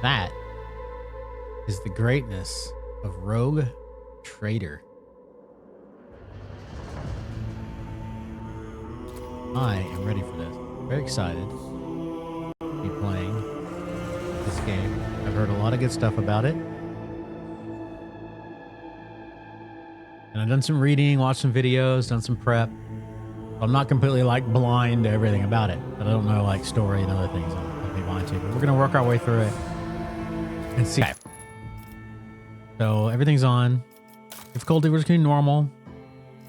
That is the greatness of Rogue Trader. I am ready for this. Very excited to be playing this game. I've heard a lot of good stuff about it. And I've done some reading, watched some videos, done some prep. I'm not completely like blind to everything about it, but I don't know like story and other things I'll be blind to. But we're gonna work our way through it and see. Okay. So everything's on. Difficulty was gonna be normal,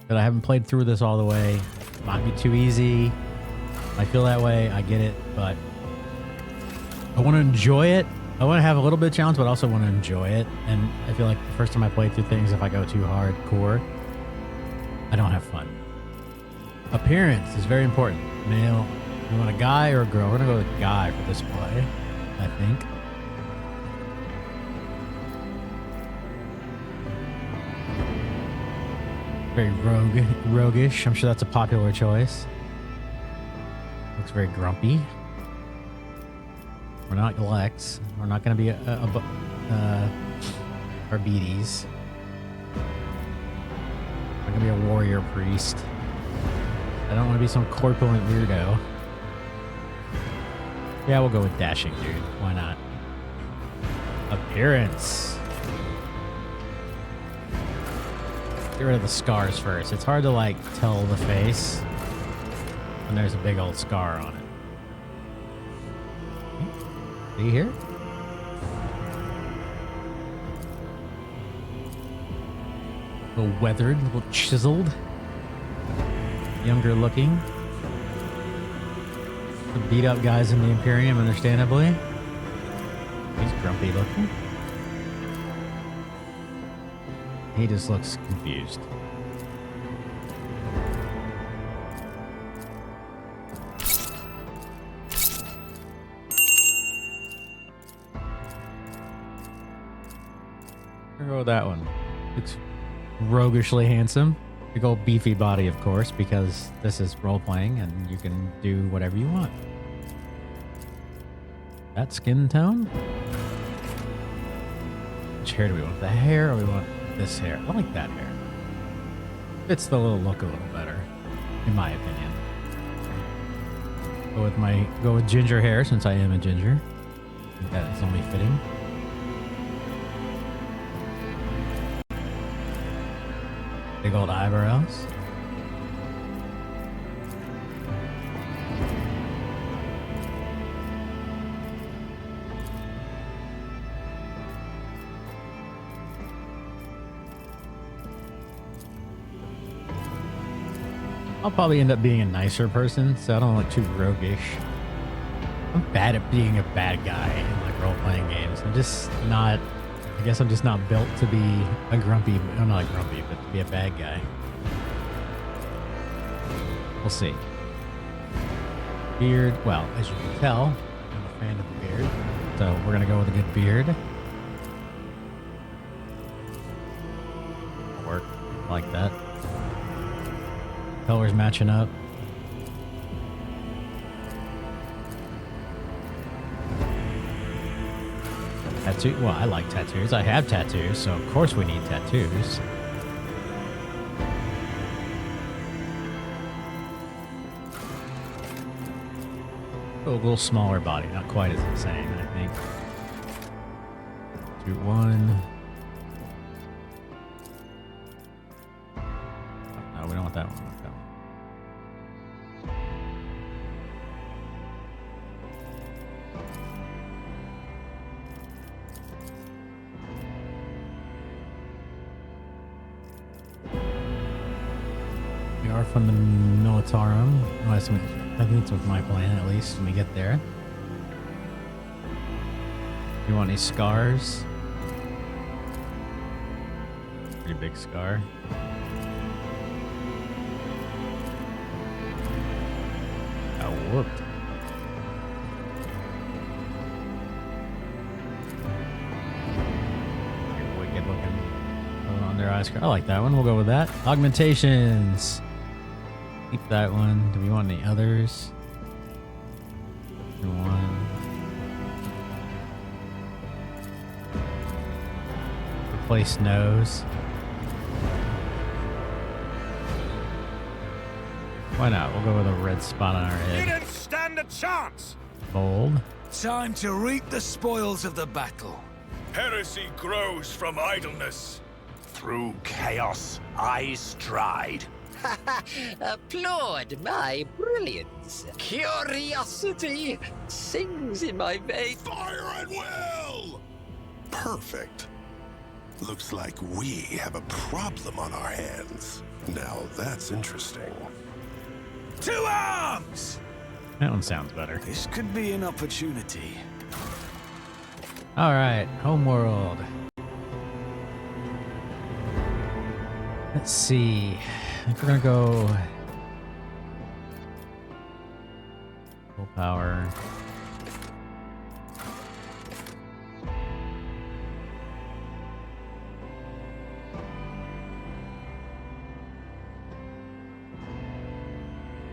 but I haven't played through this all the way. Might be too easy. I feel that way. I get it, but I want to enjoy it. I want to have a little bit of challenge, but also want to enjoy it. And I feel like the first time I play through things, if I go too hardcore, I don't have fun. Appearance is very important. Male, you want a guy or a girl? We're gonna go with a guy for this play, I think. Very roguish. I'm sure that's a popular choice. Looks very grumpy. We're not Lex. We're not going to be Arbides. We're going to be a warrior priest. I don't want to be some corpulent weirdo. Yeah, we'll go with dashing, dude. Why not? Appearance. Get rid of the scars first. It's hard to like tell the face when there's a big old scar on it. See here? A little weathered, a little chiseled. Younger looking. The beat up guys in the Imperium, understandably. He's grumpy looking. He just looks confused. I'll go with that one. Looks roguishly handsome. Big old beefy body, of course, because this is role-playing and you can do whatever you want. That skin tone? Which hair do we want? The hair or we want this hair? I like that hair. Fits the little look a little better, in my opinion. Go with ginger hair since I am a ginger. I think that is only fitting. Big old eyebrows. I'll probably end up being a nicer person, so I don't look too roguish. I'm bad at being a bad guy in like role-playing games. I'm just not, I guess I'm just not built to be a grumpy, I'm not a grumpy, but to be a bad guy. We'll see. Beard, well, as you can tell, I'm a fan of the beard, so we're gonna go with a good beard. Work like that. Colors matching up. Tattoo? Well, I like tattoos. I have tattoos, so of course we need tattoos. A little smaller body, not quite as insane, I think. 2, 1. No, we don't want that one. We are from the Militarum. I think it's with my plan, at least, when we get there. You want any scars? Pretty big scar. Got whooped. Wicked looking on their eyes. I like that one. We'll go with that. Augmentations. Keep that one. Do we want any others? One. misplaced nose. Why not? We'll go with a red spot on our head. You didn't stand a chance! Bold. Time to reap the spoils of the battle. Heresy grows from idleness. Through chaos, I stride. Applaud my brilliance. Curiosity sings in my veins. Fire at will! Perfect. Looks like we have a problem on our hands. Now that's interesting. To arms! That one sounds better. This could be an opportunity. All right, homeworld. Let's see. I think we're gonna go full power.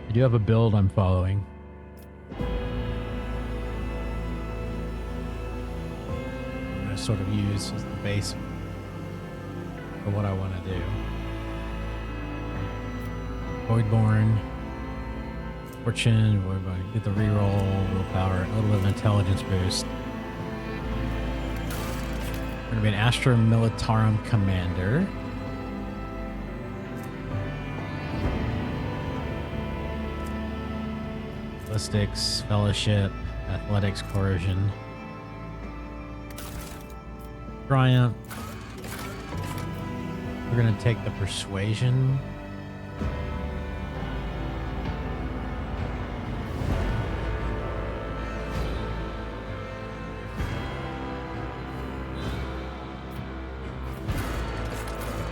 I do have a build I'm following. I'm gonna sort of use as the base for what I want to do. Voidborn, Fortune, Voidborn, get the reroll, willpower, a little bit of intelligence boost. We're gonna be an Astra Militarum Commander. Ballistics, Fellowship, Athletics, Coercion. Triumph. We're gonna take the Persuasion.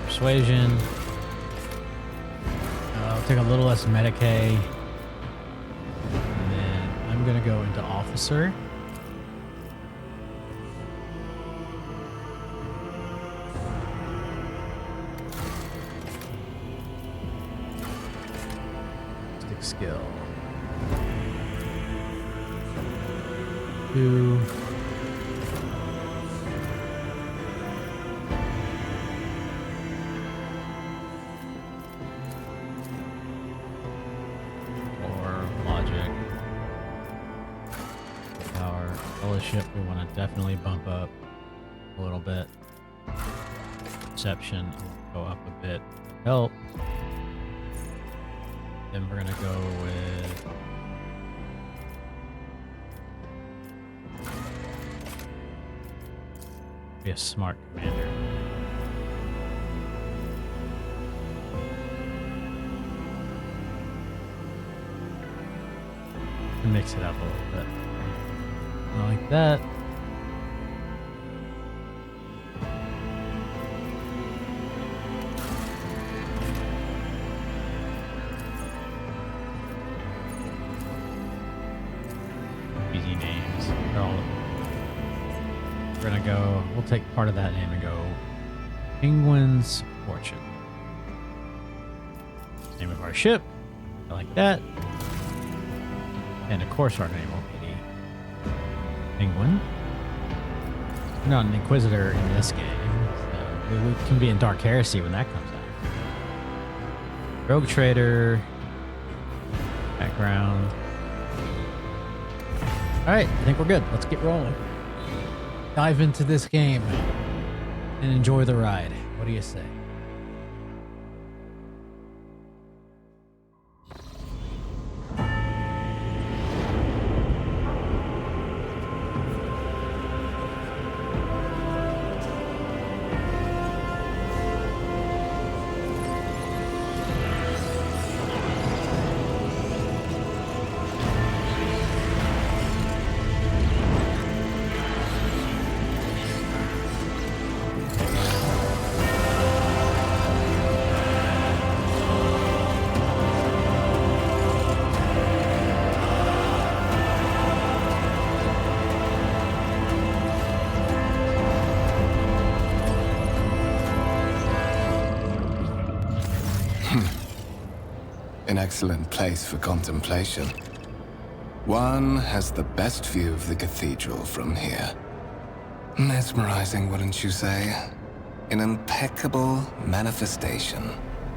Persuasion. I'll take a little less Medicaid. And then I'm gonna go into Officer. Stick skill. 2. We want to definitely bump up a little bit. Perception will go up a bit. Help. Then we're gonna go with be a smart commander. And mix it up a little bit. Like that. Easy names. They're all. We're gonna go. We'll take part of that name and go. Penguin's Fortune. Name of our ship. I like that. And of course, our name will be Penguin. We're not an Inquisitor in this game, so we can be in Dark Heresy when that comes out. Rogue Trader. Background. Alright, I think we're good. Let's get rolling. Dive into this game and enjoy the ride. What do you say? An excellent place for contemplation. One has the best view of the cathedral from here. Mesmerizing, wouldn't you say? an impeccable manifestation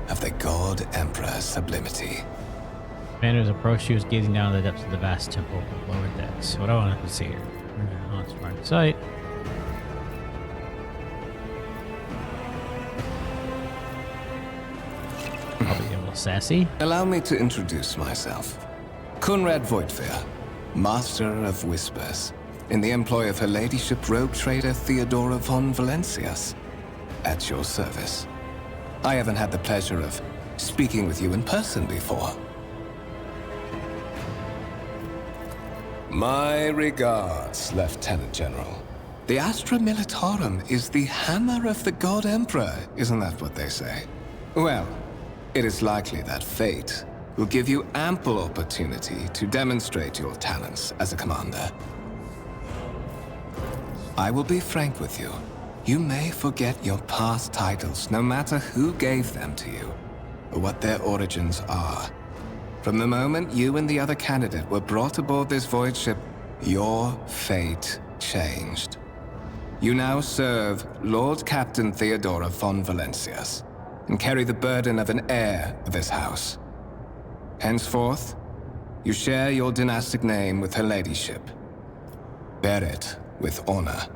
of the God Emperor's sublimity. Commanders approached you as gazing down the depths of the vast temple of lower decks. What do I want to see here? Oh, it's hard to sight. I'll be a little sassy. Allow me to introduce myself. Conrad Voigtveer, Master of Whispers, in the employ of Her Ladyship Rogue Trader Theodora von Valencias. At your service. I haven't had the pleasure of speaking with you in person before. My regards, Lieutenant General. The Astra Militarum is the hammer of the God Emperor, isn't that what they say? Well, it is likely that fate will give you ample opportunity to demonstrate your talents as a commander. I will be frank with you. You may forget your past titles, no matter who gave them to you, or what their origins are. From the moment you and the other candidate were brought aboard this void ship, your fate changed. You now serve Lord Captain Theodora von Valencias, and carry the burden of an heir of this house. Henceforth, you share your dynastic name with Her Ladyship. Bear it with honor,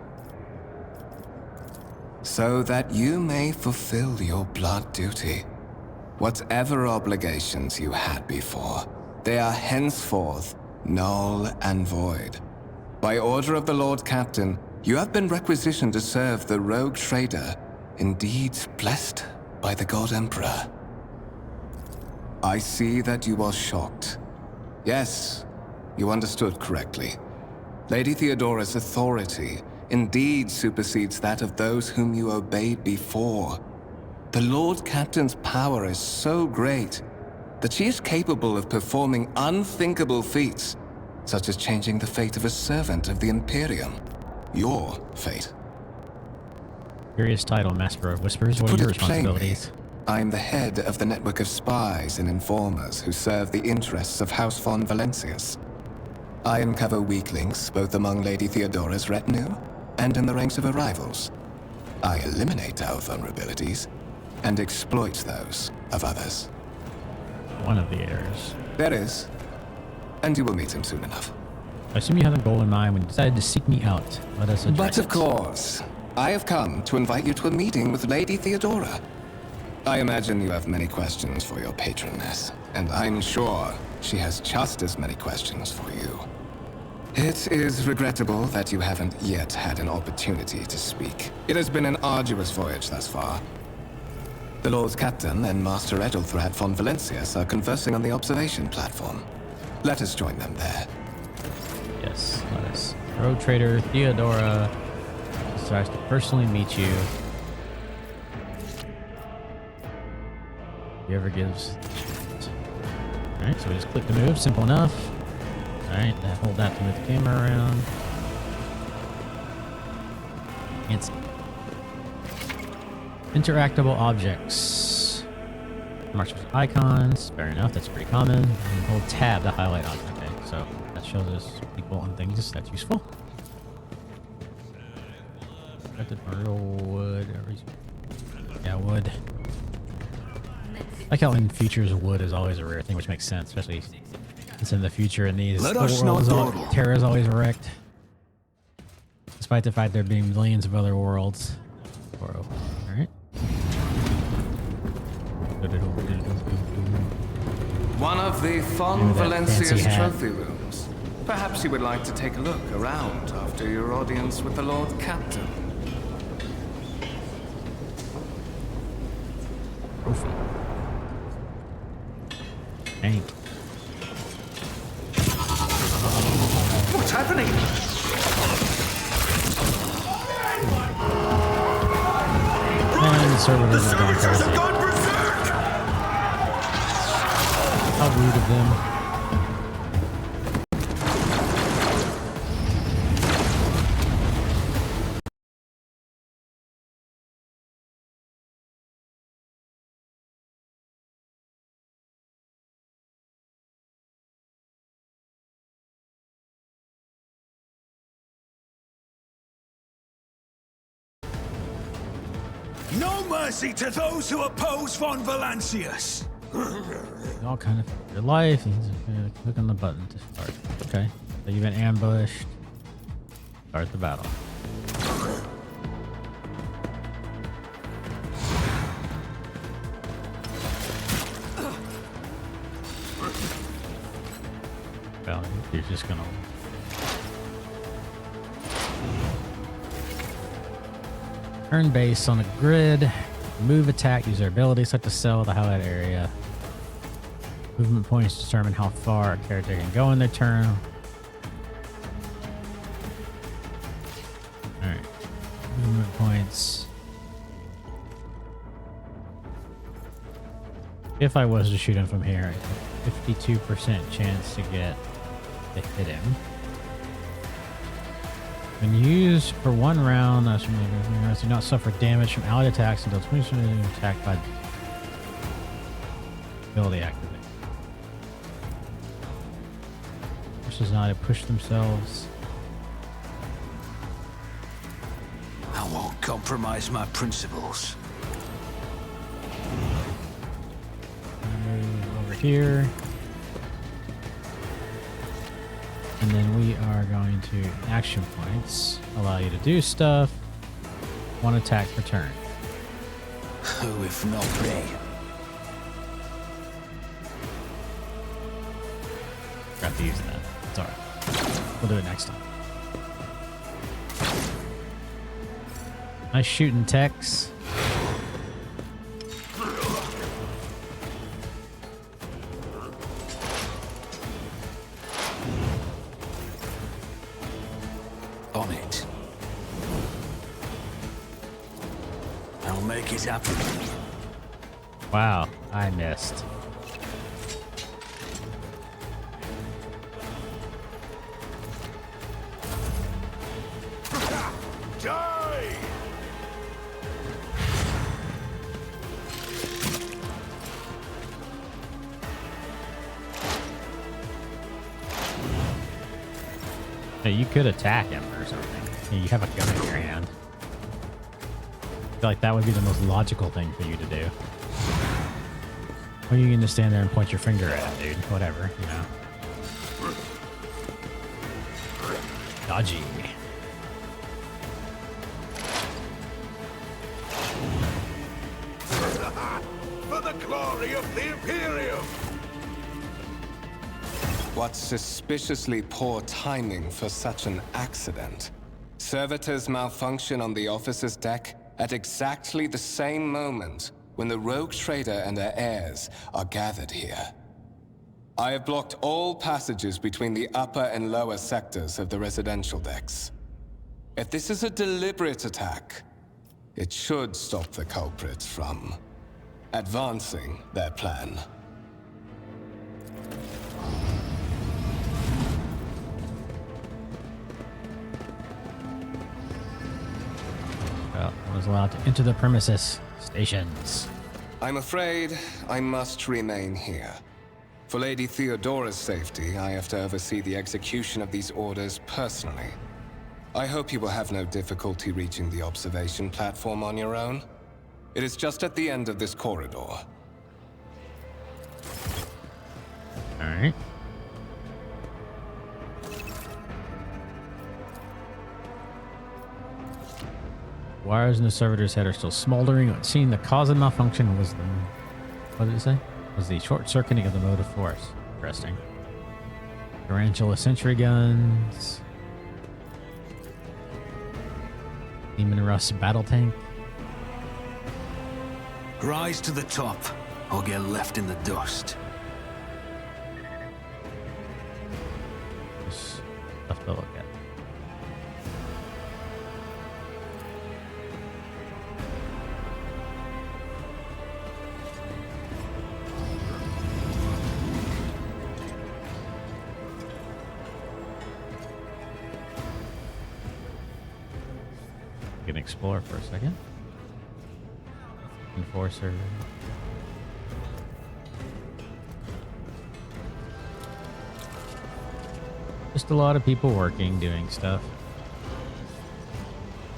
so that you may fulfill your blood duty. Whatever obligations you had before, they are henceforth null and void. By order of the Lord Captain, you have been requisitioned to serve the Rogue Trader, indeed blessed by the God Emperor. I see that you are shocked. Yes, you understood correctly. Lady Theodora's authority indeed supersedes that of those whom you obeyed before. The Lord Captain's power is so great that she is capable of performing unthinkable feats, such as changing the fate of a servant of the Imperium. Your fate. Curious title, Master of Whispers. What are Put your it plainly, responsibilities? I am the head of the network of spies and informers who serve the interests of House von Valencias. I uncover weak links both among Lady Theodora's retinue and in the ranks of her rivals. I eliminate our vulnerabilities and exploit those of others. One of the heirs. There is, and you will meet him soon enough. I assume you had a goal in mind when you decided to seek me out. Let us address But of it. course, I have come to invite you to a meeting with Lady Theodora. I imagine you have many questions for your patroness, and I'm sure she has just as many questions for you. It is regrettable that you haven't yet had an opportunity to speak. It has been an arduous voyage thus far. The Lord Captain and Master Edelthrad von Valencias are conversing on the observation platform. Let us join them there. Yes, let us. Rogue Trader Theodora decides to personally meet you. He ever gives. Alright, so we just click to move, simple enough. Alright, hold that to move the camera around. It's interactable objects. Marks with icons, fair enough, that's pretty common. And hold tab to highlight objects. Okay, so that shows us people and things, that's useful. Real wood. Yeah, wood. I like how in futures wood is always a rare thing, which makes sense, especially since in the future in these Let us not dawdle. Terra is always wrecked. Despite the fact there being millions of other worlds. Alright. One of the von Ooh, that fancy Valencia's hat. trophy rooms. Perhaps you would like to take a look around after your audience with the Lord Captain. Trophy. Tank. What's happening? And the servitors are going Servitors crazy. have gone berserk! How rude of them. No mercy to those who oppose von Valancius. All kind of your life. You click on the button to start. Okay. So you've been ambushed. Start the battle. Well, you're just gonna turn base on a grid. Move, attack, use their abilities, set to sell the highlight area. Movement points determine how far a character can go in their turn. Alright. Movement points. If I was to shoot him from here, 52% chance to get to hit him. When used for one round, do not suffer damage from allied attacks until 20% attacked by ability activate. Versus not to push themselves. I won't compromise my principles. Move over here. And then we are going to action points. Allow you to do stuff. One attack per turn. Who if not me? Forgot to use that. It's alright. We'll do it next time. Nice shooting techs. On it. I'll make it happen. Wow, I missed. Die! Hey, you could attack him or something. You have a gun in your hand. I feel like that would be the most logical thing for you to do. Or you can just stand there and point your finger at him, dude. Whatever, you know. Dodgy. For the glory of the Imperium! What suspiciously poor timing for such an accident. Servitors malfunction on the officer's deck at exactly the same moment when the rogue trader and her heirs are gathered here. I have blocked all passages between the upper and lower sectors of the residential decks. If this is a deliberate attack, it should stop the culprits from advancing their plan. Well, I was allowed to enter the premises. Stations. I'm afraid I must remain here. For Lady Theodora's safety, I have to oversee the execution of these orders personally. I hope you will have no difficulty reaching the observation platform on your own. It is just at the end of this corridor. Alright. Wires in the servitor's head are still smoldering. It seemed the cause of malfunction was the... What did it say? Was the short-circuiting of the motive force. Interesting. Tarantula sentry guns. Demon Rust battle tank. Rise to the top, or get left in the dust. Just stuff to look at. We can explore for a second. Enforcer. Just a lot of people working, doing stuff.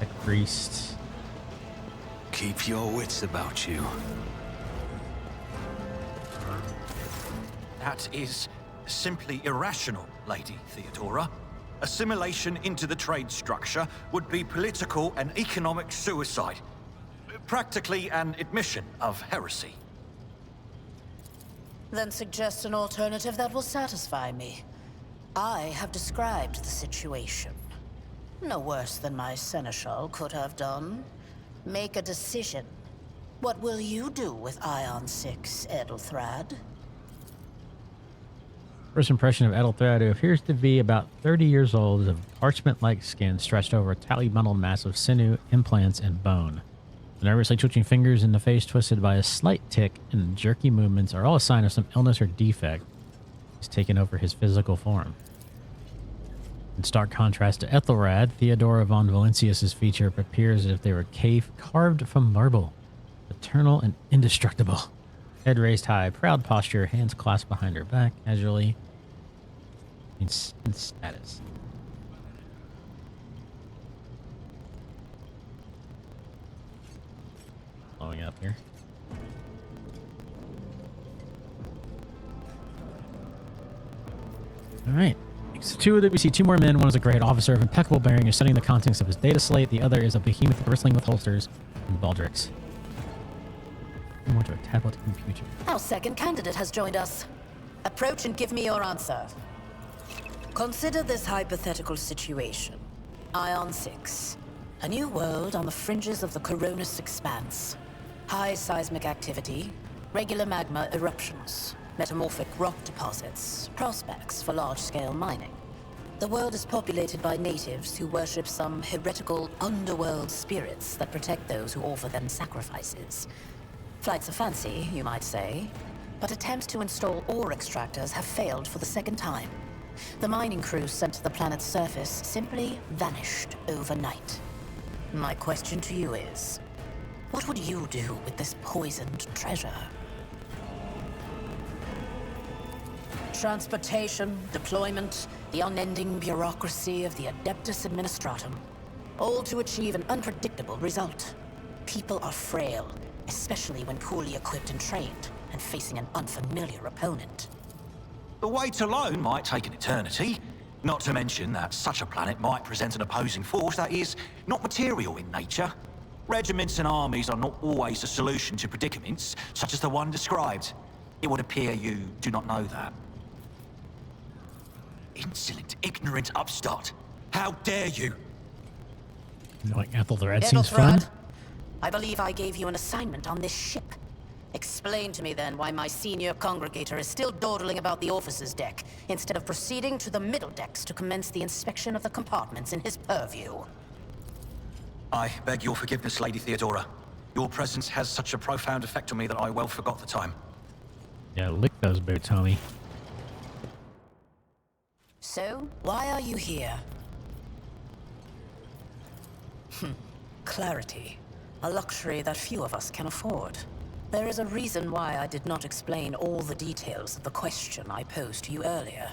Tech priest. Keep your wits about you. That is simply irrational, Lady Theodora. Assimilation into the trade structure would be political and economic suicide. Practically an admission of heresy. Then suggest an alternative that will satisfy me. I have described the situation. No worse than my seneschal could have done. Make a decision. What will you do with Ion 6, Edelthrad? First impression of Edelthrad, who appears to be about 30 years old, of parchment-like skin stretched over a tightly bundled mass of sinew, implants, and bone. The nervously twitching fingers in the face twisted by a slight tic and jerky movements are all a sign of some illness or defect. He's taken over his physical form. In stark contrast to Ethelrad, Theodora von Valancius's feature appears as if they were carved from marble, eternal and indestructible. Head raised high, proud posture, hands clasped behind her back, casually. In status. Blowing up here. All right. We see two more men. One is a great officer of impeccable bearing, who's studying the contents of his data slate. The other is a behemoth bristling with holsters and baldricks. More to a tablet computer. Our second candidate has joined us. Approach and give me your answer. Consider this hypothetical situation. Ion 6. A new world on the fringes of the Coronis expanse. High seismic activity, regular magma eruptions, metamorphic rock deposits, prospects for large-scale mining. The world is populated by natives who worship some heretical underworld spirits that protect those who offer them sacrifices. Flights of fancy, you might say, but attempts to install ore extractors have failed for the second time. The mining crews sent to the planet's surface simply vanished overnight. My question to you is, what would you do with this poisoned treasure? Transportation, deployment, the unending bureaucracy of the Adeptus Administratum, all to achieve an unpredictable result. People are frail, especially when poorly equipped and trained, and facing an unfamiliar opponent. The wait alone might take an eternity, not to mention that such a planet might present an opposing force that is not material in nature. Regiments and armies are not always a solution to predicaments, such as the one described. It would appear you do not know that. Insolent, ignorant upstart! How dare you! Like Ethelred seems fun. I believe I gave you an assignment on this ship. Explain to me then why my senior congregator is still dawdling about the officer's deck, instead of proceeding to the middle decks to commence the inspection of the compartments in his purview. I beg your forgiveness, Lady Theodora. Your presence has such a profound effect on me that I well forgot the time. Yeah, lick those boots, homie. So, why are you here? Clarity. A luxury that few of us can afford. There is a reason why I did not explain all the details of the question I posed to you earlier.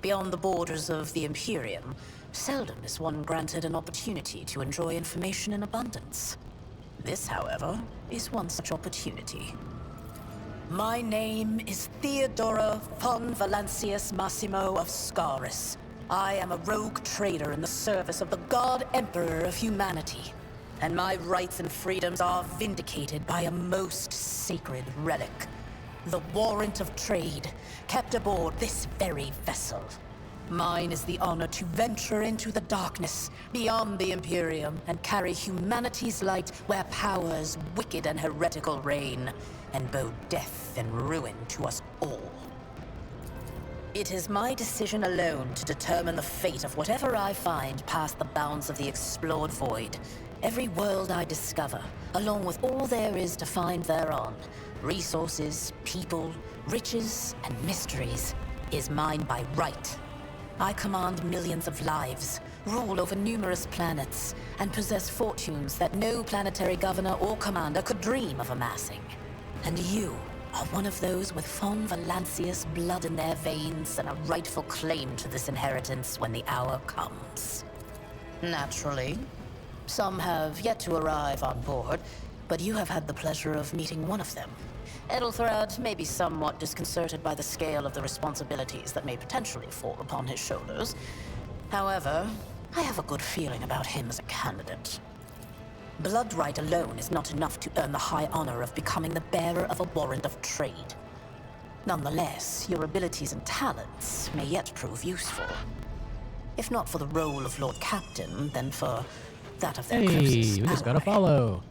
Beyond the borders of the Imperium, seldom is one granted an opportunity to enjoy information in abundance. This, however, is one such opportunity. My name is Theodora von Valancius Massimo of Scaris. I am a rogue trader in the service of the God Emperor of humanity, and my rights and freedoms are vindicated by a most sacred relic. The warrant of trade, kept aboard this very vessel. Mine is the honor to venture into the darkness, beyond the Imperium, and carry humanity's light where powers wicked and heretical reign, and bow death and ruin to us all. It is my decision alone to determine the fate of whatever I find past the bounds of the explored void. Every world I discover, along with all there is to find thereon, resources, people, riches, and mysteries, is mine by right. I command millions of lives, rule over numerous planets, and possess fortunes that no planetary governor or commander could dream of amassing. And you are one of those with von Valancius blood in their veins and a rightful claim to this inheritance when the hour comes. Naturally, some have yet to arrive on board, but you have had the pleasure of meeting one of them. Ethelthred may be somewhat disconcerted by the scale of the responsibilities that may potentially fall upon his shoulders. However, I have a good feeling about him as a candidate. Blood right alone is not enough to earn the high honor of becoming the bearer of a warrant of trade. Nonetheless, your abilities and talents may yet prove useful. If not for the role of Lord Captain, then for that of their Hey, closest we just got a ally. follow.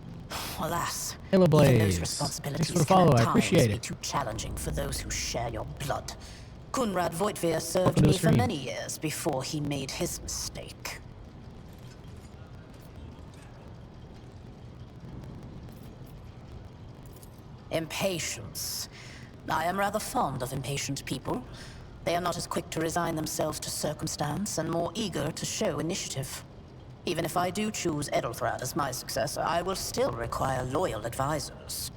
Alas, Halo even Blaze. those responsibilities Thanks for the can follow, at I times appreciate be it. too challenging for those who share your blood. Kunrad Voitvir served Welcome to the me for stream. many years before he made his mistake. Impatience. I am rather fond of impatient people. They are not as quick to resign themselves to circumstance and more eager to show initiative. Even if I do choose Ethelthred as my successor, I will still require loyal advisors.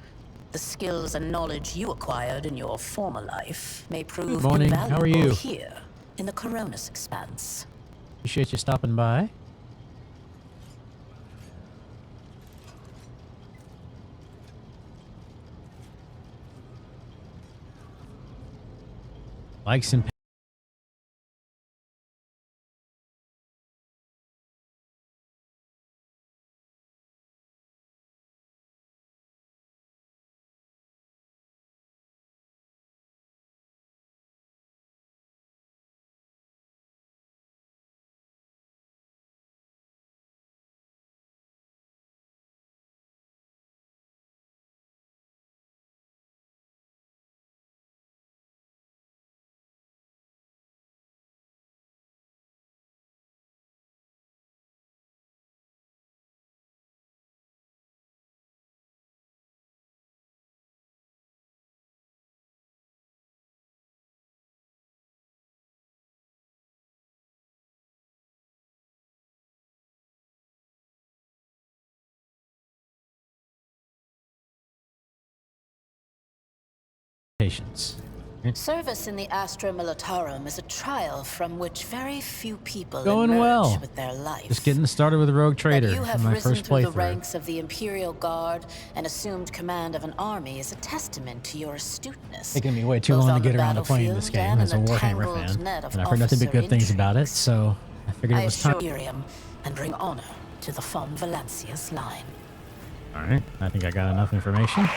The skills and knowledge you acquired in your former life may prove morning. How are invaluable you? here in the Coronis Expanse. Appreciate you stopping by. Likes and patience. Service in the Astra Militarum is a trial from which very few people Going emerge well. with their life. Just getting started with Rogue Trader That you in have my risen first through the playthrough. ranks of the Imperial Guard and assumed command of an army is a testament to your astuteness. Taking me way too both long to on get the around to playing this battlefield game and as a in the Warhammer tangled fan, net of and I've heard nothing but officer good things about it, intrigues. so I figured I it was time. assure you and bring honor to the von Valancius line. All right, I think I got enough information.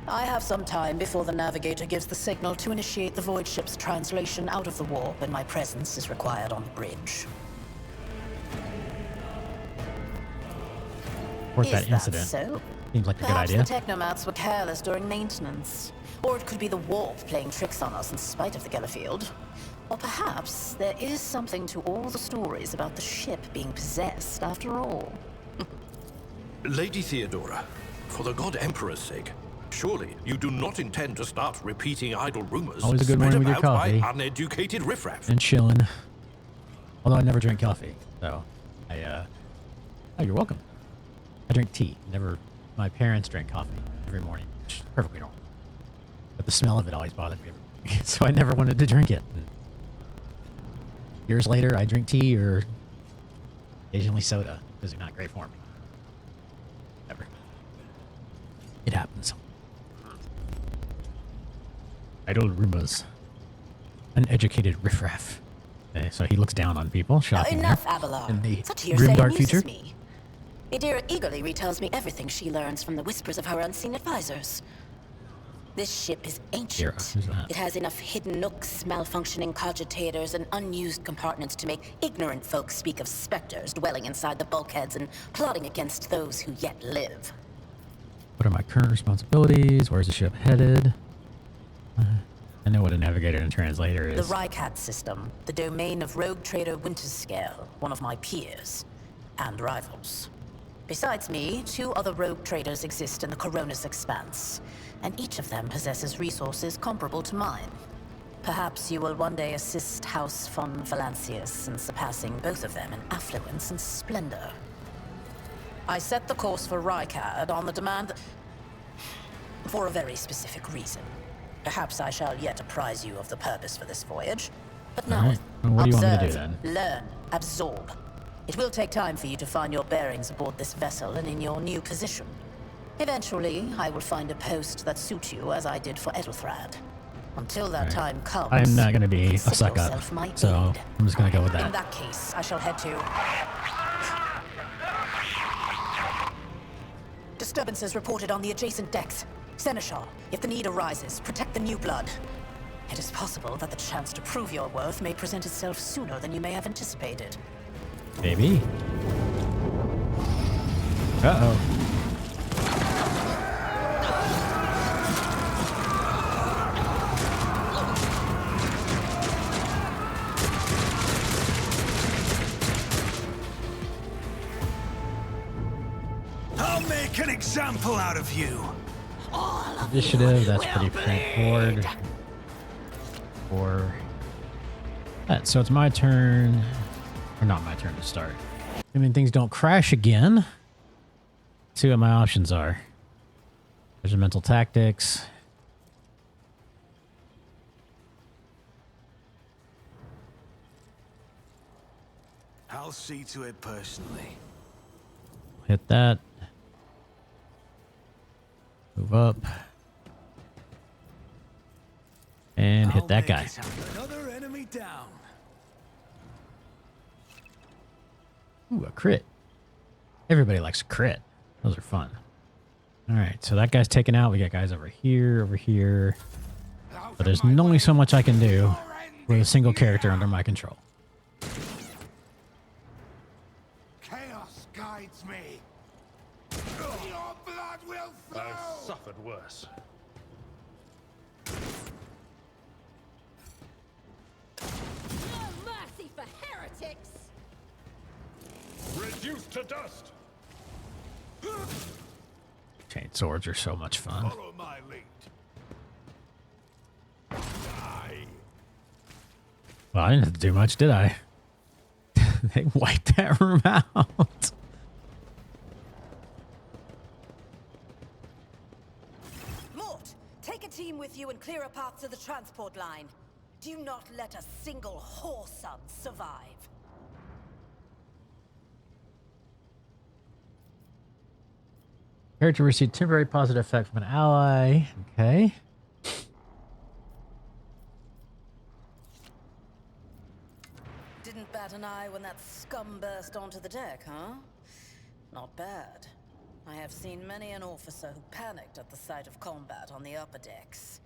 I have some time before the navigator gives the signal to initiate the void ship's translation out of the warp, and my presence is required on the bridge. Report that Is incident. so? Seems like a good Perhaps idea. the technomats were careless during maintenance. Or it could be the warp playing tricks on us in spite of the Gellerfield. Or perhaps there is something to all the stories about the ship being possessed after all. Lady Theodora, for the God Emperor's sake, surely you do not intend to start repeating idle rumors Always a good spread morning with your about coffee. by uneducated riffraff. And chilling. Although I never drink coffee, so oh, you're welcome. I drink tea. Never. My parents drink coffee every morning, which is perfectly normal. But the smell of it always bothered me, so I never wanted to drink it. And years later, I drink tea or occasionally soda because they're not great for me. Never. It happens. Idle rumors. Uneducated riffraff. Okay, so he looks down on people, shocking Enough, there. Abelard. In the Such hearsay grimdark amuses future. me. Idira eagerly retells me everything she learns from the whispers of her unseen advisors. This ship is ancient. Ira, who's that? It has enough hidden nooks, malfunctioning cogitators, and unused compartments to make ignorant folks speak of specters dwelling inside the bulkheads and plotting against those who yet live. What are my current responsibilities? Where's the ship headed? I know what a navigator and translator The is. Rycat system, the domain of rogue trader Winterscale, one of my peers, and rivals. Besides me, 2 other rogue traders exist in the Coronis Expanse, and each of them possesses resources comparable to mine. Perhaps you will one day assist House von Valancius in surpassing both of them in affluence and splendor. I set the course for Rykad on the demand for a very specific reason. Perhaps I shall yet apprise you of the purpose for this voyage. But now, Alright, well, what do you want me to do observe, then? learn, absorb. It will take time for you to find your bearings aboard this vessel and in your new position. Eventually, I will find a post that suits you as I did for Ethelthrad. Until that time comes, I'm not going to be a consider suck up, yourself my so aide. I'm just going to go with In that. that case, I shall head to... Disturbances reported on the adjacent decks. Seneschal, if the need arises, protect the new blood. It is possible that the chance to prove your worth may present itself sooner than you may have anticipated. Maybe. Uh-oh. I'll make an example out of you. Initiative, that's pretty straightforward. That, so it's my turn. Or not my turn to start. I mean, things don't crash again. Let's see what my options are. Regimental tactics. I'll see to it personally. Hit that. Move up. And hit that guy. Another enemy down. Ooh, a crit. Everybody likes a crit. Those are fun. All right, so that guy's taken out. We got guys over here. But there's only so much I can do with a single character under my control. Chaos guides me. Your blood will flow. I've suffered worse. No mercy for heretics! Reduced to dust. Chain swords are so much fun. Follow my lead. Die. Well, I didn't have to do much, did I? They wiped that room out. Mort, take a team with you and clear a path to the transport line. Do not let a single whoreson survive. Character received temporary positive effect from an ally. Okay. Didn't bat an eye when that scum burst onto the deck, huh? Not bad. I have seen many an officer who panicked at the sight of combat on the upper decks.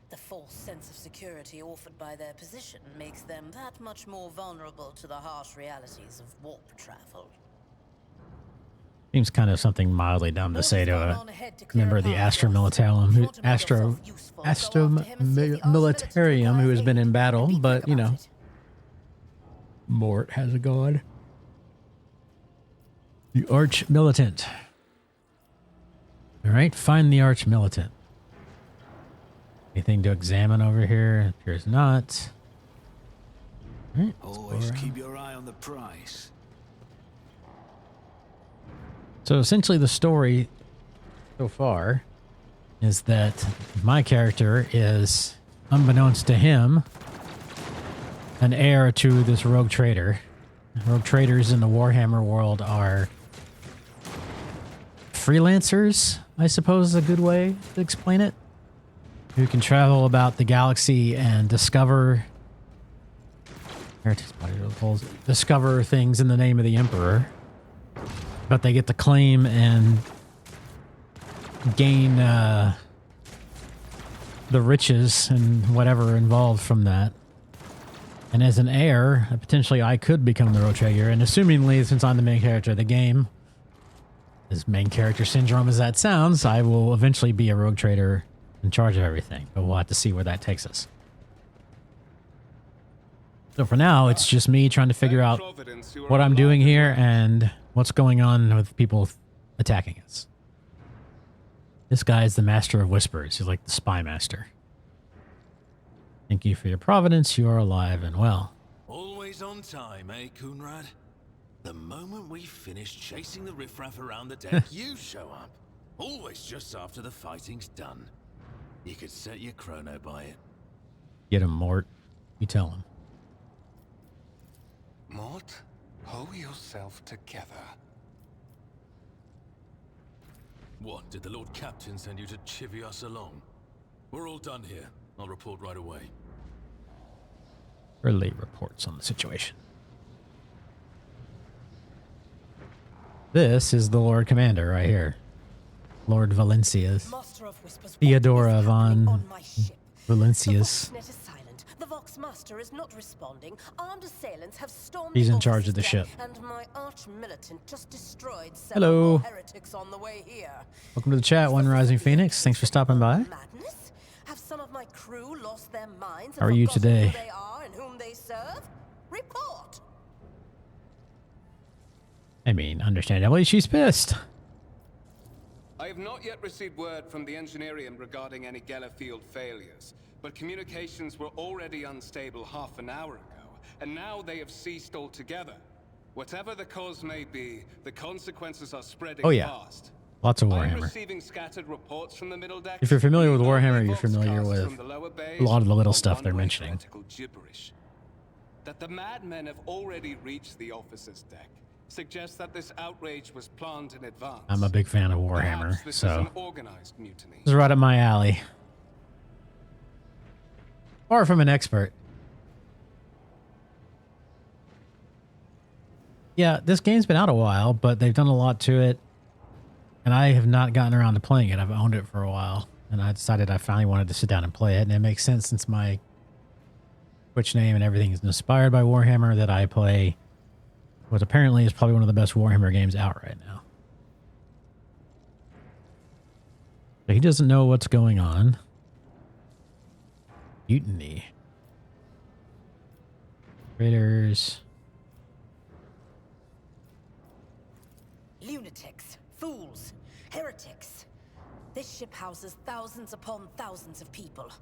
The false sense of security offered by their position makes them that much more vulnerable to the harsh realities of warp travel. Seems kind of something mildly dumb to say to a member of the Astra Militarum, Militarium who has been in battle, but you know, Mort has a god. The Arch Militant. All right, find the Arch Militant. Anything to examine over here? Appears not. All right, Always keep your eye on the prize. So essentially the story so far is that my character is, unbeknownst to him, an heir to this rogue trader. Rogue traders in the Warhammer world are freelancers, I suppose is a good way to explain it, who can travel about the galaxy and discover things in the name of the Emperor. But they get to claim and gain the riches and whatever involved from that. And as an heir, potentially I could become the rogue trader. And assumingly, since I'm the main character of the game, as main character syndrome as that sounds, I will eventually be a rogue trader in charge of everything. But we'll have to see where that takes us. So for now, it's just me trying to figure out what I'm doing here and what's going on with people attacking us. This guy is the Master of Whispers. He's like the spy master. Thank you for your providence. You are alive and well. Always on time, eh, Kunrad? The moment we finish chasing the riffraff around the deck, you show up. Always just after the fighting's done. You could set your chrono by it. Get him, Mort. You tell him. Mort? Pull yourself together. What, did the Lord Captain send you to chivvy us along? We're all done here. I'll report right away. Relay reports on the situation. This is the Lord Commander right here. Lord Valencias. Master of Whispers, Theodora what is von happening on my ship? Valencias. The Voxnet is silent. The Vox Master is not responding. Armed assailants have stormed He's the in charge of the officer's ship. deck, and my arch-militant just destroyed Hello. several heretics on the way here. Welcome to the chat, One Rising Phoenix. Thanks for stopping by. Madness? Have some of my crew lost their minds and How are you forgotten today? who they are and whom they serve? Report. I mean, understandably, she's pissed. I have not yet received word from the Engineering regarding any Geller field failures, but communications were already unstable half an hour ago, and now they have ceased altogether. Whatever the cause may be, the consequences are spreading fast. Lots of I'm Warhammer. receiving scattered reports from the middle deck. If you're familiar with Warhammer, you're Vox familiar casts with from the lower bays a lot of the little are stuff they're one-way mentioning. heretical gibberish. That the madmen have already reached the officer's deck suggests that this outrage was planned in advance. I'm a big fan of Warhammer, Perhaps this is so an organized mutiny. this is right up my alley. Far from an expert. Yeah, this game's been out a while, but they've done a lot to it, and I have not gotten around to playing it. I've owned it for a while, and I decided I finally wanted to sit down and play it, and it makes sense since my Twitch name and everything is inspired by Warhammer that I play what apparently is probably one of the best Warhammer games out right now. But he doesn't know what's going on. Mutiny. Raiders. Lunatics, fools, heretics. This ship houses thousands upon thousands of people.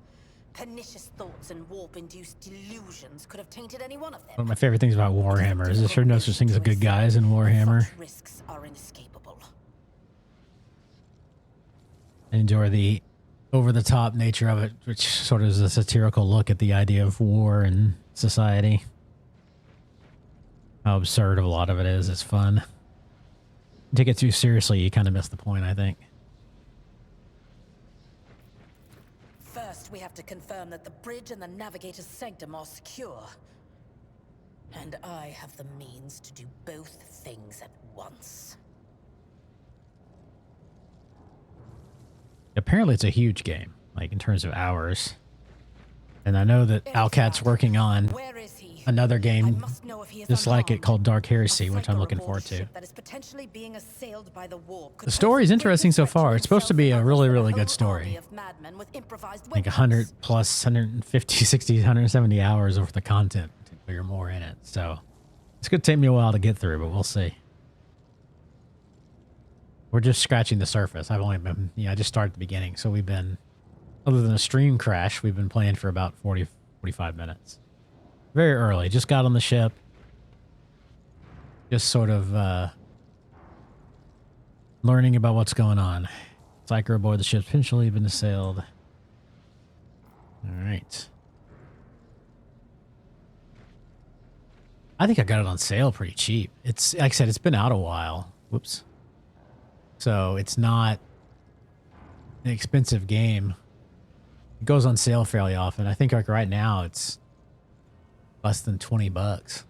Pernicious thoughts and warp-induced delusions could have tainted any one of them. One of my favorite things about Warhammer is there's sure no such thing as good guys in Warhammer. Such risks are inescapable. I enjoy the over-the-top nature of it, which sort of is a satirical look at the idea of war and society. How absurd a lot of it is. It's fun. You take it too seriously, you kind of miss the point, I think. First, we have to confirm that the bridge and the navigator's sanctum are secure. And I have the means to do both things at once. Apparently it's a huge game, like in terms of hours. And I know that Alcat's working on another game just like it called Dark Heresy, which I'm looking forward to. The story is interesting so far. It's supposed to be a really, really good story. Like 100 plus, 150, 60, 170 hours of the content or more in it. So it's going to take me a while to get through, but we'll see. We're just scratching the surface. I've only been, I just started at the beginning. So we've been, other than a stream crash, we've been playing for about 40, 45 minutes. Very early. Just got on the ship. Just sort of learning about what's going on. Psyker aboard the ship's potentially been assailed. All right. I think I got it on sale pretty cheap. It's, like I said, it's been out a while. Whoops. So it's not an expensive game. It goes on sale fairly often. I think like right now it's less than $20.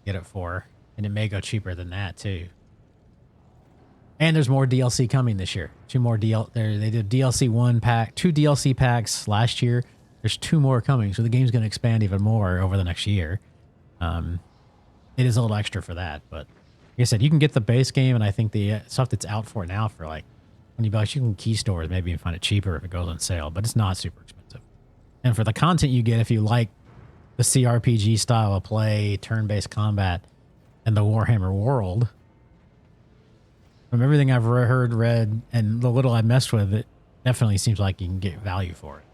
Get it for, and it may go cheaper than that too. And there's more DLC coming this year. Two more they did DLC 1 pack, 2 DLC packs last year. There's 2 more coming, so the game's going to expand even more over the next year. It is a little extra for that, but like I said, you can get the base game, and I think the stuff that's out for it now for like $20, you can key stores maybe and find it cheaper if it goes on sale, but it's not super expensive. And for the content you get, if you like the CRPG style of play, turn-based combat, and the Warhammer world, from everything I've heard, read, and the little I messed with, it definitely seems like you can get value for it.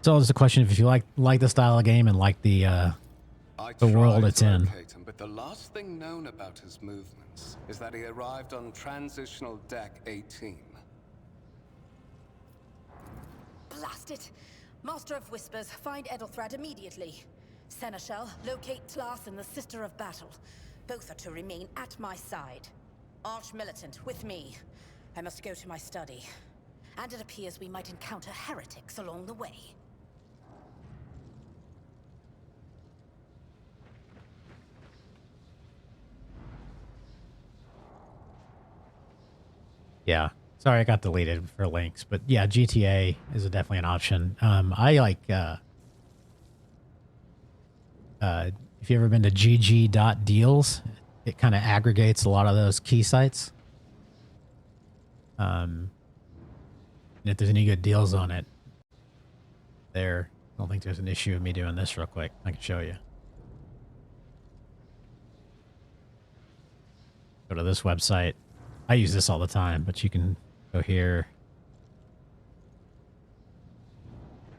So it's a question of if you like the style of game and like the world it's in. Him, but the last thing known about his movements is that he arrived on transitional deck 18. Blast it! Master of Whispers, find Edelthrad immediately. Seneschal, locate Tlas and the Sister of Battle. Both are to remain at my side. Arch-militant, with me. I must go to my study. And it appears we might encounter heretics along the way. Yeah. Sorry, I got deleted for links, but yeah, GTA is definitely an option. I like, if you've ever been to gg.deals, it kind of aggregates a lot of those key sites. And if there's any good deals on it, there, I don't think there's an issue with me doing this real quick. I can show you. Go to this website. I use this all the time, but you can go here.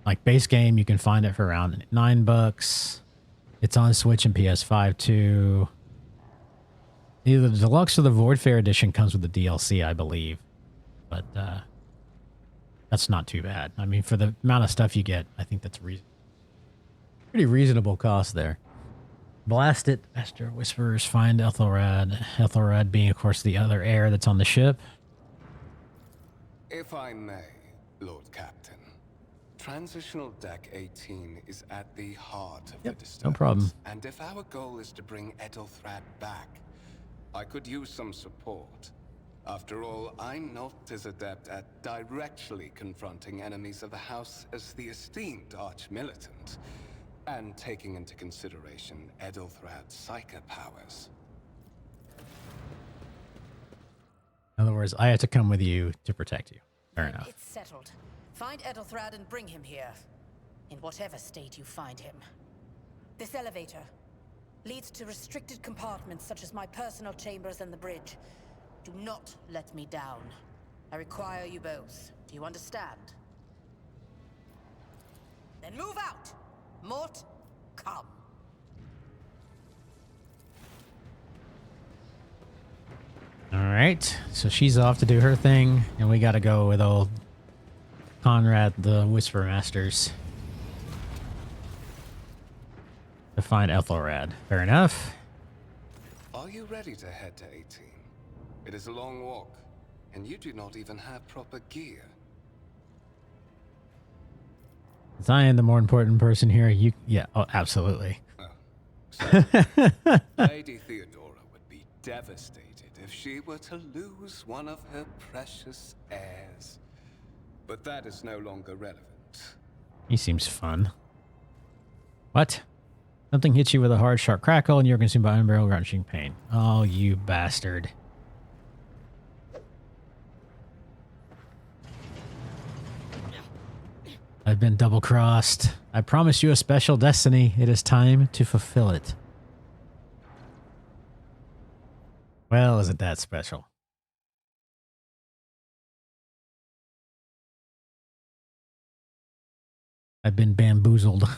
Like base game, you can find it for around $9. It's on Switch and PS5 too. Either the deluxe or the Void Fair edition comes with the DLC, I believe. But that's not too bad. I mean, for the amount of stuff you get, I think that's pretty reasonable cost there. Blast it, Master Whisperers, find Ethelred. Ethelred being, of course, the other heir that's on the ship. If I may, Lord Captain, Transitional Deck 18 is at the heart of the disturbance. No problem. And if our goal is to bring Ethelred back, I could use some support. After all, I'm not as adept at directly confronting enemies of the house as the esteemed Arch-militant, and taking into consideration Ethelthrad's psychic powers. In other words, I have to come with you to protect you. Fair enough. It's settled. Find Ethelthrad and bring him here. In whatever state you find him. This elevator leads to restricted compartments such as my personal chambers and the bridge. Do not let me down. I require you both. Do you understand? Then move out! Mort, come. All right, so she's off to do her thing, and we got to go with old Conrad, the Whisper Masters, to find Ethelred. Fair enough. Are you ready to head to 18? It is a long walk, and you do not even have proper gear. As I am the more important person here, you... Yeah, oh, absolutely. Oh, so Lady Theodora would be devastated if she were to lose one of her precious heirs. But that is no longer relevant. He seems fun. What? Something hits you with a hard, sharp crackle, and you're consumed by unbearable wrenching pain. Oh, you bastard. I've been double-crossed. I promised you a special destiny. It is time to fulfill it. Well, isn't that special? I've been bamboozled.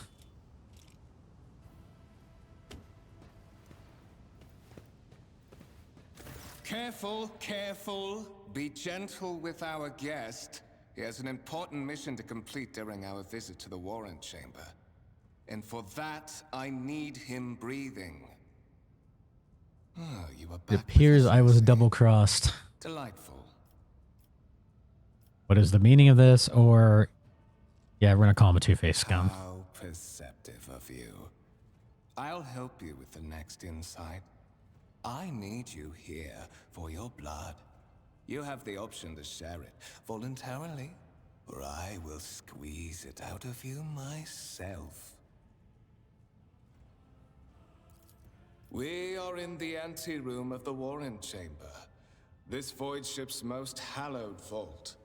Careful, careful. Be gentle with our guest. He has an important mission to complete during our visit to the Warrant Chamber. And for that, I need him breathing. Oh, you are back. It appears I was double-crossed. Delightful. What is the meaning of this? Or... Yeah, we're gonna call him a two-faced scum. How perceptive of you. I'll help you with the next insight. I need you here for your blood. You have the option to share it voluntarily, or I will squeeze it out of you myself. We are in the anteroom of the Warrant Chamber, this void ship's most hallowed vault.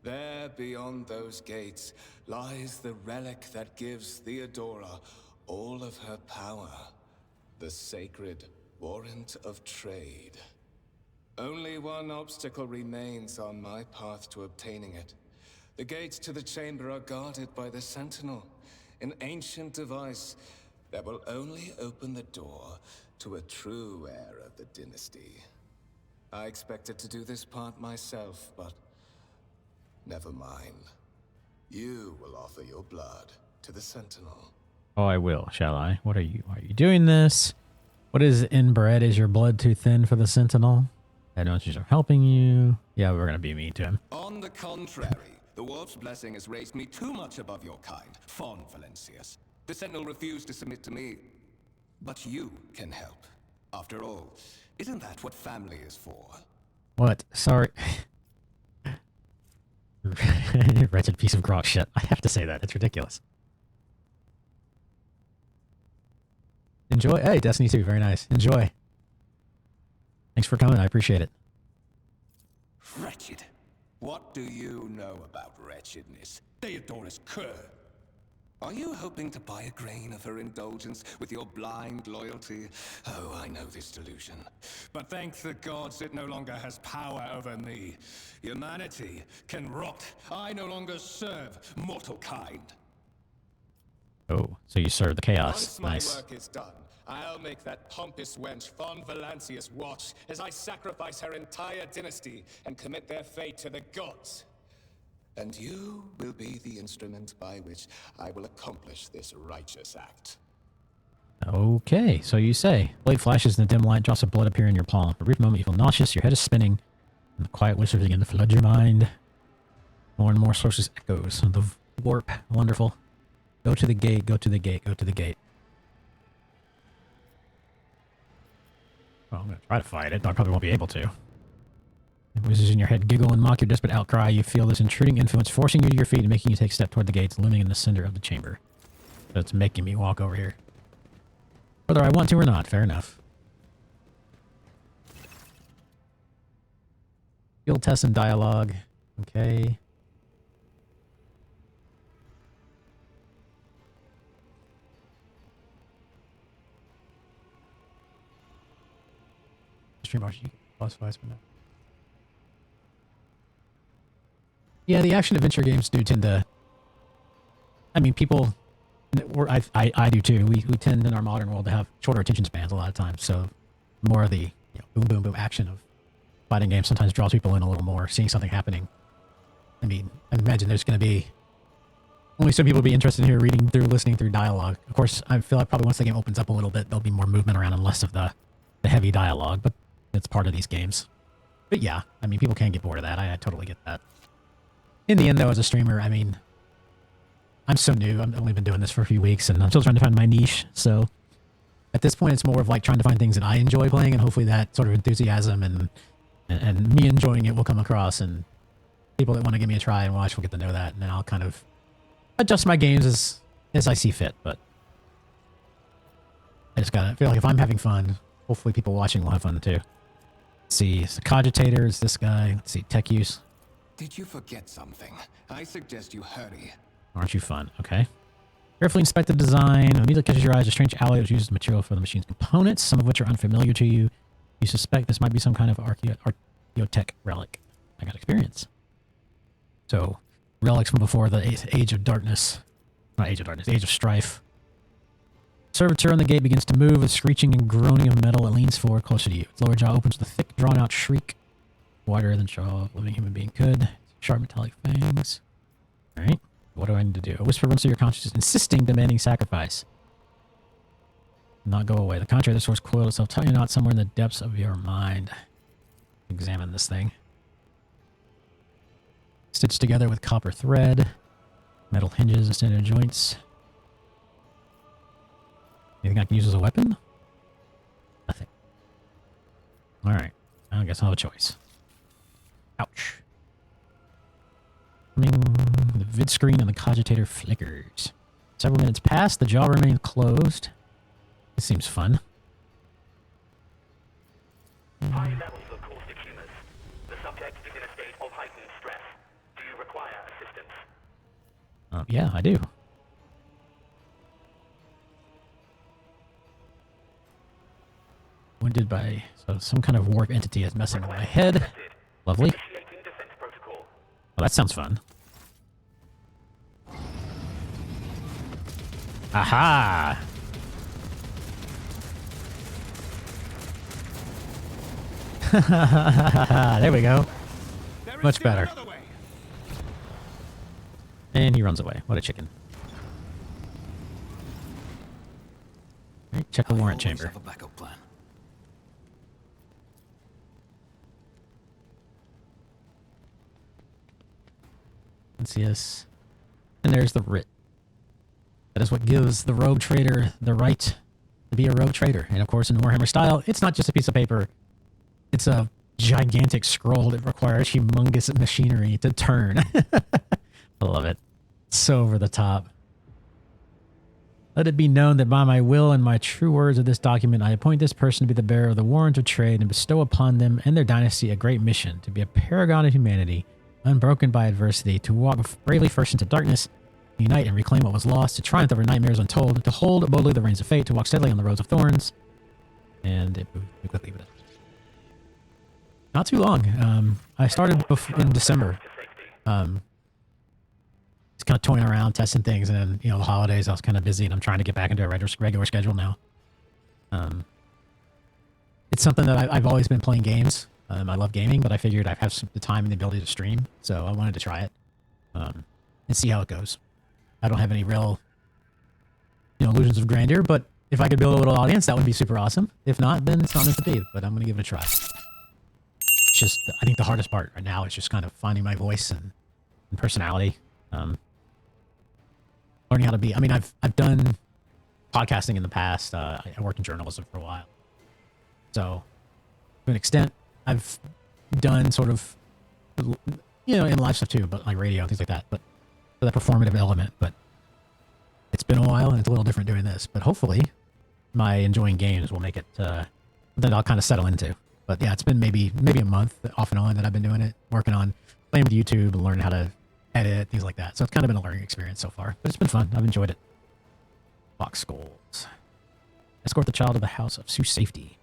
There, beyond those gates, lies the relic that gives Theodora all of her power, the sacred Warrant of Trade. Only one obstacle remains on my path to obtaining it. The gates to the chamber are guarded by the Sentinel, an ancient device that will only open the door to a true heir of the dynasty. I expected to do this part myself, but never mind. You will offer your blood to the Sentinel. Oh, I will, shall I? What are you? Why are you doing this? What is inbred? Is your blood too thin for the Sentinel? I know she's helping you. Yeah, we're gonna be mean to him. On the contrary, the Wolf's blessing has raised me too much above your kind, Fon Valencius. The Sentinel refused to submit to me. But you can help. After all, isn't that what family is for? What? Sorry. Wretched piece of grok shit. I have to say that. It's ridiculous. Enjoy. Hey, Destiny 2. Very nice. Enjoy. Thanks for coming. I appreciate it. Wretched. What do you know about wretchedness, Theodorus Kerr? Are you hoping to buy a grain of her indulgence with your blind loyalty? Oh, I know this delusion. But thank the gods it no longer has power over me. Humanity can rot. I no longer serve mortal kind. Oh, so you serve the chaos. Once my Nice. work is done, I'll make that pompous wench Fon Valencius watch as I sacrifice her entire dynasty and commit their fate to the gods. And you will be the instrument by which I will accomplish this righteous act. Okay, so you say. Blade flashes in the dim light, drops of blood appear in your palm. For a brief moment, you feel nauseous, your head is spinning, and the quiet whispers begin to flood your mind. More and more sources echoes of the warp. Wonderful. Go to the gate, go to the gate, go to the gate. Well, I'm going to try to fight it, but I probably won't be able to. Voices in your head giggle and mock your desperate outcry. You feel this intruding influence forcing you to your feet and making you take a step toward the gates, looming in the center of the chamber. So it's making me walk over here. Whether I want to or not, fair enough. Skill tests and dialogue. Okay. Stream RG plus 5 spin. Yeah, the action adventure games do tend to. I mean, people. I do too. We tend in our modern world to have shorter attention spans a lot of times. So more of the boom boom boom action of fighting games sometimes draws people in a little more. Seeing something happening. I mean, I imagine there's going to be only some people will be interested in here reading through, listening through dialogue. Of course, I feel like probably once the game opens up a little bit, there'll be more movement around and less of the heavy dialogue. But it's part of these games. But yeah, I mean, people can get bored of that. I totally get that. In the end, though, as a streamer, I mean, I'm so new. I've only been doing this for a few weeks, and I'm still trying to find my niche. So at this point, it's more of like trying to find things that I enjoy playing, and hopefully that sort of enthusiasm and me enjoying it will come across, and people that want to give me a try and watch will get to know that, and I'll kind of adjust my games as I see fit. But I just gotta feel like if I'm having fun, hopefully people watching will have fun too. Let's see, it's the Cogitator, is this guy. Let's see, tech use. Did you forget something? I suggest you hurry. Aren't you fun? Okay. Carefully inspect the design. When music catches your eyes, a strange alloy was used as material for the machine's components, some of which are unfamiliar to you. You suspect this might be some kind of archaeotech relic. I got experience. So, relics from before the Age of Darkness. Not Age of Darkness, Age of Strife. Servitor on the gate begins to move, with screeching and groaning of metal. It leans forward closer to you. Its lower jaw opens with a thick, drawn-out shriek. Wider than jaw of a living human being could. Sharp metallic fangs. Alright. What do I need to do? A whisper runs through your consciousness, insisting, demanding sacrifice. Not go away. The contrary, the source coiled itself, tying a knot somewhere in the depths of your mind. Examine this thing. Stitched together with copper thread. Metal hinges and standard joints. Anything I can use as a weapon? Nothing. Alright. I guess I'll have a choice. Ouch. The vid screen on the Cogitator flickers. Several minutes pass, the jaw remains closed. This seems fun. High levels of caustic humors. The subject is in a state of heightened stress. Do you require assistance? Yeah, I do. Wounded by some kind of warp entity is messing with my head. Lovely. Oh, that sounds fun. Aha! There we go. Much better. And he runs away. What a chicken. check the warrant I always chamber. have a backup plan. Let's see this. And there's the writ. That is what gives the rogue trader the right to be a rogue trader. And of course, in Warhammer style, it's not just a piece of paper. It's a gigantic scroll that requires humongous machinery to turn. I love it. So over the top. Let it be known that by my will and my true words of this document, I appoint this person to be the bearer of the warrant of trade and bestow upon them and their dynasty a great mission, to be a paragon of humanity, unbroken by adversity, to walk bravely first into darkness, unite and reclaim what was lost, to triumph over nightmares untold, to hold boldly the reins of fate, to walk steadily on the roads of thorns. And it moved quickly with it. Not too long. I started in December. Just kind of toying around, testing things, and then, you know, the holidays, I was kind of busy, and I'm trying to get back into a regular schedule now. It's something that I've always been playing games. I love gaming, but I figured I have the time and the ability to stream, so I wanted to try it and see how it goes. I don't have any real, you know, illusions of grandeur, but if I could build a little audience, that would be super awesome. If not, then it's not meant to be, but I'm going to give it a try. It's just, I think the hardest part right now is just kind of finding my voice and personality. Learning how to be, I mean, I've done podcasting in the past. I worked in journalism for a while. So, to an extent, I've done sort of, you know, in live stuff too, but like radio and things like that. But for that performative element, but it's been a while and it's a little different doing this. But hopefully, my enjoying games will make it that I'll kind of settle into. But yeah, it's been maybe a month off and on that I've been doing it, working on playing with YouTube and learning how to edit, things like that. So it's kind of been a learning experience so far, but it's been fun. I've enjoyed it. Box goals. Escort the child to the house of Sue's safety.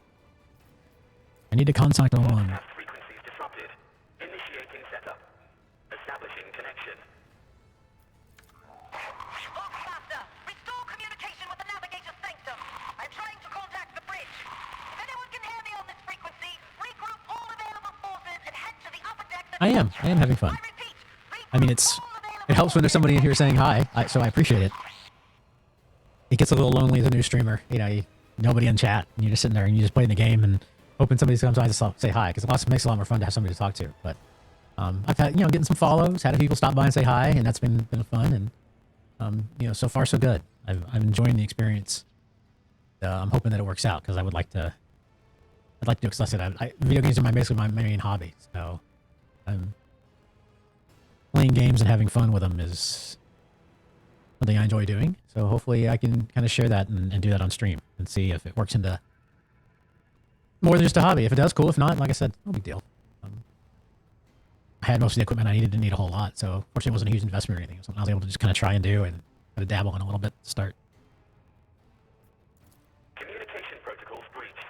I need to contact all on. Frequencies disrupted. Initiating setup. Establishing connection. Master, restore communication with the navigator's sanctum. I'm trying to contact the bridge. If anyone can hear me on this frequency, regroup all available forces and head to the upper deck. I am having fun. I mean, it helps when there's somebody in here saying hi, so I appreciate it. It gets a little lonely as a new streamer. You know, nobody in chat, and you're just sitting there and you just play the game and hoping somebody comes by to say hi, because it makes it a lot more fun to have somebody to talk to. But I've had, you know, getting some follows, had people stop by and say hi, and that's been fun. And you know, so far so good. I'm enjoying the experience. I'm hoping that it works out, because I'd like to do, because like I said, video games are basically my main hobby. So playing games and having fun with them is something I enjoy doing. So hopefully I can kind of share that and do that on stream and see if it works into more than just a hobby. If it does, cool. If not, like I said, no big deal. I had most of the equipment I needed to need a whole lot, so fortunately it wasn't a huge investment or anything. It was something I was able to just kind of try and do and kind of dabble in a little bit to start. Communication protocols breached.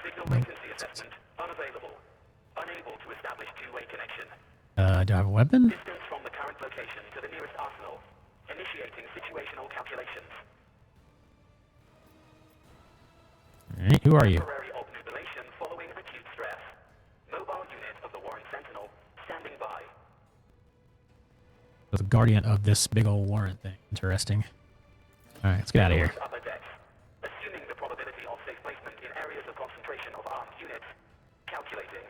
Signal latency assessment unavailable. Unable to establish two-way connection. Do I have a weapon? Distance from the current location to the nearest arsenal. Initiating situational calculations. Alright, who are you? Temporary obnubilation following acute stress. Mobile unit of the Warren Sentinel standing by. The guardian of this big old warrant thing. Interesting. Alright, let's get out of here. Upper decks. Assuming the probability of safe placement in areas of concentration of armed units. Calculating.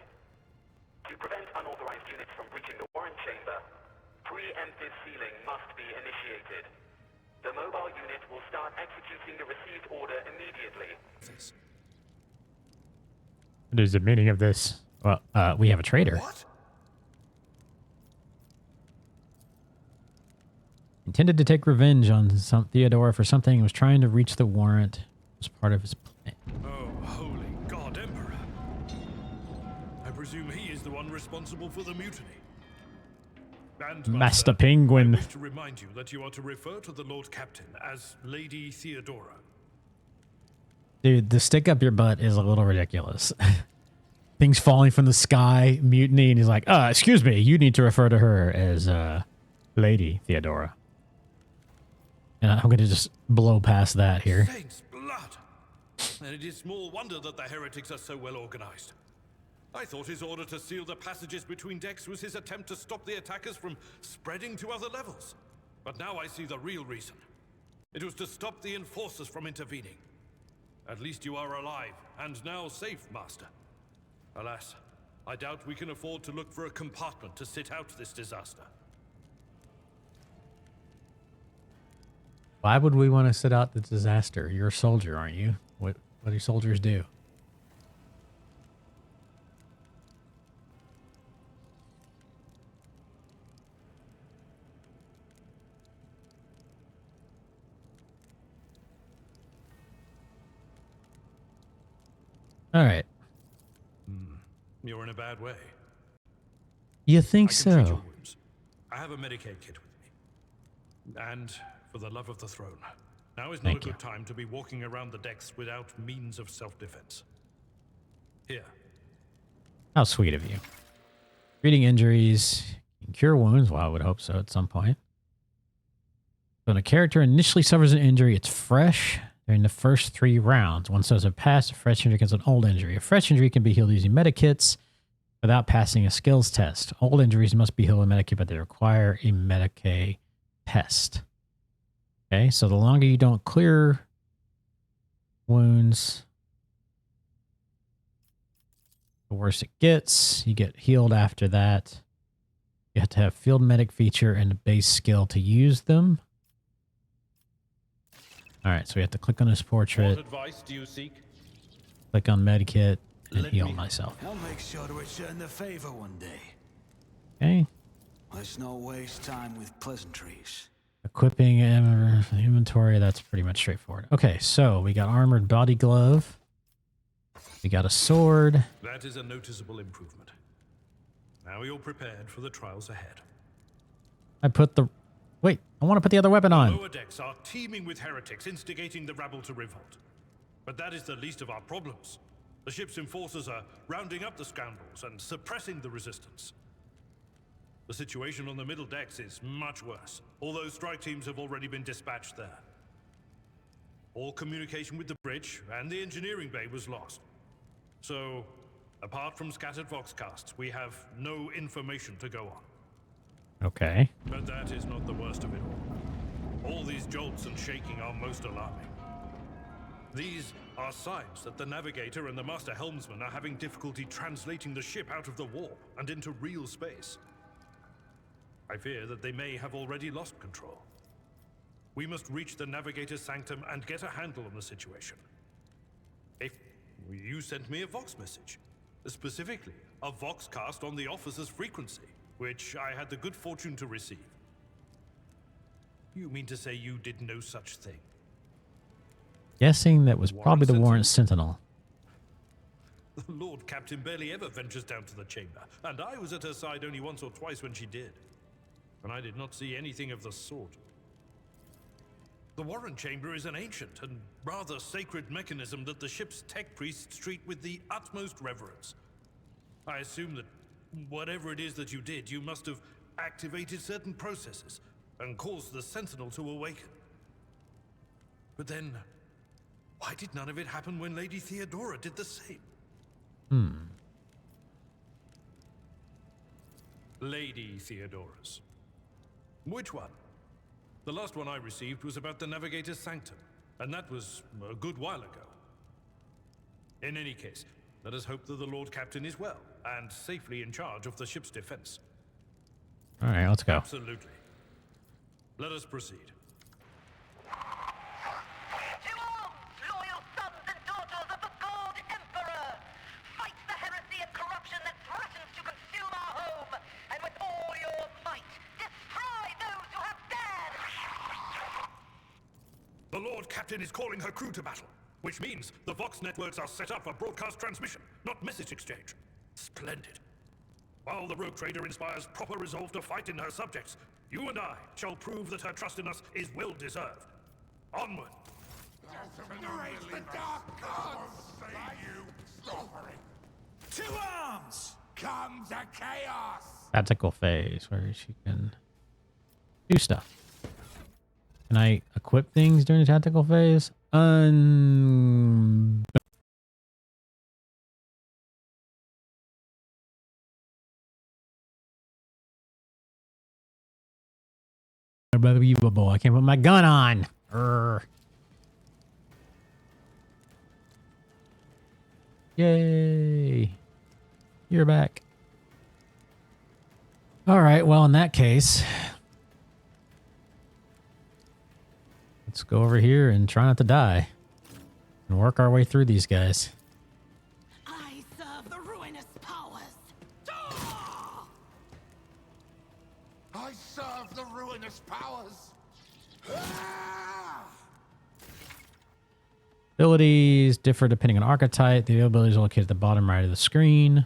To prevent unauthorized units from breaching the warrant chamber, preemptive sealing must be initiated. The mobile unit will start executing the received order immediately. What is the meaning of this? Well, we have a traitor. What? Intended to take revenge on Theodora for something and was trying to reach the warrant as part of his plan. Oh, holy God, Emperor. I presume he is the one responsible for the mutiny. And Master Penguin. I wish to remind you that you are to refer to the Lord Captain as Lady Theodora. Dude, the stick up your butt is a little ridiculous. Things falling from the sky, mutiny, and he's like, excuse me, you need to refer to her as Lady Theodora. And I'm going to just blow past that here. Saints' blood! And it is small wonder that the heretics are so well organized. I thought his order to seal the passages between decks was his attempt to stop the attackers from spreading to other levels. But now I see the real reason. It was to stop the enforcers from intervening. At least you are alive, and now safe, Master. Alas, I doubt we can afford to look for a compartment to sit out this disaster. Why would we want to sit out the disaster? You're a soldier, aren't you? What do soldiers do? All right. You're in a bad way. You think I can treat your so? wounds. I have a Medicaid kit with me. And for the love of the throne, now is not Thank a you. good time to be walking around the decks without means of self-defense. Here. How sweet of you. Treating injuries, can cure wounds. Well, I would hope so at some point. When a character initially suffers an injury, it's fresh during the first 3 rounds. Once those have passed, a fresh injury becomes an old injury. A fresh injury can be healed using medikits without passing a skills test. Old injuries must be healed with medikit, but they require a Medicaid test. Okay, so the longer you don't clear wounds, the worse it gets. You get healed after that. You have to have field medic feature and a base skill to use them. All right, so we have to click on his portrait, What advice do you seek? click on medikit, and heal myself. I'll make sure to return the favor one day. Okay. Let's not waste time with pleasantries. Equipping inventory, that's pretty much straightforward. Okay, so we got armored body glove. We got a sword. That is a noticeable improvement. Now you're prepared for the trials ahead. I put the... Wait, I want to put the other weapon on. Lower decks are teeming with heretics instigating the rabble to revolt. But that is the least of our problems. The ship's enforcers are rounding up the scoundrels and suppressing the resistance. The situation on the middle decks is much worse, although strike teams have already been dispatched there. All communication with the bridge and the engineering bay was lost. So, apart from scattered voxcasts, we have no information to go on. Okay. But that is not the worst of it all. All these jolts and shaking are most alarming. These are signs that the navigator and the master helmsman are having difficulty translating the ship out of the warp and into real space. I fear that they may have already lost control. We must reach the navigator's sanctum and get a handle on the situation. If you sent me a vox message, specifically a voxcast on the officer's frequency, which I had the good fortune to receive. You mean to say you did no such thing? Guessing that was probably the Warrant Sentinel. The Lord Captain barely ever ventures down to the chamber, and I was at her side only once or twice when she did. And I did not see anything of the sort. The Warren Chamber is an ancient and rather sacred mechanism that the ship's tech priests treat with the utmost reverence. I assume that whatever it is that you did, you must have activated certain processes and caused the Sentinel to awaken. But then, why did none of it happen when Lady Theodora did the same? Lady Theodora's. Which one? The last one I received was about the Navigator's Sanctum, and that was a good while ago. In any case, let us hope that the Lord Captain is well, and safely in charge of the ship's defense. All right, let's go. Absolutely. Let us proceed. To arms, loyal sons and daughters of the God Emperor! Fight the heresy and corruption that threatens to consume our home, and with all your might, destroy those who have dared! The Lord Captain is calling her crew to battle, which means the Vox networks are set up for broadcast transmission, not message exchange. Splendid. While the rogue trader inspires proper resolve to fight in her subjects, you and I shall prove that her trust in us is well deserved. Onward! The dark gods save you, suffering. To arms! Come to chaos! Tactical phase, where she can do stuff. Can I equip things during the tactical phase? I can't put my gun on. Yay. You're back. All right, well, in that case, let's go over here and try not to die and work our way through these guys. I serve the ruinous powers. I serve the ruinous powers. Abilities differ depending on archetype. The ability is located at the bottom right of the screen.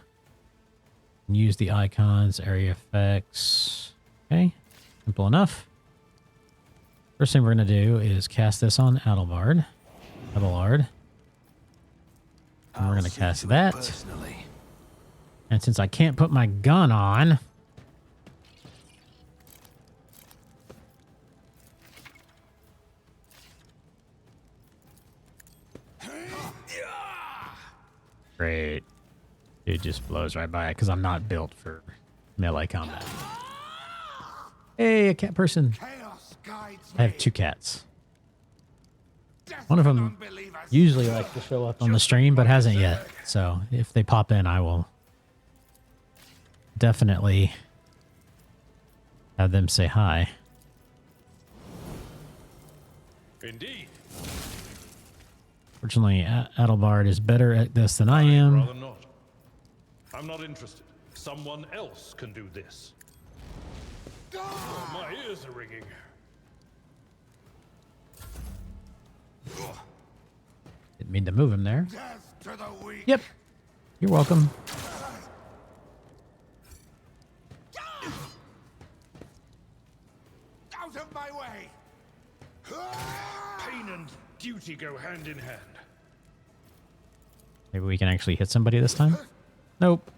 Use the icons, area effects. Okay, simple enough. First thing we're going to do is cast this on Abelard. And we're going to cast that. Personally. And since I can't put my gun on, great. It just blows right by it because I'm not built for melee combat. Hey, a cat person. I have 2 cats. One of them usually likes to show up on the stream, but hasn't yet. So if they pop in, I will definitely have them say hi. Indeed. Fortunately, Adelbard is better at this than I am. Rather not. I'm not interested. Someone else can do this. Oh, my ears are ringing. Didn't mean to move him there. Yep. You're welcome. Out of my way! Pain and duty go hand in hand. Maybe we can actually hit somebody this time? Nope.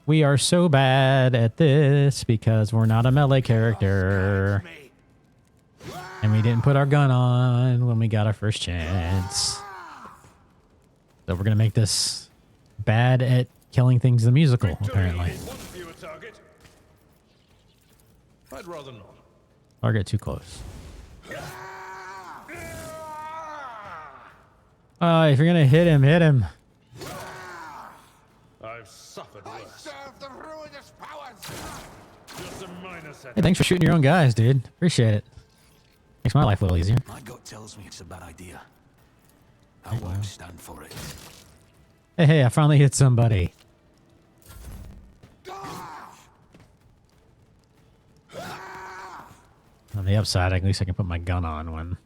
We are so bad at this because we're not a melee character. And we didn't put our gun on when we got our first chance. So we're going to make this bad at killing things the musical, apparently. I'd rather not. Target too close. If you're going to hit him, hit him. I've suffered worse. Serve the ruinous powers! Just a minor setback. Hey, thanks for shooting your own guys, dude. Appreciate it. Makes my life a little easier. My gut tells me it's a bad idea. I won't stand for it. Hey, I finally hit somebody. On the upside, at least I can put my gun on when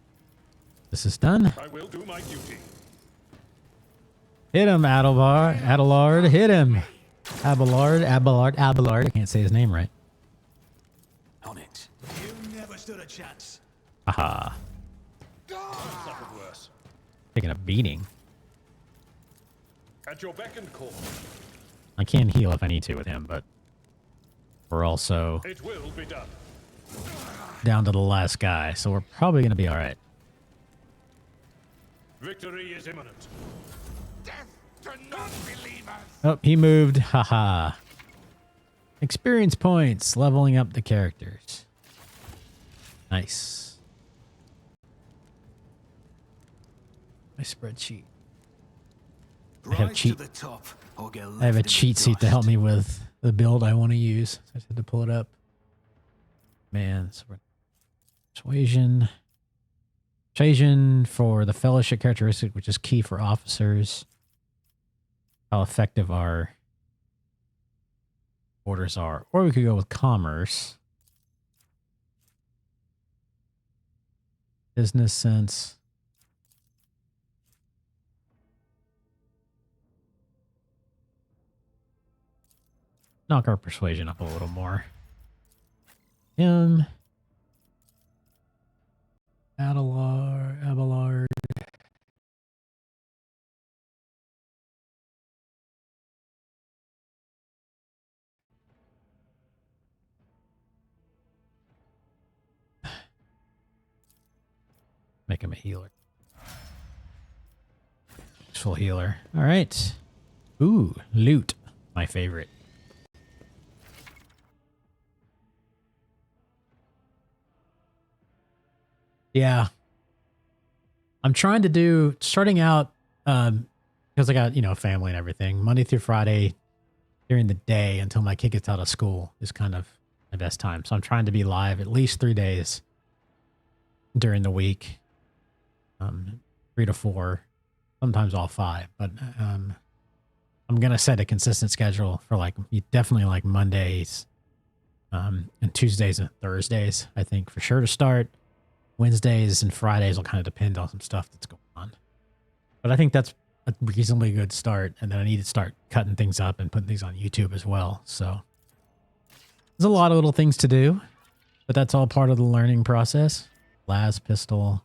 this is done. I will do my duty. Hit him, Adelard. Hit him. Abelard. I can't say his name right. On it. You never stood a chance. Aha. I've suffered worse. Taking a beating. At your beck and call. I can heal if I need to with him, but we're also It will be done. down to the last guy, so we're probably going to be all right. Victory is imminent. Death to non-believers! Oh, he moved. Haha. Experience points. Leveling up the characters. Nice. My spreadsheet. I have To the top, or get I have a left in cheat the sheet to help dust. me with the build I want to use. I just had to pull it up. Man, so persuasion. Persuasion for the fellowship characteristic, which is key for officers. How effective our orders are. Or we could go with commerce. Business sense. Knock our persuasion up a little more. Him. Abelard. Make him a healer. Full healer. All right. Ooh, loot. My favorite. Yeah. I'm trying to do, starting out, because I got, you know, family and everything. Monday through Friday during the day until my kid gets out of school is kind of my best time. So I'm trying to be live at least 3 days during the week, 3 to 4, sometimes all 5. But I'm gonna set a consistent schedule for like definitely like Mondays, and Tuesdays and Thursdays. I think for sure to start. Wednesdays and Fridays will kind of depend on some stuff that's going on. But I think that's a reasonably good start. And then I need to start cutting things up and putting things on YouTube as well. So there's a lot of little things to do, but that's all part of the learning process. Las pistol.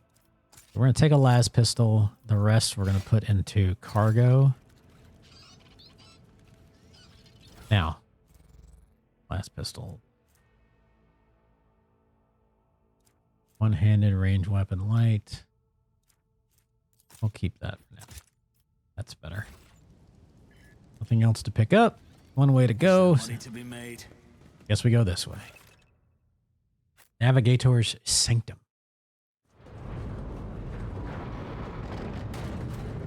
We're going to take a las pistol. The rest we're going to put into cargo. Now, las pistol. One-handed range weapon light. We'll keep that for now. That's better. Nothing else to pick up. One way to go. Money to be made. Guess we go this way. Navigator's Sanctum.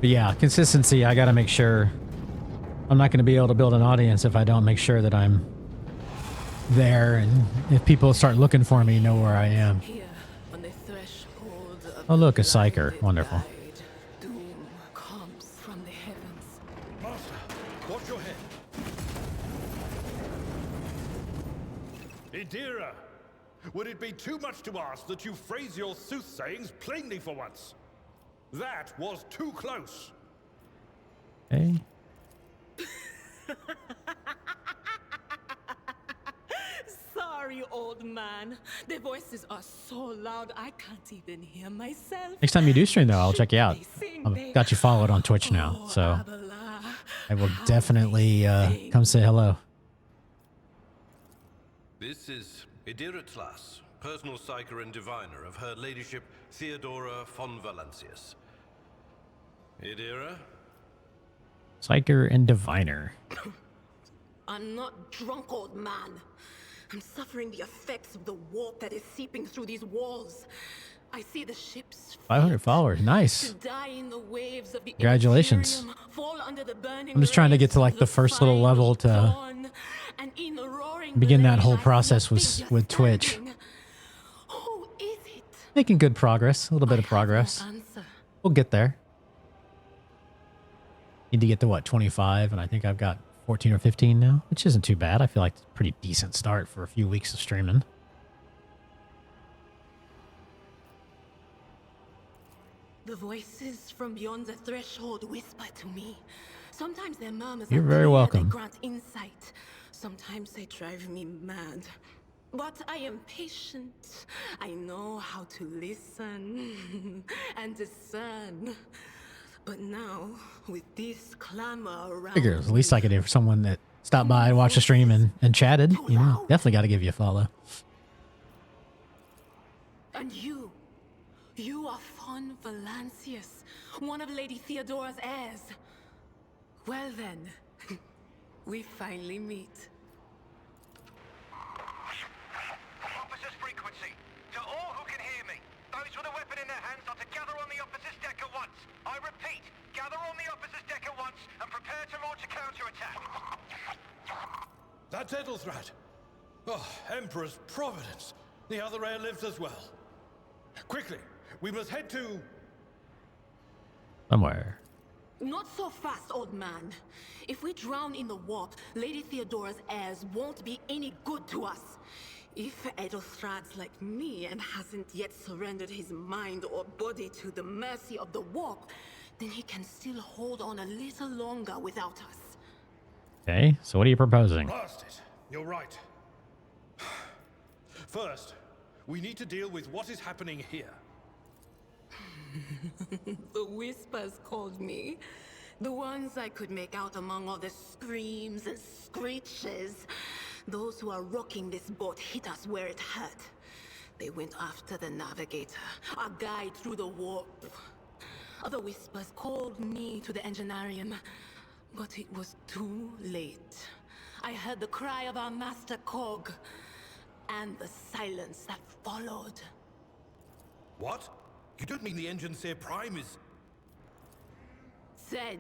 But yeah, consistency. I got to make sure. I'm not going to be able to build an audience if I don't make sure that I'm there. And if people start looking for me, know where I am. Oh, look, a psyker. Wonderful. Master, watch your head. Idira, would it be too much to ask that you phrase your soothsayings plainly for once? That was too close. Hey. Sorry, old man. The voices are so loud I can't even hear myself. Next time you do stream, though, I'll check you out. I've got you followed on Twitch now, so I will definitely come say hello. This is Idira Tlas, personal psyker and diviner of Her Ladyship Theodora von Valancius. Idira? Psyker and diviner. I'm not drunk, old man. I'm suffering the effects of the warp that is seeping through these walls. I see the ships 500 followers. Nice. to die in the waves of the Congratulations. Imperium, fall under the burning I'm just trying to get to like the first little level to begin that whole process with Twitch. Who is it? Making good progress. A little bit of progress. We'll get there. Need to get to what, 25, and I think I've got 14 or 15 now, which isn't too bad. I feel like it's a pretty decent start for a few weeks of streaming. The voices from beyond the threshold whisper to me. Sometimes their murmurs You're are very clear, welcome. They grant insight. Sometimes they drive me mad. But I am patient. I know how to listen and discern. But now, with this clamor around, Figures. At least I could hear someone that stopped by and watched the stream and chatted. You know, definitely got to give you a follow. And you are von Valancius, one of Lady Theodora's heirs. Well then, we finally meet. Officers frequency. To all who can hear me, those with a weapon in their hands are to gather on the officer's deck at once. I repeat, gather on the officer's deck at once and prepare to launch a counterattack. That's Ethelthrad. Oh, Emperor's Providence. The other heir lives as well. Quickly, we must head to... Somewhere. Not so fast, old man. If we drown in the warp, Lady Theodora's heirs won't be any good to us. If Ethelthrad's like me and hasn't yet surrendered his mind or body to the mercy of the warp, then he can still hold on a little longer without us. Okay, so what are you proposing? Blast it. You're right. First, we need to deal with what is happening here. The whispers called me. The ones I could make out among all the screams and screeches. Those who are rocking this boat hit us where it hurt. They went after the navigator, our guide through the warp. Other whispers called me to the engineerium, but it was too late. I heard the cry of our master Cog, and the silence that followed. What? You don't mean the Enginseer Prime is... Said,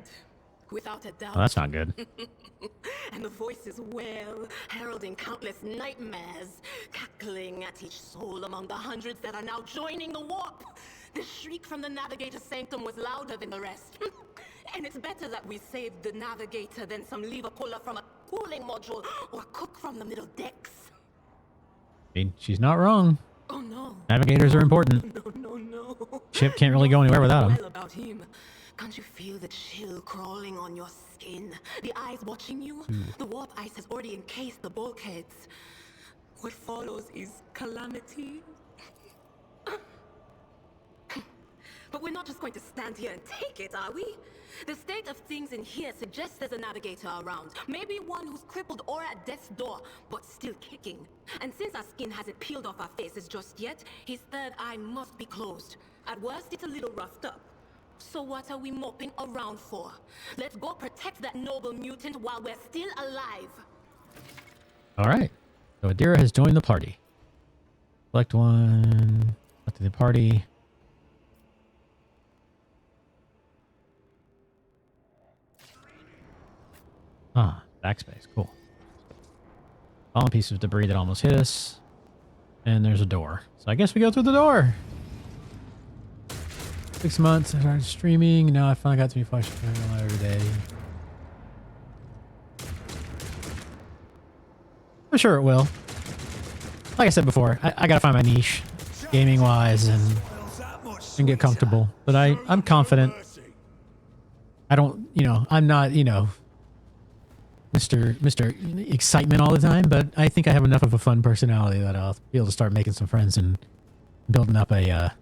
Without a doubt. Oh, that's not good. And the voices wail, heralding countless nightmares, cackling at each soul among the hundreds that are now joining the warp. The shriek from the Navigator's sanctum was louder than the rest. And it's better that we saved the Navigator than some lever puller from a cooling module or cook from the middle decks. I mean, she's not wrong. Oh no. Navigators are important. No. Ship can't really go anywhere without them. Well about him. Can't you feel the chill crawling on your skin? The eyes watching you? The warp ice has already encased the bulkheads. What follows is calamity. But we're not just going to stand here and take it, are we? The state of things in here suggests there's a navigator around. Maybe one who's crippled or at death's door, but still kicking. And since our skin hasn't peeled off our faces just yet, his third eye must be closed. At worst, it's a little roughed up. So what are we moping around for? Let's go protect that noble mutant while we're still alive. All right. So Adira has joined the party. Select one. Select the party. Ah, backspace. Cool. Fallen piece of debris that almost hit us. And there's a door. So I guess we go through the door. 6 months. I started streaming. Now I finally got to be flashing every day. I'm sure it will. Like I said before, I gotta find my niche, gaming wise, and get comfortable. But I'm confident. I don't, I'm not, Mr. Excitement all the time, but I think I have enough of a fun personality that I'll be able to start making some friends and building up a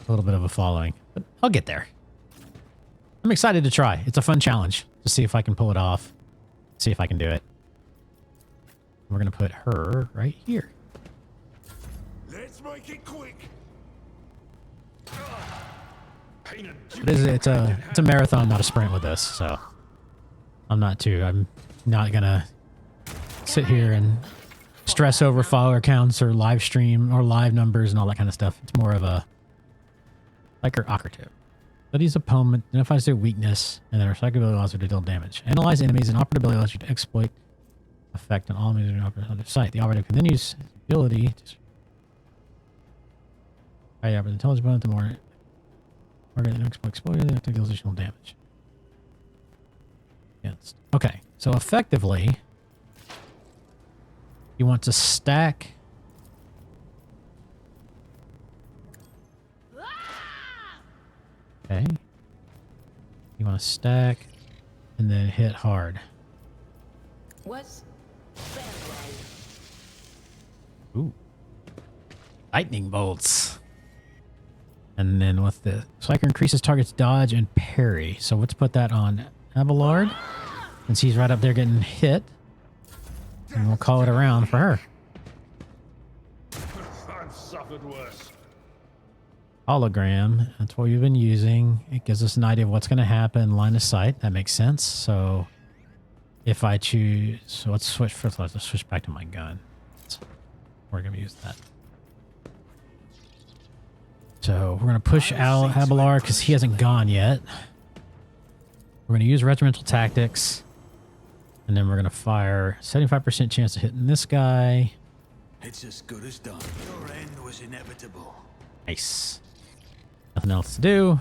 little bit of a following. But I'll get there. I'm excited to try. It's a fun challenge to see if I can pull it off. See if I can do it. We're gonna put her right here. Let's make it quick. It's a marathon, not a sprint with this, so I'm not gonna sit here and stress over follower counts or live stream or live numbers and all that kind of stuff. It's more of a like operative. Studies opponent, identifies their weakness, and their recyclability allows you to deal damage. Analyze enemies, and operability allows you to exploit effect on all enemies in the site. The operative continues his ability to the intelligence bonus, the more exploit, it deals additional damage. Okay, so effectively, you want to stack. Okay. You want to stack and then hit hard. What's Ooh. Lightning bolts. And then with the Striker increases target's dodge and parry. So let's put that on Abelard. Since he's right up there getting hit. And we'll call it around for her. I've suffered worse. Hologram. That's what we've been using. It gives us an idea of what's going to happen. Line of sight. That makes sense. So if I choose... So let's switch first. Let's switch back to my gun. We're going to use that. So we're going to push Abelard because he hasn't gone yet. We're going to use regimental tactics. And then we're going to fire 75% chance of hitting this guy. It's as good as done. Your end was inevitable. Nice. Nothing else to do.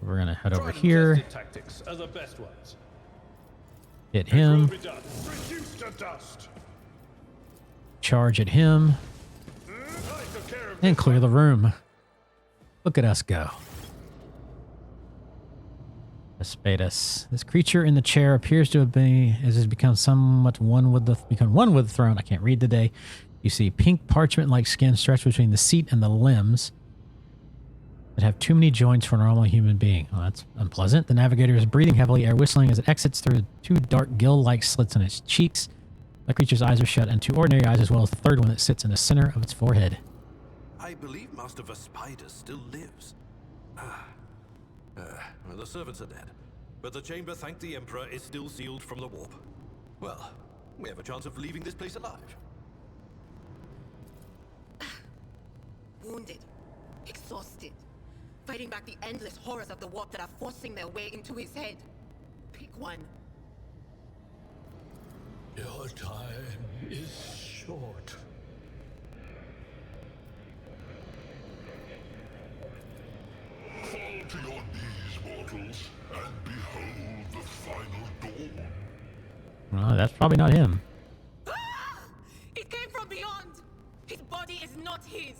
We're going to head over here. Tactics are the best ones. Hit him. Reduced to dust. Charge at him. And clear the room. Look at us go. Aspetus. This creature in the chair appears to have been, as has become somewhat one with the throne. I can't read today. You see pink parchment-like skin stretched between the seat and the limbs that have too many joints for a normal human being. Oh, that's unpleasant. The navigator is breathing heavily, air whistling as it exits through two dark gill-like slits in its cheeks. The creature's eyes are shut, and two ordinary eyes, as well as the third one that sits in the center of its forehead. I believe Master Vespider still lives. Well, the servants are dead, but the chamber, thank the Emperor, is still sealed from the warp. Well, we have a chance of leaving this place alive. Wounded, exhausted, fighting back the endless horrors of the warp that are forcing their way into his head. Pick one. Your time is short. Fall to your knees, mortals, and behold the final dawn. Well, that's probably not him. Ah! It came from beyond! His body is not his!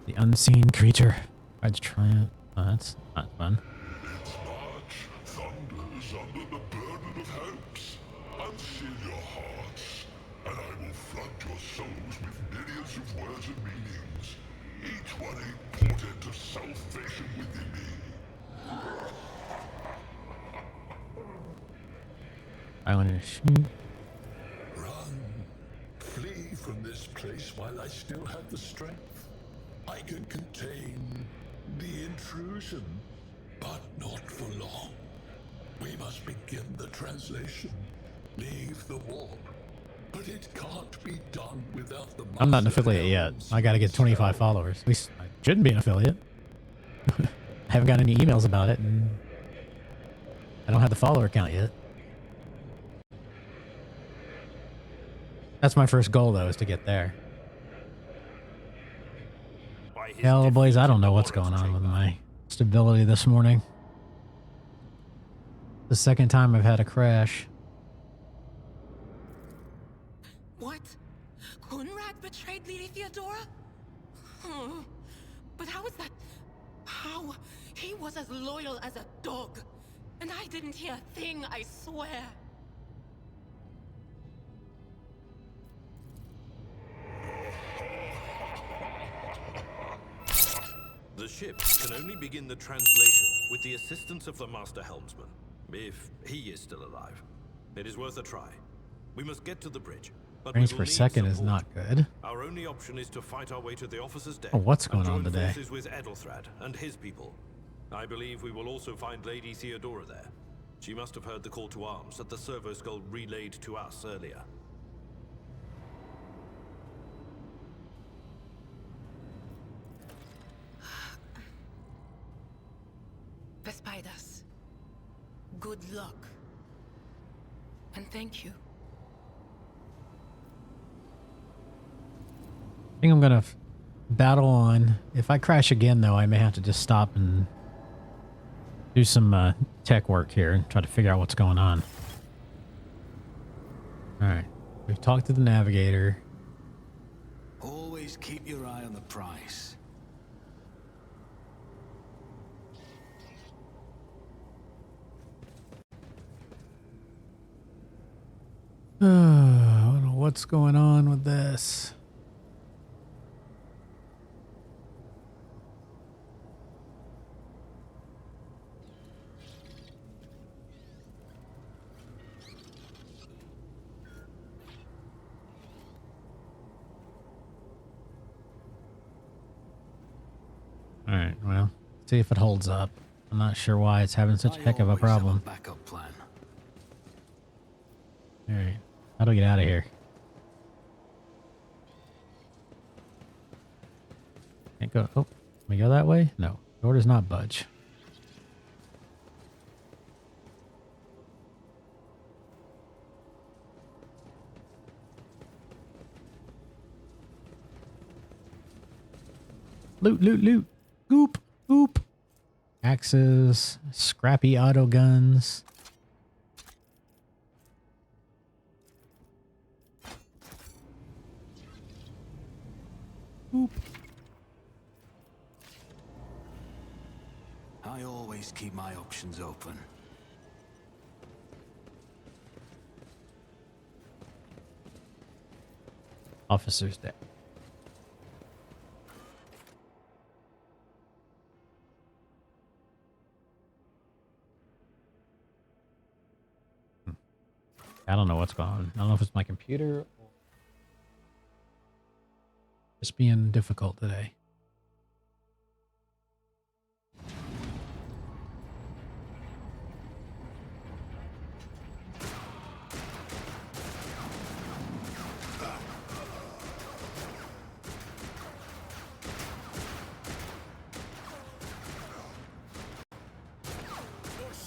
The unseen creature. Rides triumph. Oh, that's not fun. Its march thunders under the burden of hopes. Unseal your hearts, and I will flood your souls with millions of words and meanings, each one a portent of salvation within me. I want to shoot. Run. Flee from this place while I still have the strength. I can contain the intrusion, but not for long. We must begin the translation. Leave the warp. But it can't be done without the I'm not an affiliate yet. I gotta get 25 followers. At least I shouldn't be an affiliate. I haven't got any emails about it, and I don't have the follower count yet. That's my first goal, though, is to get there. Hell, boys, I don't know what's going on with my stability this morning. The second time I've had a crash. What? Conrad betrayed Lady Theodora? Oh, but how is that? How? He was as loyal as a dog. And I didn't hear a thing, I swear. The ship can only begin the translation with the assistance of the Master Helmsman, if he is still alive. It is worth a try. We must get to the bridge. But Frames per second is not good. Our only option is to fight our way to the officer's deck. Oh, what's going on today? Forces with Edelthrad and his people. I believe we will also find Lady Theodora there. She must have heard the call to arms that the servo skull relayed to us earlier. Vespidas, good luck. And thank you. I think I'm gonna battle on. If I crash again, though, I may have to just stop and do some tech work here and try to figure out what's going on. Alright. We've talked to the navigator. Always keep your eye on the prize. I don't know what's going on with this. Alright, well, see if it holds up. I'm not sure why it's having such a heck of a problem. Backup plan. Alright, how do we get out of here? Can't go. Oh, can we go that way? No, door does not budge. Loot, loot, loot. Goop, goop. Axes, scrappy auto guns. Goop. I always keep my options open. Officer's deck. I don't know what's going on. I don't know if it's my computer or just being difficult today.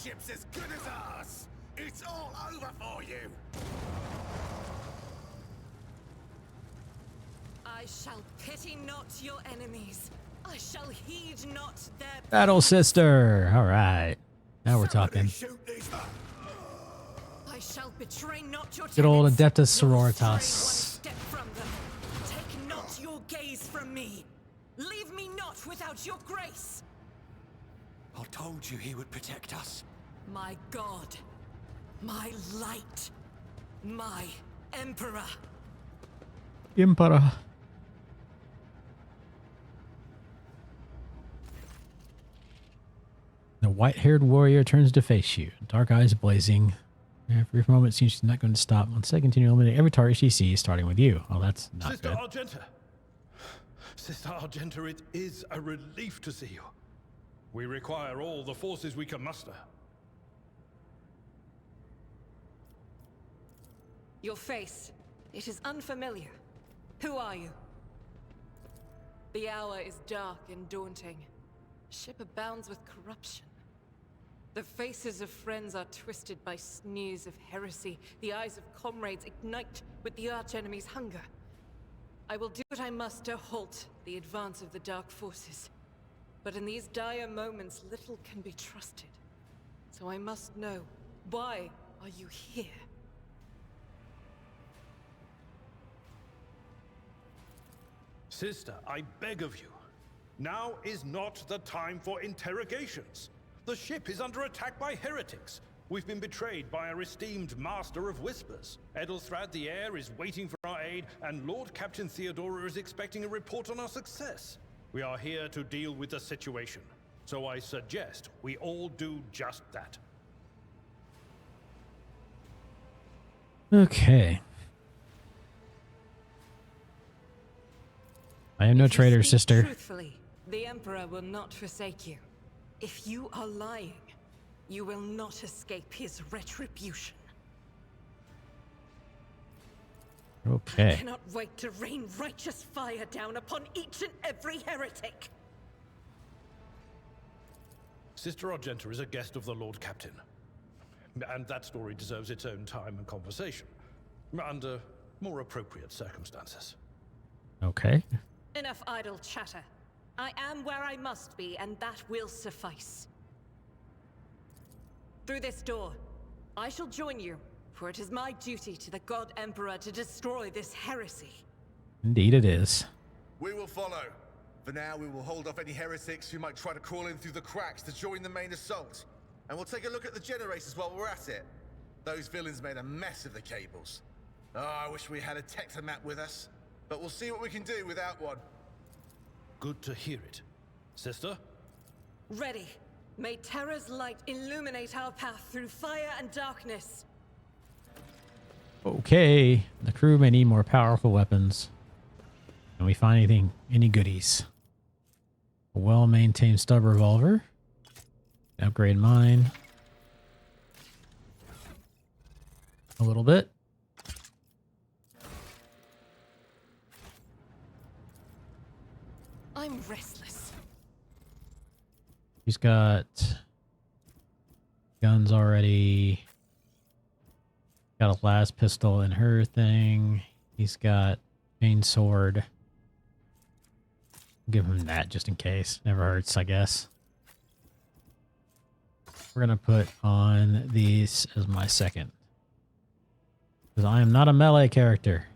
ship's as good as ours. It's all over for you. I shall pity not your enemies. I shall heed not their Battle sister. All right. Now we're talking. I shall betray not your Good old tenets, Adeptus nor stray one Sororitas. step from them. Take not your gaze from me. Leave me not without your grace. I told you he would protect us. My God, my light, my emperor. Emperor. The white-haired warrior turns to face you, dark eyes blazing. After a moment, seems she's not going to stop. Once they continue eliminating every target she sees, starting with you. Oh, that's not Sister good. Argenta. Sister Argenta, it is a relief to see you. We require all the forces we can muster. Your face, it is unfamiliar. Who are you? The hour is dark and daunting. Ship abounds with corruption. The faces of friends are twisted by sneers of heresy. The eyes of comrades ignite with the archenemy's hunger. I will do what I must to halt the advance of the dark forces. But in these dire moments, little can be trusted. So I must know, why are you here? Sister, I beg of you. Now is not the time for interrogations. The ship is under attack by heretics. We've been betrayed by our esteemed Master of Whispers. Edelthrad the Heir is waiting for our aid, and Lord Captain Theodora is expecting a report on our success. We are here to deal with the situation, so I suggest we all do just that. Okay. I am no traitor, sister. Truthfully, the Emperor will not forsake you. If you are lying, you will not escape his retribution. I Okay. cannot wait to rain righteous fire down upon each and every heretic. Sister Argenta is a guest of the Lord Captain. And that story deserves its own time and conversation. Under more appropriate circumstances. Okay. Enough idle chatter. I am where I must be, and that will suffice. Through this door, I shall join you, for it is my duty to the God Emperor to destroy this heresy. Indeed it is. We will follow. For now, we will hold off any heretics who might try to crawl in through the cracks to join the main assault. And we'll take a look at the generators while we're at it. Those villains made a mess of the cables. Oh, I wish we had a Tectomat with us. But we'll see what we can do without one. Good to hear it. Sister? Ready. May Terra's light illuminate our path through fire and darkness. Okay. The crew may need more powerful weapons. Can we find any goodies? A well-maintained stub revolver. Upgrade mine. A little bit. I'm restless. He's got guns already. Got a las pistol in her thing. He's got chain sword. Give him that just in case. Never hurts, I guess. We're going to put on these as my second. Because I am not a melee character.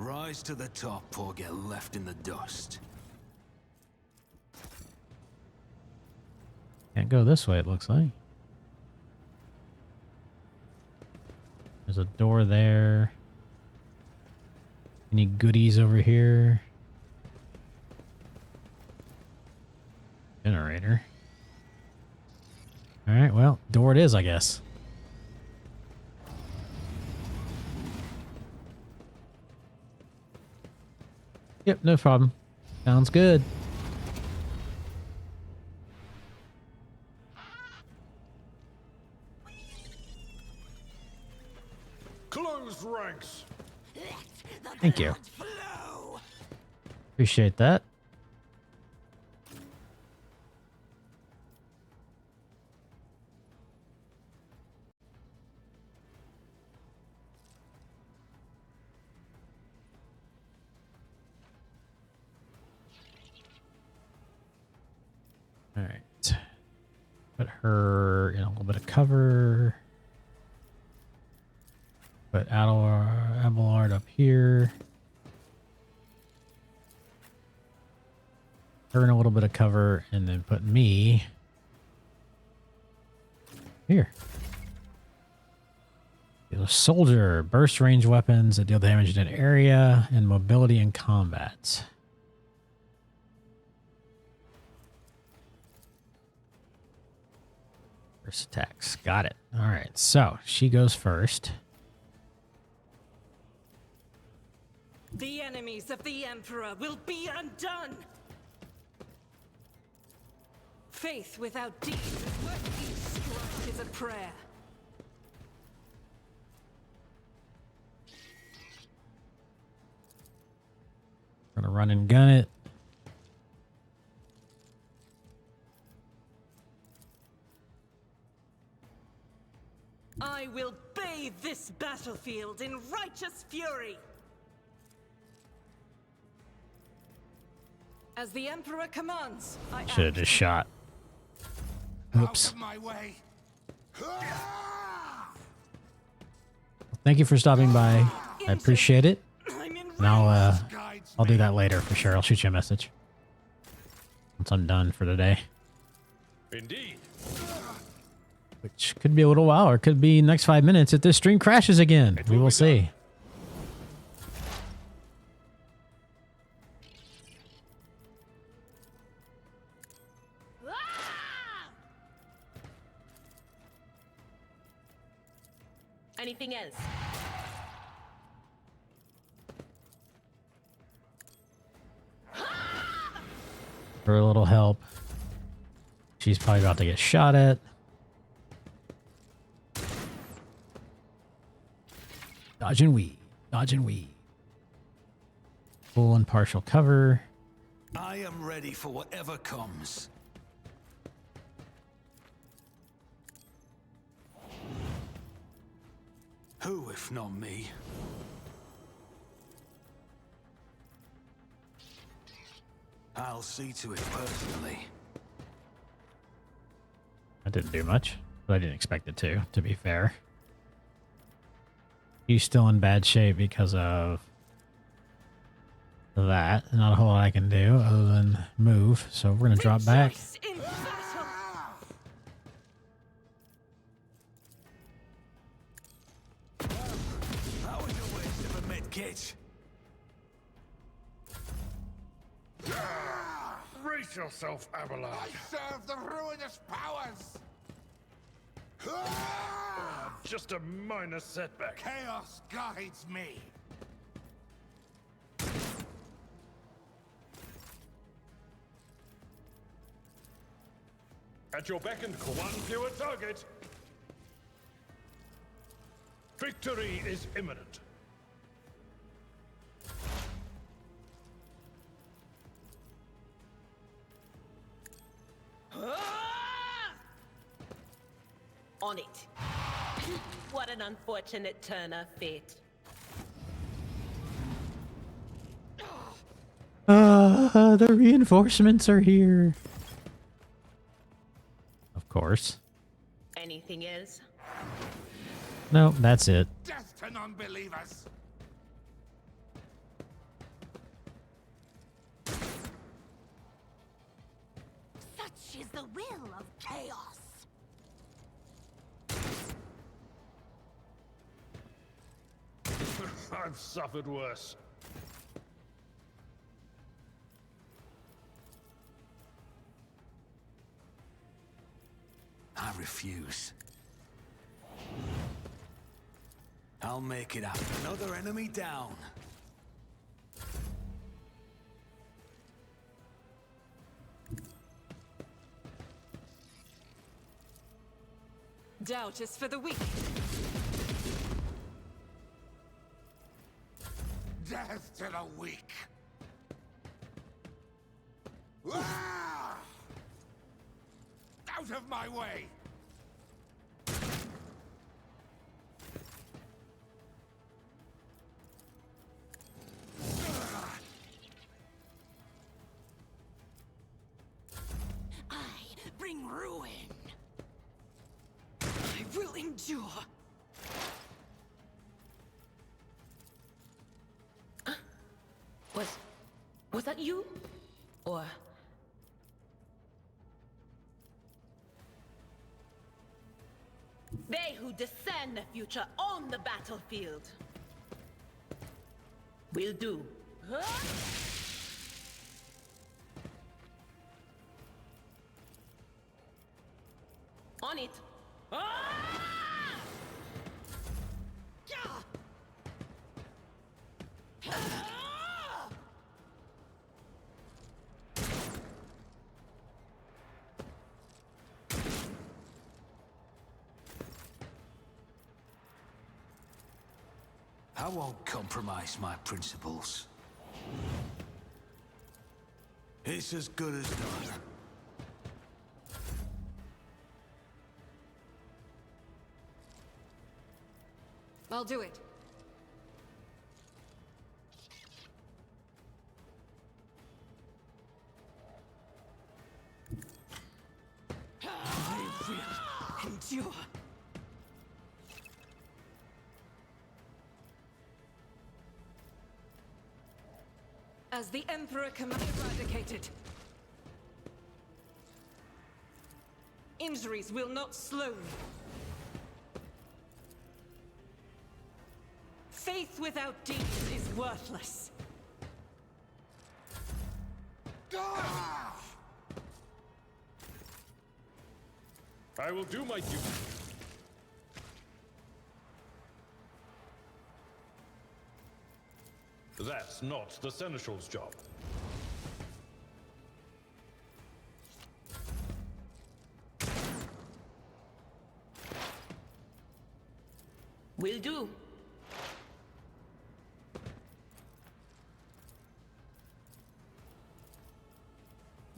Rise to the top or get left in the dust. Can't go this way, it looks like. There's a door there. Any goodies over here? Generator. Alright, well, door it is, I guess. Yep, no problem. Sounds good. Close ranks. Thank you. Appreciate that. Put her in a little bit of cover. Put Abelard up here. Her in a little bit of cover, and then put me here. Soldier, burst range weapons that deal damage in an area, and mobility in combat. First attacks. Got it. All right, so she goes first. The enemies of the Emperor will be undone! Faith without deeds is worth each strike is a prayer. Gonna run and gun it. I will bathe this battlefield in righteous fury! As the Emperor commands, I Should have just shot. Oops. My way. Thank you for stopping by. I appreciate it. And I'll do that later for sure. I'll shoot you a message once I'm done for today. Indeed. Which could be a little while, or it could be next 5 minutes if this stream crashes again. We will see. Anything else? For a little help. She's probably about to get shot at. Dodge and weave. Dodge and weave. Full and partial cover. I am ready for whatever comes. Who, if not me? I'll see to it personally. That didn't do much, but I didn't expect it to be fair. He's still in bad shape because of that. Not a whole lot I can do other than move. So we're going to drop back. That was a waste of a med kit. Brace yourself, Abelard. I serve the ruinous powers. Just a minor setback. Chaos guides me. At your beck and call. One fewer target. Victory is imminent. On it. What an unfortunate turn of fate. The reinforcements are here. Of course. Anything else? No, that's it. Death to non-believers. Such is the will of chaos. I've suffered worse. I refuse. I'll make it up. Another enemy down. Doubt is for the weak. Death to the weak. Ah! Out of my way. I bring ruin. will endure. Was that you? Or... They who discern the future on the battlefield. Will do. On it. I won't compromise my principles. It's as good as done. I'll do it. I will endure. As the Emperor commands, eradicated. Injuries will not slow me. Faith without deeds is worthless. I will do my duty. That's not the Seneschal's job. Will do.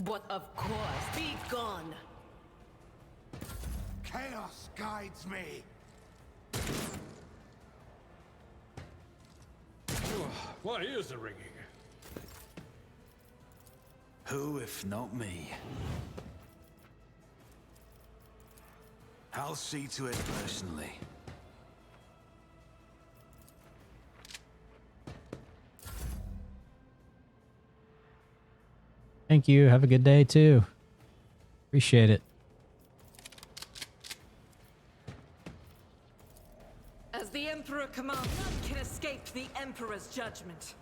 But of course, be gone. Chaos guides me. My ears are ringing. Who, if not me? I'll see to it personally. Thank you. Have a good day too. Appreciate it. As the Emperor commands, none can escape the Emperor's judgment.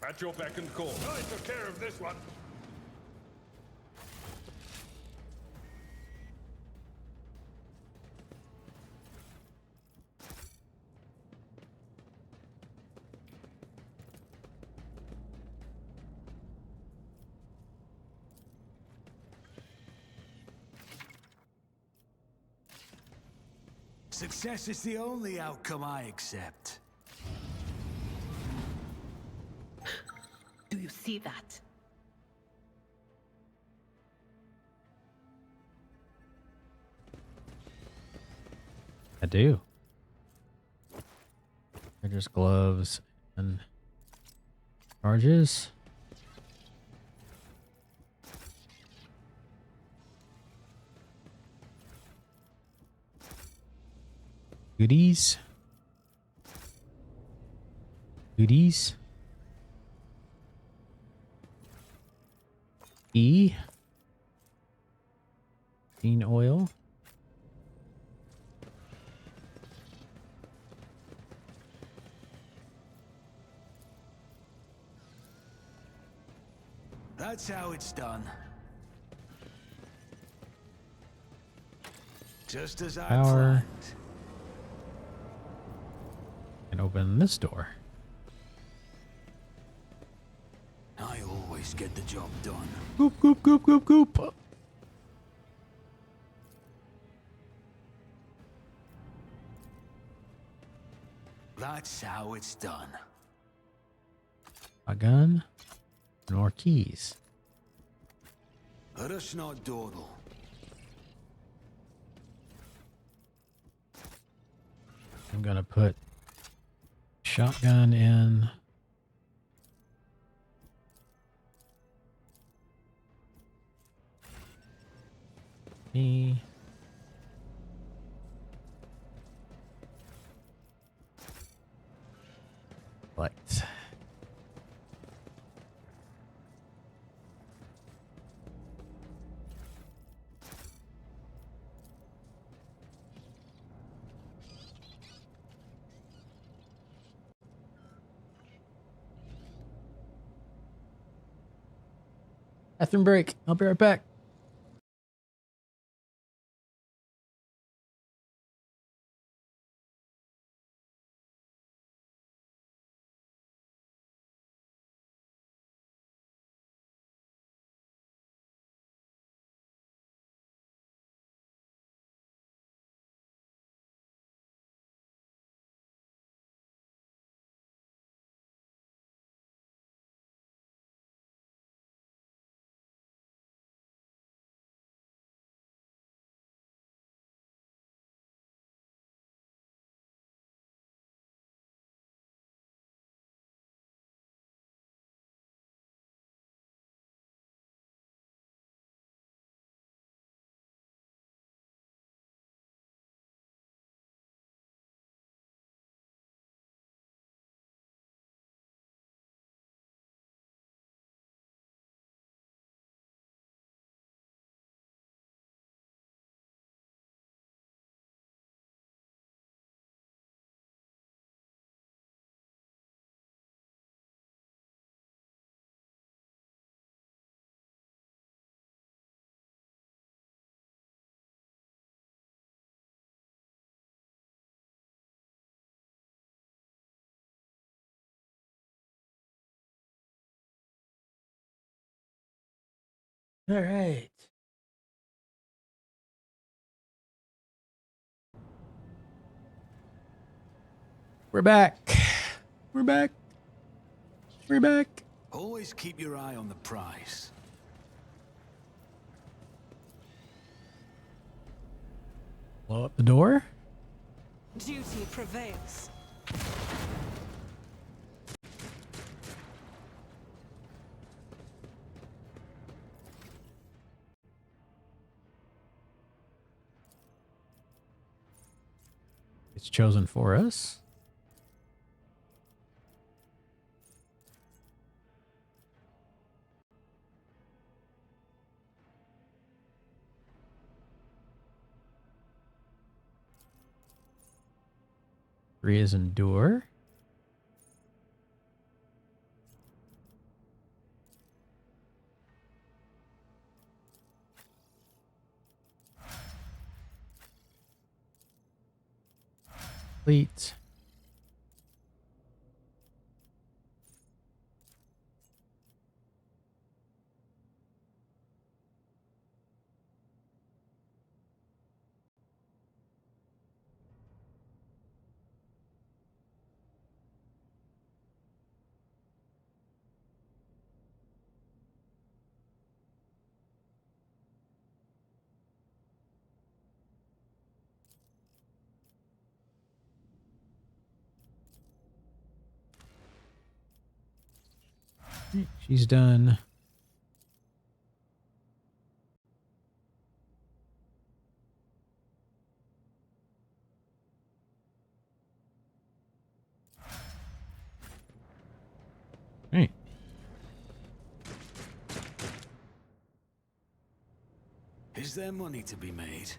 At your beck and call. I took care of this one. Success is the only outcome I accept. Do you see that? I do. They're just gloves and charges. Goodies. Goodies. E. Bean oil. That's how it's done. Just as I Power. planned. And open this door. I always get the job done. Goop, goop, goop, goop, goop. That's how it's done. A gun. More keys. Let us not dawdle. I'm gonna put shotgun in. me. Select. Bathroom break. I'll be right back. All right. We're back. We're back. We're back. Always keep your eye on the prize. Blow up the door. Duty prevails. It's chosen for us. Three is endure. Complete. She's done. Hey. Is there money to be made?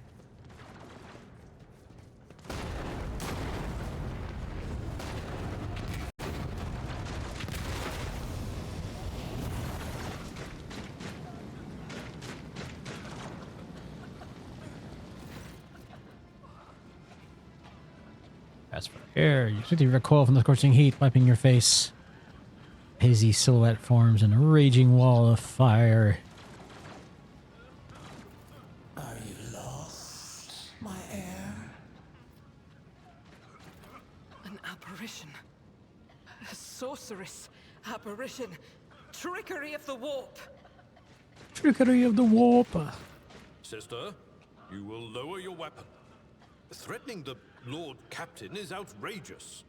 As for air, you quickly recoil from the scorching heat, wiping your face. Hazy silhouette forms in a raging wall of fire. Are you lost, my heir? An apparition. A sorceress apparition. Trickery of the warp. Trickery of the warp. Sister, you will lower your weapon. Threatening the Lord Captain is outrageous.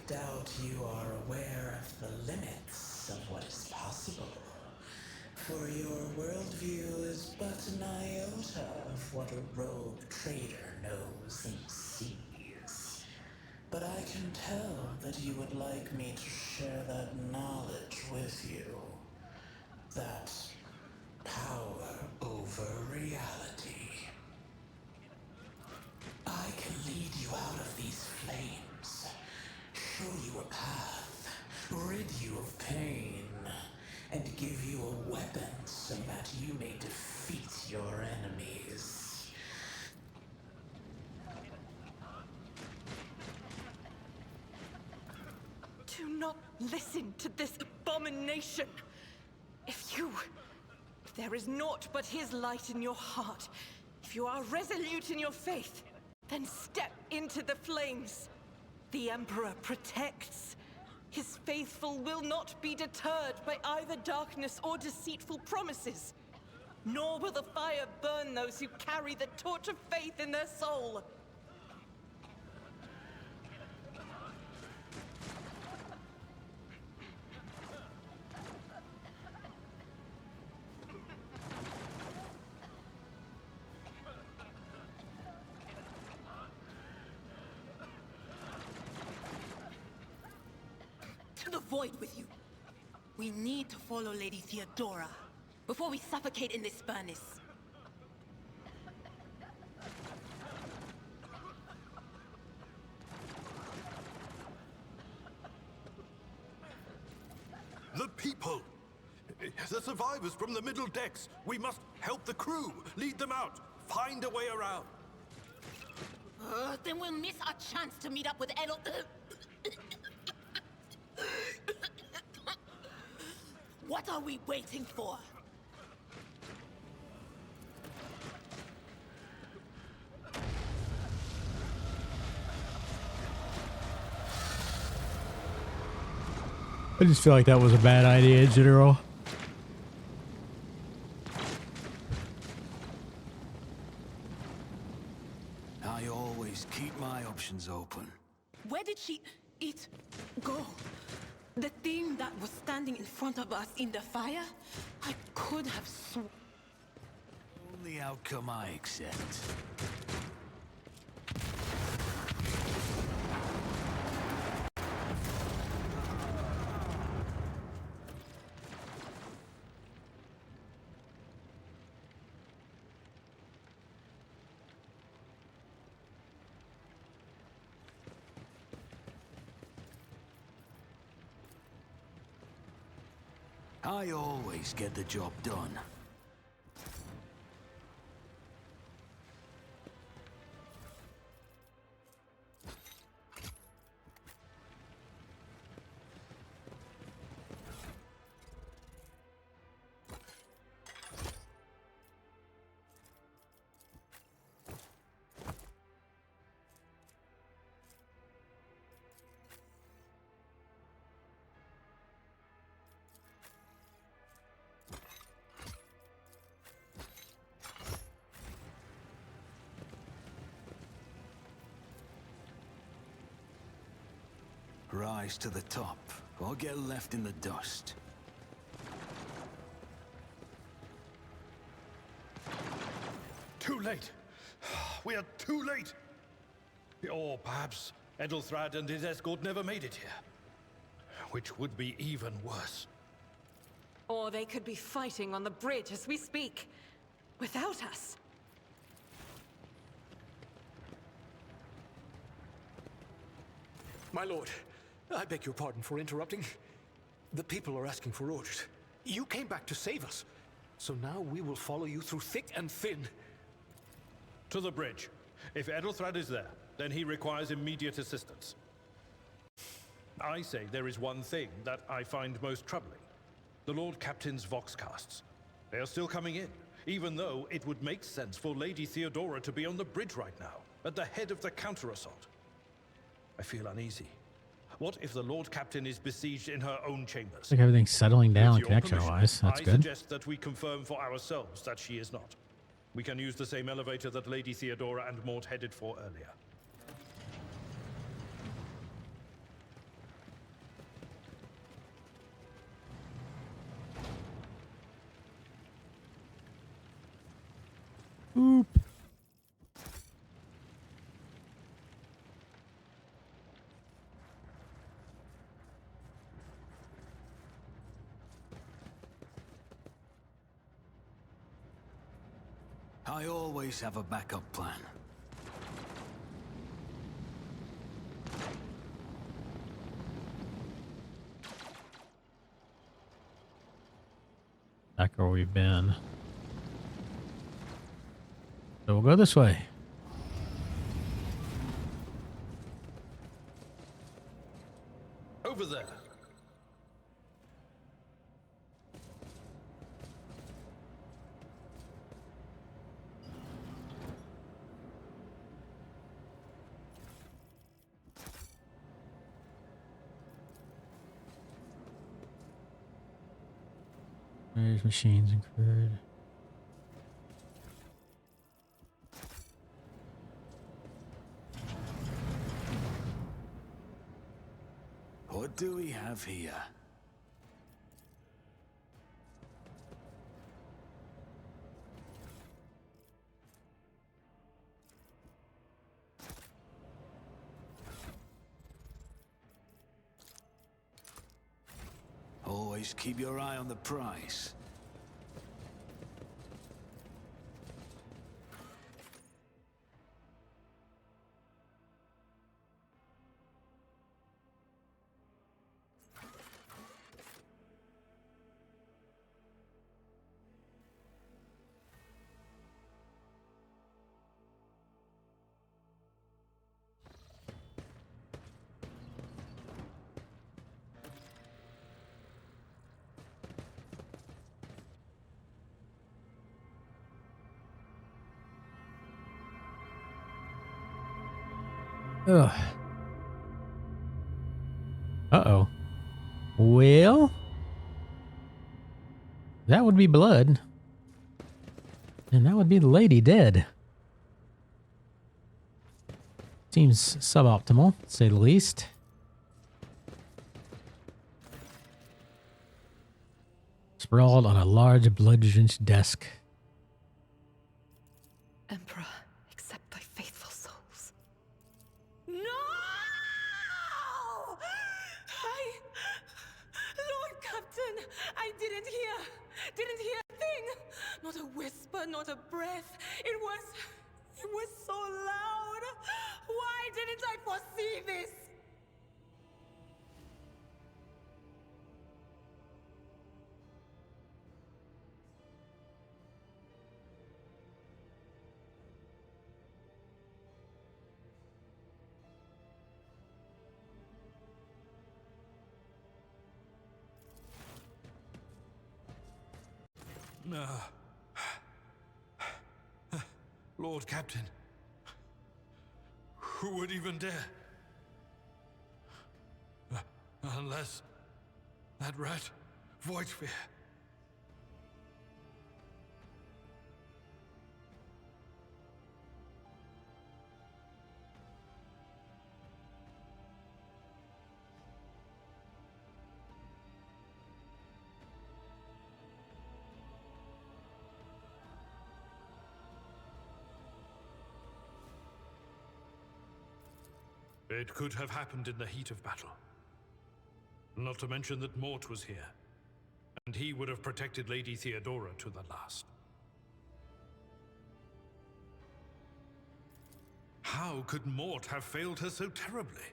doubt you are aware of the limits of what is possible. For your worldview is but an iota of what a rogue trader knows and sees. But I can tell that you would like me to share that knowledge with you. That power over reality. I can lead you out of these flames, show you a path, rid you of pain, and give you a weapon so that you may defeat your enemies. Do not listen to this abomination. If there is naught but his light in your heart, if you are resolute in your faith, then step into the flames. The Emperor protects. His faithful will not be deterred by either darkness or deceitful promises. Nor will the fire burn those who carry the torch of faith in their soul. To the void with you. We need to follow Lady Theodora before we suffocate in this furnace. The people! The survivors from the middle decks! We must help the crew! Lead them out! Find a way around! Then we'll miss our chance to meet up with Edel... What are we waiting for? I just feel like that was a bad idea in general. I always keep my options open. Where did it go? The thing that was standing in front of us in the fire? I could have sworn. Only outcome I accept. I always get the job done. Rise to the top, or get left in the dust. Too late. We are too late. Or perhaps Edelthrad and his escort never made it here. Which would be even worse. Or they could be fighting on the bridge as we speak, without us. My lord, I beg your pardon for interrupting. The people are asking for orders. You came back to save us. So now we will follow you through thick and thin. To the bridge. If Edelthrad is there, then he requires immediate assistance. I say there is one thing that I find most troubling. The Lord Captain's Voxcasts. They are still coming in, even though it would make sense for Lady Theodora to be on the bridge right now, at the head of the counter-assault. I feel uneasy. What if the Lord Captain is besieged in her own chambers? Like everything's settling down With your connection-wise. permission, That's I good. suggest that we confirm for ourselves that she is not. We can use the same elevator that Lady Theodora and Mort headed for earlier. Oop. I always have a backup plan. Back where we've been. So we'll go this way. Over there. There's machines incurred. What do we have here? Always keep your eye on the prize. Ugh. Uh-oh. Well, that would be blood. And that would be the lady dead. Seems suboptimal, to say the least. Sprawled on a large blood-drenched desk. Emperor, accept thy faithful souls. No! Lord Captain, I didn't hear a thing. Not a whisper, not a breath. It was so loud. Why didn't I foresee this? Lord Captain. Who would even dare? Unless that rat, Voidsphere. It could have happened in the heat of battle. Not to mention that Mort was here, and he would have protected Lady Theodora to the last. How could Mort have failed her so terribly?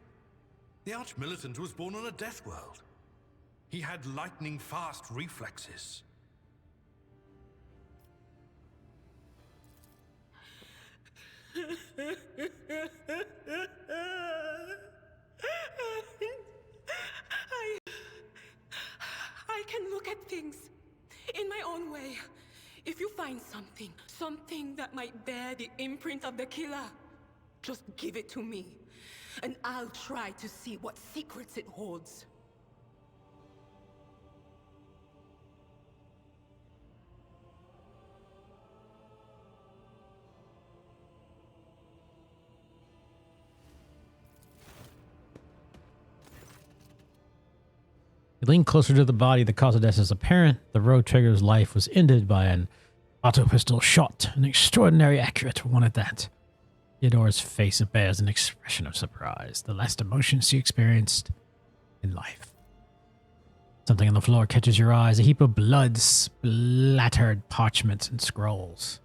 The Arch-Militant was born on a death world. He had lightning-fast reflexes. I can look at things in my own way. If you find something that might bear the imprint of the killer, just give it to me, and I'll try to see what secrets it holds. He leaned closer to the body. The cause of death is apparent. The rogue trigger's life was ended by an Auto pistol shot, an extraordinary accurate one at that. Theodora's face bears an expression of surprise, the last emotion she experienced in life. Something on the floor catches your eyes, a heap of blood splattered parchments and scrolls.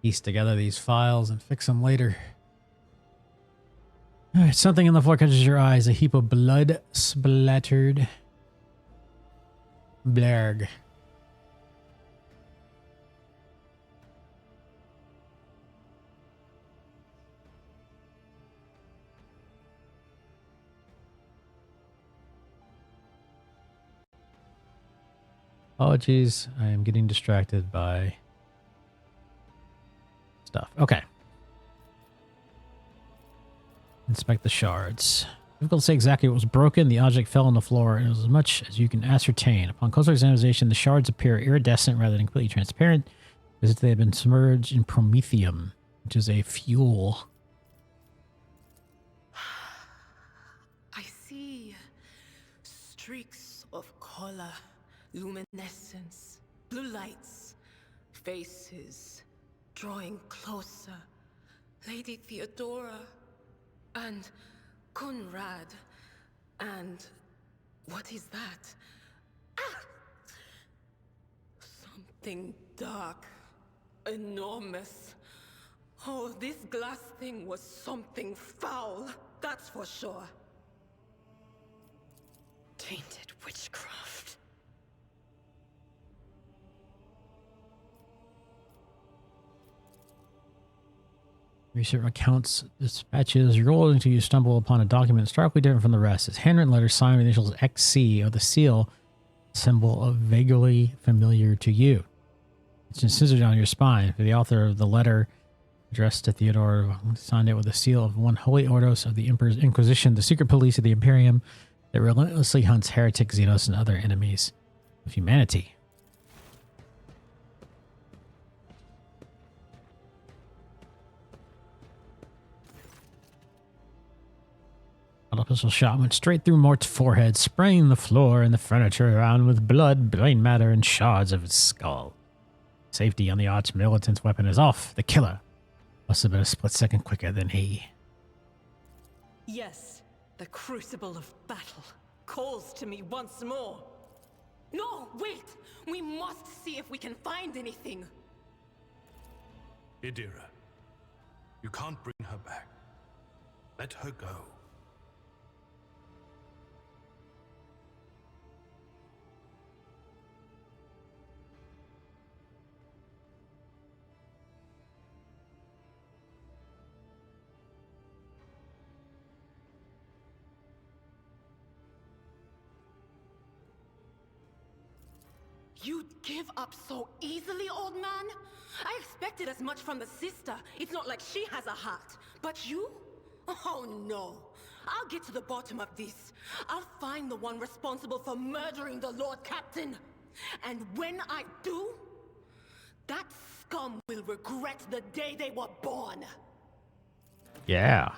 Piece together these files and fix them later. Alright, something on the floor catches your eyes. A heap of blood splattered blarg. Apologies, I am getting distracted by stuff. Okay. Inspect the shards. Difficult to say exactly what was broken. The object fell on the floor, and it was as much as you can ascertain. Upon closer examination, the shards appear iridescent rather than completely transparent, as if they had been submerged in promethium, which is a fuel. I see streaks of color, luminescence, blue lights, faces drawing closer. Lady Theodora and Conrad and what is that? Ah! Something dark, enormous. Oh, this glass thing was something foul, that's for sure. Tainted witchcraft. Research accounts, dispatches, roll until you stumble upon a document starkly different from the rest. It's handwritten letters signed with the initials XC of the seal, symbol of vaguely familiar to you. It's incised on your spine. For the author of the letter addressed to Theodore, signed it with the seal of one holy ordos of the Emperor's Inquisition, the secret police of the Imperium that relentlessly hunts heretics, Xenos, and other enemies of humanity. A pistol shot went straight through Mort's forehead, spraying the floor and the furniture around with blood, brain matter, and shards of his skull. Safety on the arch militant's weapon is off. The killer must have been a split second quicker than he. Yes, the crucible of battle calls to me once more. No, wait! We must see if we can find anything. Idira, you can't bring her back. Let her go. You'd give up so easily, old man? I expected as much from the sister. It's not like she has a heart. But you? Oh no. I'll get to the bottom of this. I'll find the one responsible for murdering the Lord Captain. And when I do, that scum will regret the day they were born. Yeah.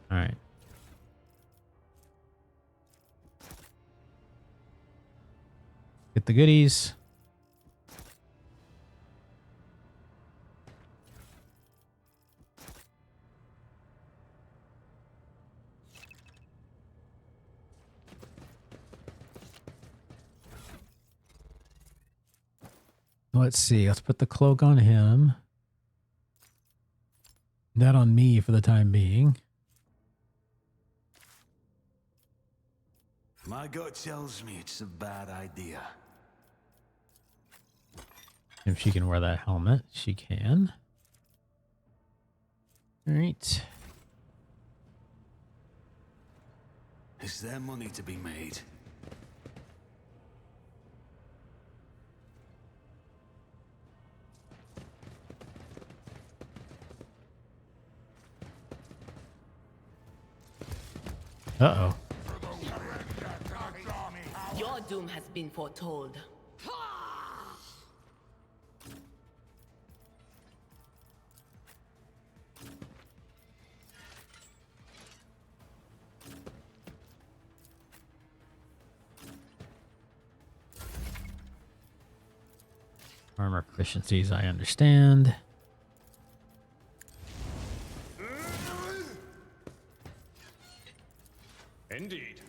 All right. Get the goodies. Let's see. Let's put the cloak on him. That on me for the time being. My gut tells me it's a bad idea. If she can wear that helmet, she can. All right. Is there money to be made? Uh-oh. Your doom has been foretold. Armor proficiencies, I understand. Indeed.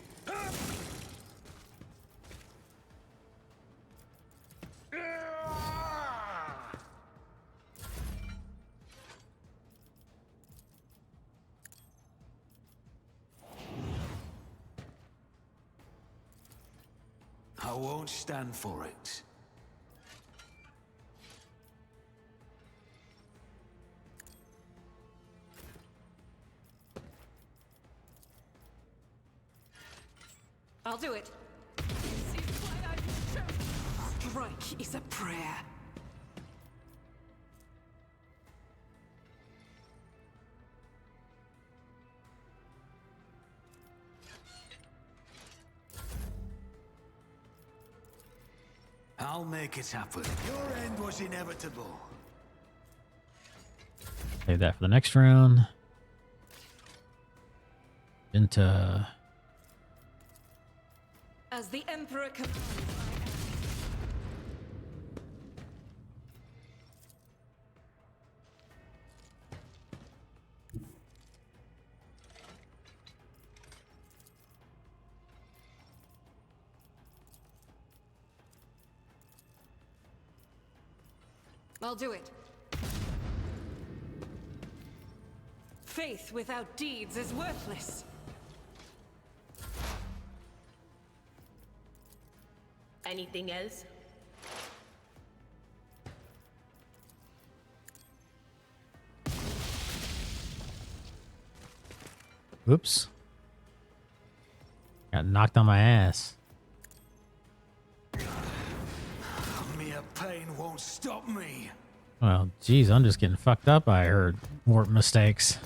I won't stand for it. I'll do it. Strike is a prayer. I'll make it happen. Your end was inevitable. Save that for the next round. Into... As the Emperor commands, I'll do it. Faith without deeds is worthless. Anything else? Oops. Got knocked on my ass. Mere pain won't stop me. Well, geez, I'm just getting fucked up. I heard warp mistakes.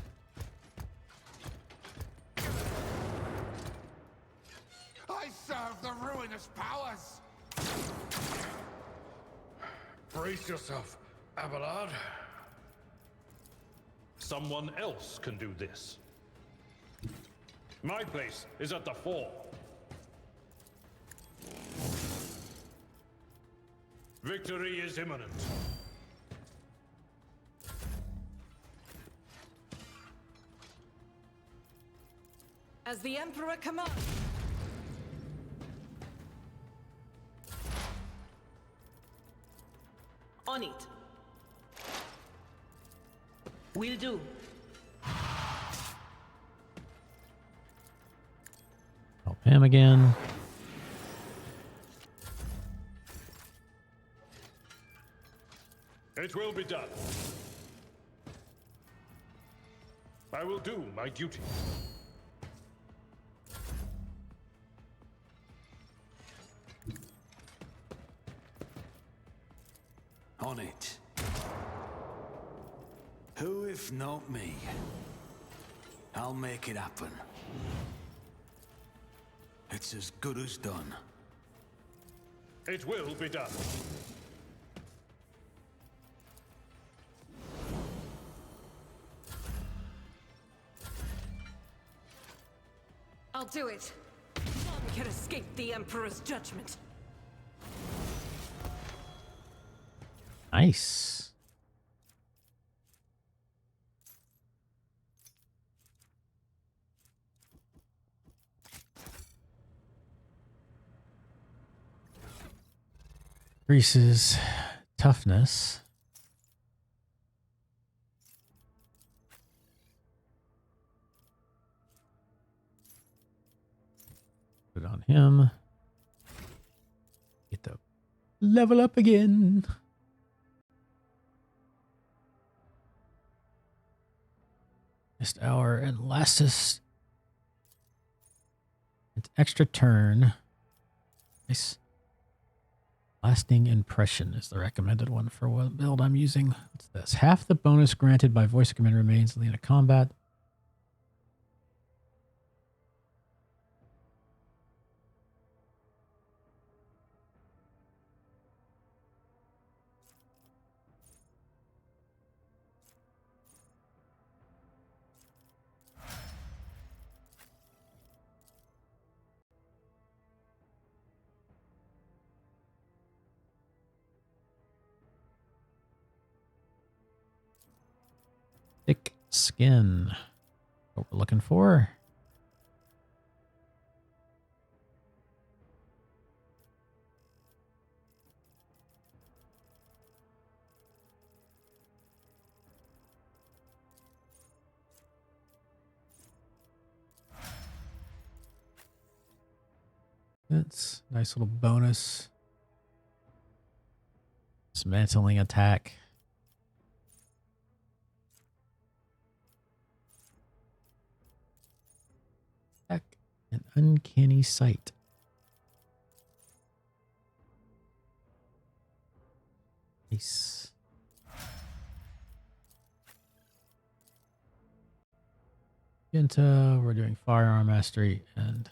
I serve the ruinous powers! Brace yourself, Abelard. Someone else can do this. My place is at the fore. Victory is imminent. As the Emperor commands. On it. Will do. Help him again. It will be done. I will do my duty. On it. Who if not me? I'll make it happen. It's as good as done. It will be done. I'll do it. None can escape the Emperor's judgment. Nice. Increases toughness. Put it on him. Get the level up again. Next hour and lastest. It's extra turn. Nice. Lasting impression is the recommended one for what build I'm using. What's this? Half the bonus granted by voice command remains in the end of combat. Thick skin. What we're looking for. That's a nice little bonus. Dismantling attack. An uncanny sight. Nice. Genta, we're doing firearm mastery and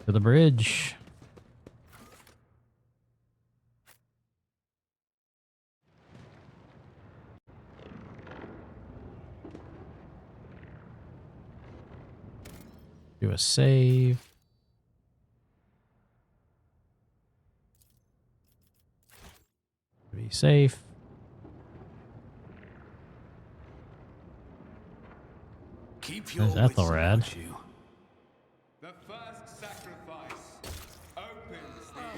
to the bridge. Do a save. Be safe. Keep your There's wits Ethelred. about you. The first sacrifice opens the eye.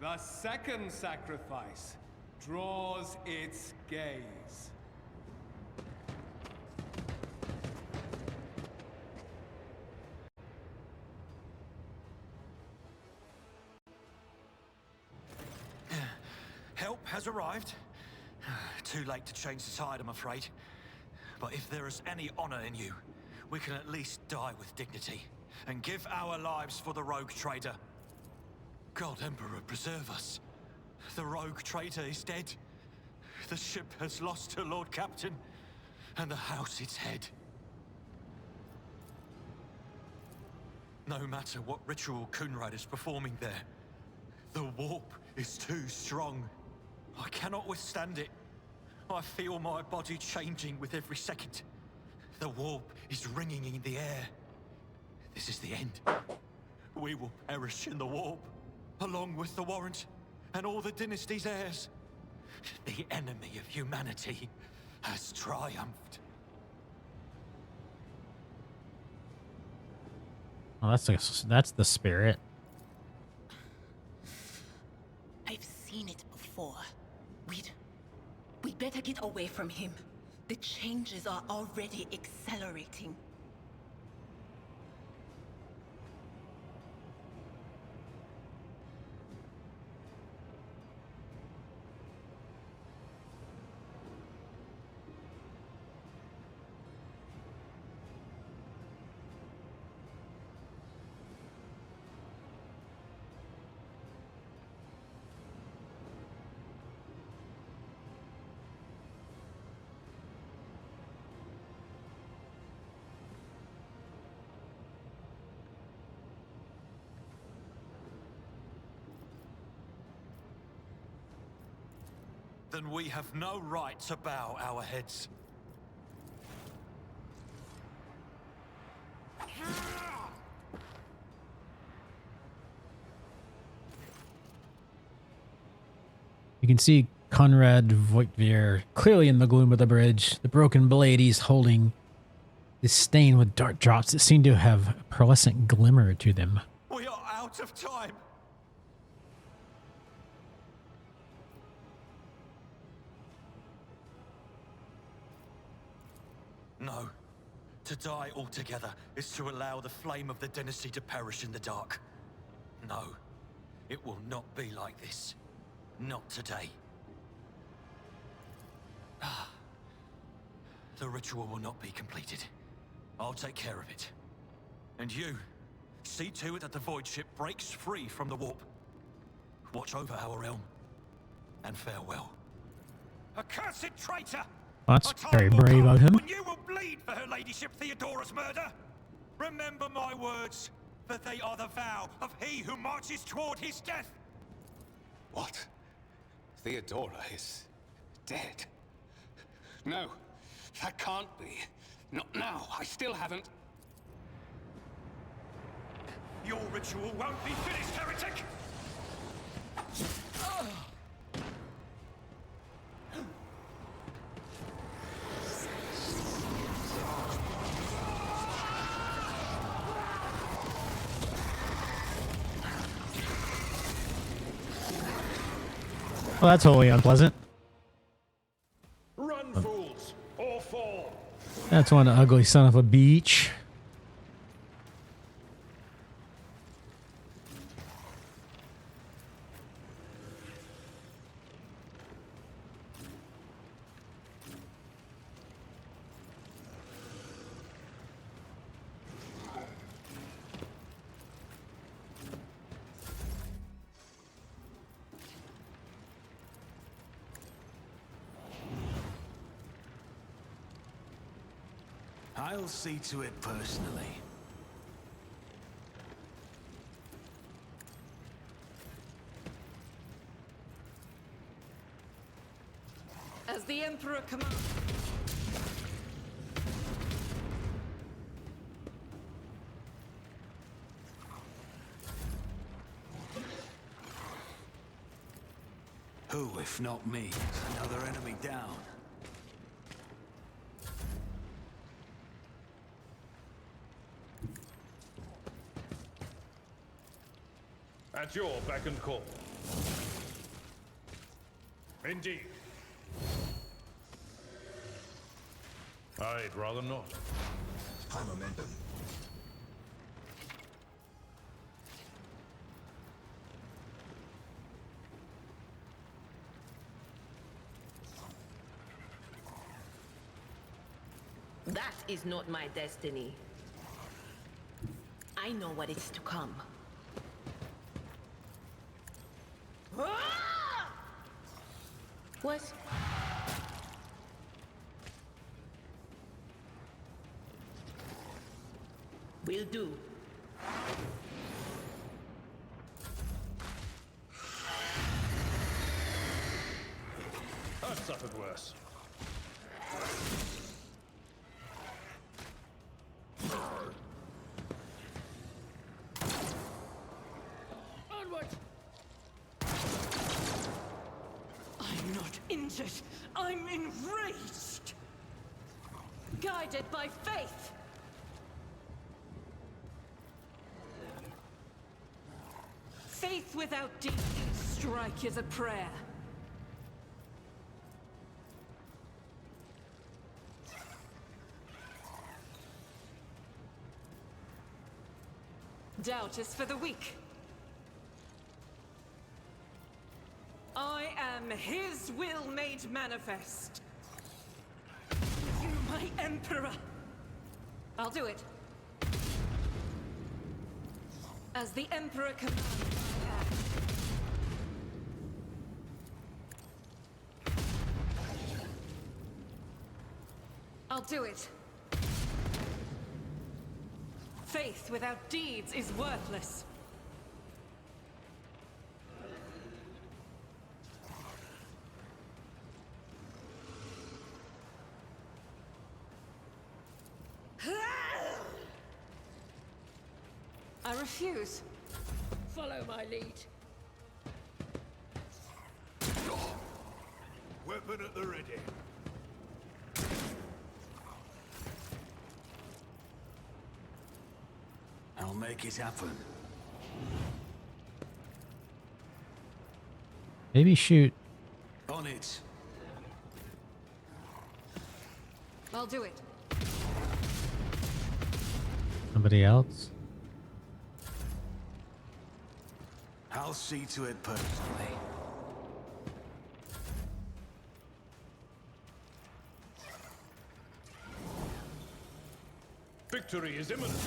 The second sacrifice draws its gaze. Help has arrived. Too late to change the tide, I'm afraid. But if there is any honor in you, we can at least die with dignity and give our lives for the rogue trader. God Emperor preserve us. The rogue traitor is dead. The ship has lost her Lord Captain, and the house its head. No matter what ritual Kunrad is performing there, the warp is too strong. I cannot withstand it. I feel my body changing with every second. The warp is ringing in the air. This is the end. We will perish in the warp, along with the warrant and all the dynasty's heirs. The enemy of humanity has triumphed. Oh, that's the spirit. I've seen it before. We'd better get away from him. The changes are already accelerating. then we have no right to bow our heads. You can see Conrad Voigtveer clearly in the gloom of the bridge. The broken blade he's holding is stained with dark drops that seem to have a pearlescent glimmer to them. We are out of time. No. To die altogether is to allow the flame of the dynasty to perish in the dark. No. It will not be like this. Not today. The ritual will not be completed. I'll take care of it. And you, see to it that the void ship breaks free from the warp. Watch over our realm. And farewell. Accursed traitor! That's very brave of him. When you will bleed for her ladyship Theodora's murder. Remember my words, for they are the vow of he who marches toward his death. What? Theodora is dead? No, that can't be. Not now. I still haven't. Your ritual won't be finished, heretic! Well, that's wholly unpleasant. Run, fools, or fall. That's one ugly son of a beach. I'll see to it personally. As the Emperor commands. Who, if not me? Another enemy down. At your beck and call. Indeed. I'd rather not. High momentum. That is not my destiny. I know what is to come. What? Will do. I've suffered worse. Onward! I'm not injured. I'm enraged. Guided by faith. Faith without deed. Strike is a prayer. Doubt is for the weak. I am his will made manifest. You, my Emperor. I'll do it. As the Emperor commands, I act. I'll do it. Faith without deeds is worthless. I refuse. Follow my lead. Weapon at the ready. I'll make it happen. Maybe shoot. On it. I'll do it. Somebody else. I'll see to it personally. Victory is imminent.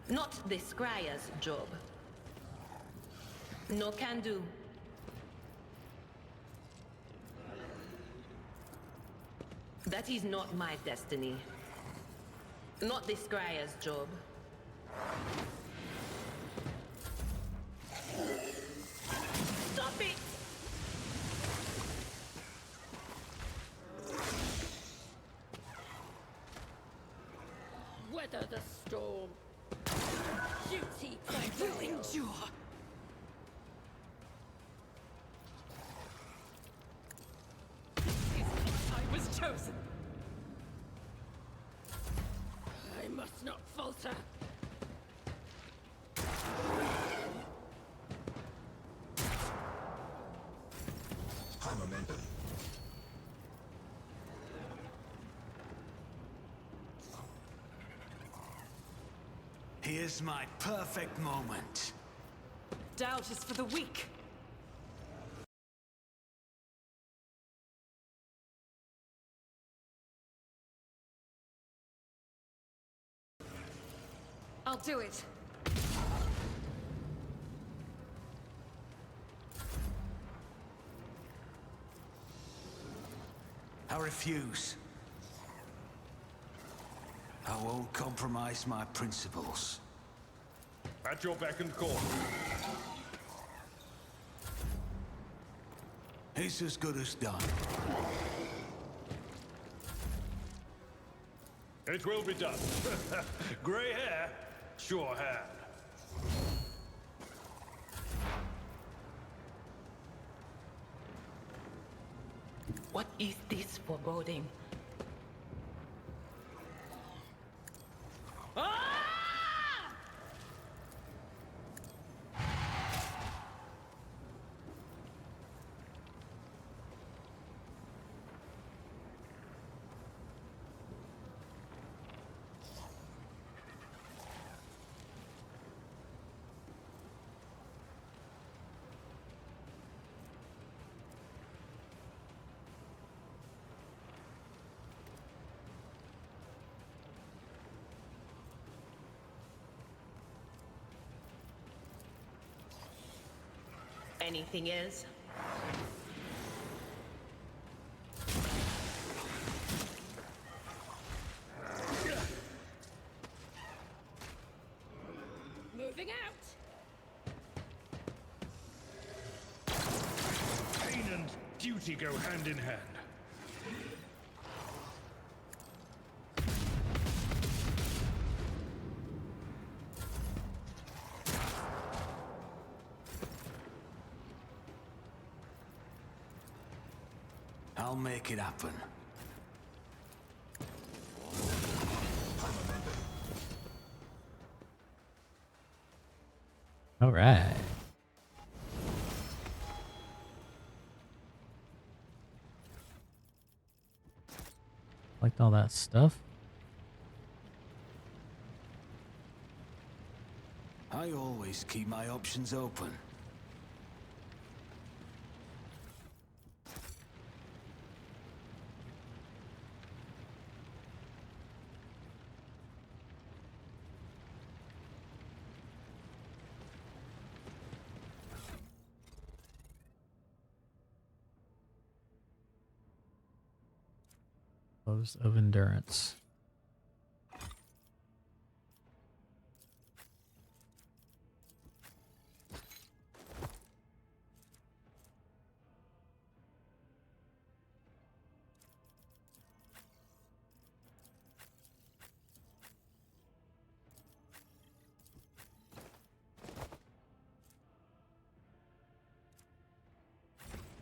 Not the Scryer's job. No can do. That is not my destiny. Not the Scryer's job. Stop it! Weather the storm. Duty You endure. I was chosen. I must not falter. High momentum. Here's my perfect moment. Doubt is for the weak. I'll do it. I refuse. I won't compromise my principles. At your beck and call. It's as good as done. It will be done. Grey hair, sure hand. What is this foreboding? Anything else? Moving out. Pain and duty go hand in hand. I'll make it happen. All right. Liked all that stuff. I always keep my options open. Close of endurance.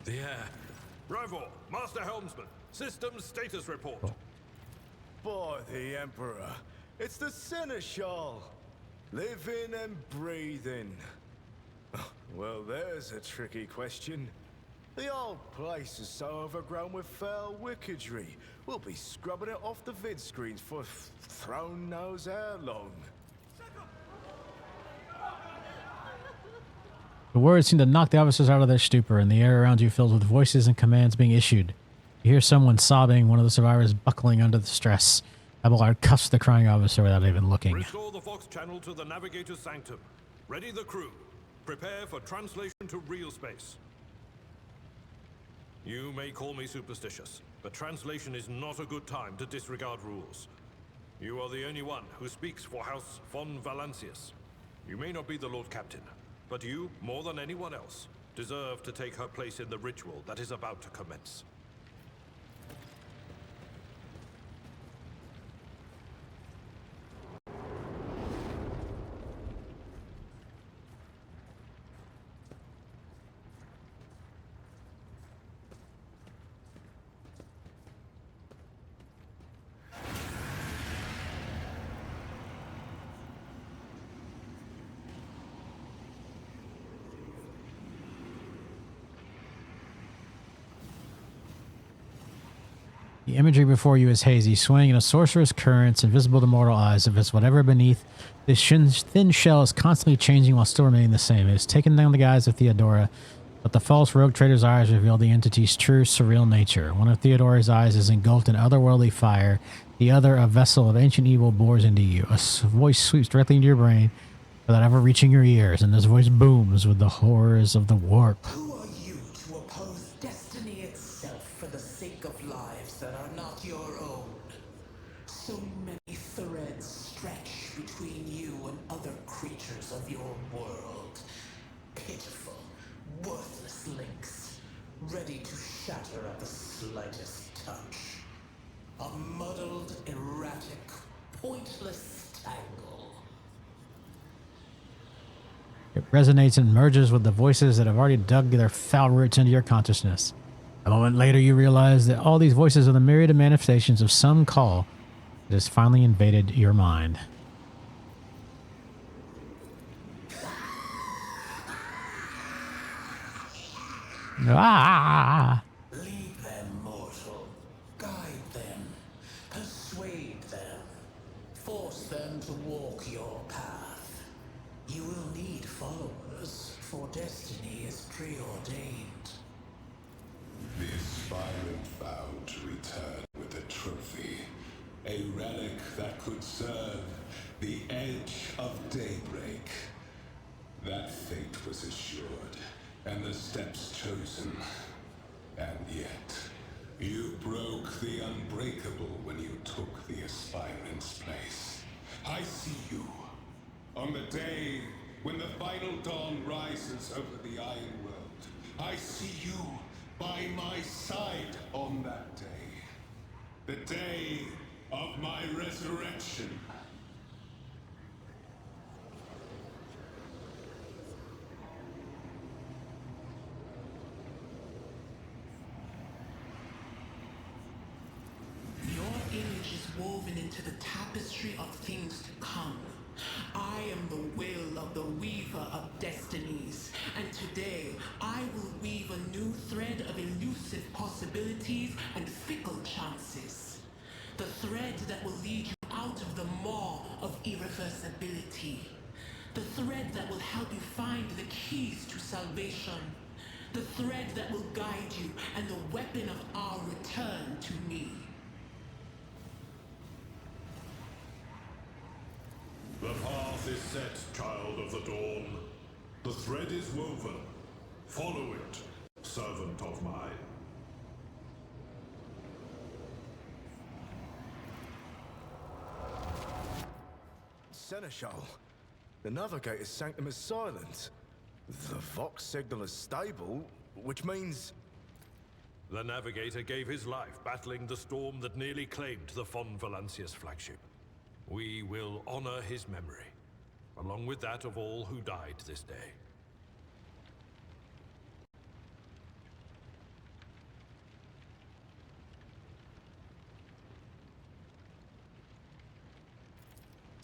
The air. Rivor, Master Helmsman, systems status report. By the Emperor, it's the Seneschal. Living and breathing. Well, there's a tricky question. The old place is so overgrown with foul wickedry. We'll be scrubbing it off the vid screens for throne knows how long. The words seem to knock the officers out of their stupor, and the air around you fills with voices and commands being issued. You hear someone sobbing, one of the survivors buckling under the stress. Abelard cuffs the crying officer without even looking. Restore the Fox channel to the Navigator's Sanctum. Ready the crew. Prepare for translation to real space. You may call me superstitious, but translation is not a good time to disregard rules. You are the only one who speaks for House von Valancius. You may not be the Lord Captain, but you, more than anyone else, deserve to take her place in the ritual that is about to commence. The imagery before you is hazy, swaying in a sorcerer's currents, invisible to mortal eyes. If it's whatever beneath, this thin shell is constantly changing while still remaining the same. It has taken down the guise of Theodora, but the false rogue trader's eyes reveal the entity's true, surreal nature. One of Theodora's eyes is engulfed in otherworldly fire. The other, a vessel of ancient evil, bores into you. A voice sweeps directly into your brain without ever reaching your ears, and this voice booms with the horrors of the warp. Who are you to oppose destiny itself for the sake of lives that are not your own? So many threads stretch between you and other creatures of your world. Pitiful, worthless links, ready to shatter at the slightest touch. A muddled, erratic, pointless tangle. It resonates and merges with the voices that have already dug their foul roots into your consciousness. A moment later, you realize that all these voices are the myriad manifestations of some call that has finally invaded your mind. Ah! Lead them, mortal. Guide them. Persuade them. Force them to walk your path. You will need followers, for destiny is preordained. The aspirant vowed to return with a trophy, a relic that could serve the edge of daybreak. That fate was assured, and the steps chosen. And yet, you broke the unbreakable when you took the aspirant's place. I see you. On the day when the final dawn rises over the Iron World, I see you by my side on that day. The day of my resurrection. Your image is woven into the tapestry of things to come. I am the will of the weaver of destinies, and today I will weave a new thread of elusive possibilities and fickle chances. The thread that will lead you out of the maw of irreversibility. The thread that will help you find the keys to salvation. The thread that will guide you and the weapon of our return to me. The path is set, child of the dawn. The thread is woven. Follow it, servant of mine. Seneschal, the Navigator's sanctum is silent. The Vox signal is stable, which means... The Navigator gave his life battling the storm that nearly claimed the von Valancius flagship. We will honor his memory, along with that of all who died this day.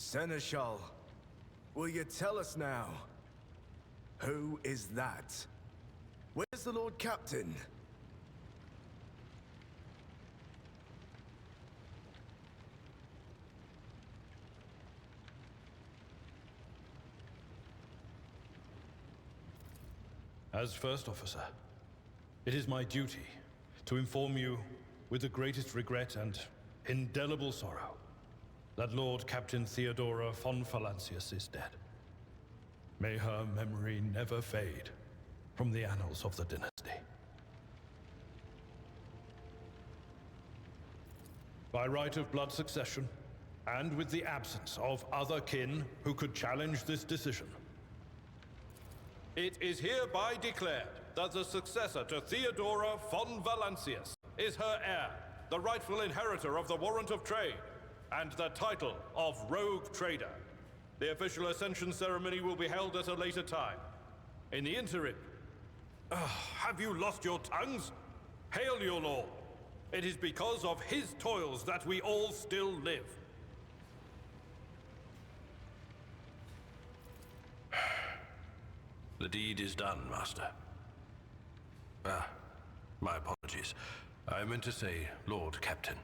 Seneschal, will you tell us now? Who is that? Where's the Lord Captain? As First Officer, it is my duty to inform you with the greatest regret and indelible sorrow that Lord Captain Theodora von Valancius is dead. May her memory never fade from the annals of the dynasty. By right of blood succession, and with the absence of other kin who could challenge this decision, it is hereby declared that the successor to Theodora von Valancius is her heir, the rightful inheritor of the Warrant of Trade, and the title of Rogue Trader. The official ascension ceremony will be held at a later time. In the interim, have you lost your tongues? Hail your lord. It is because of his toils that we all still live. The deed is done, Master. My apologies. I meant to say Lord Captain.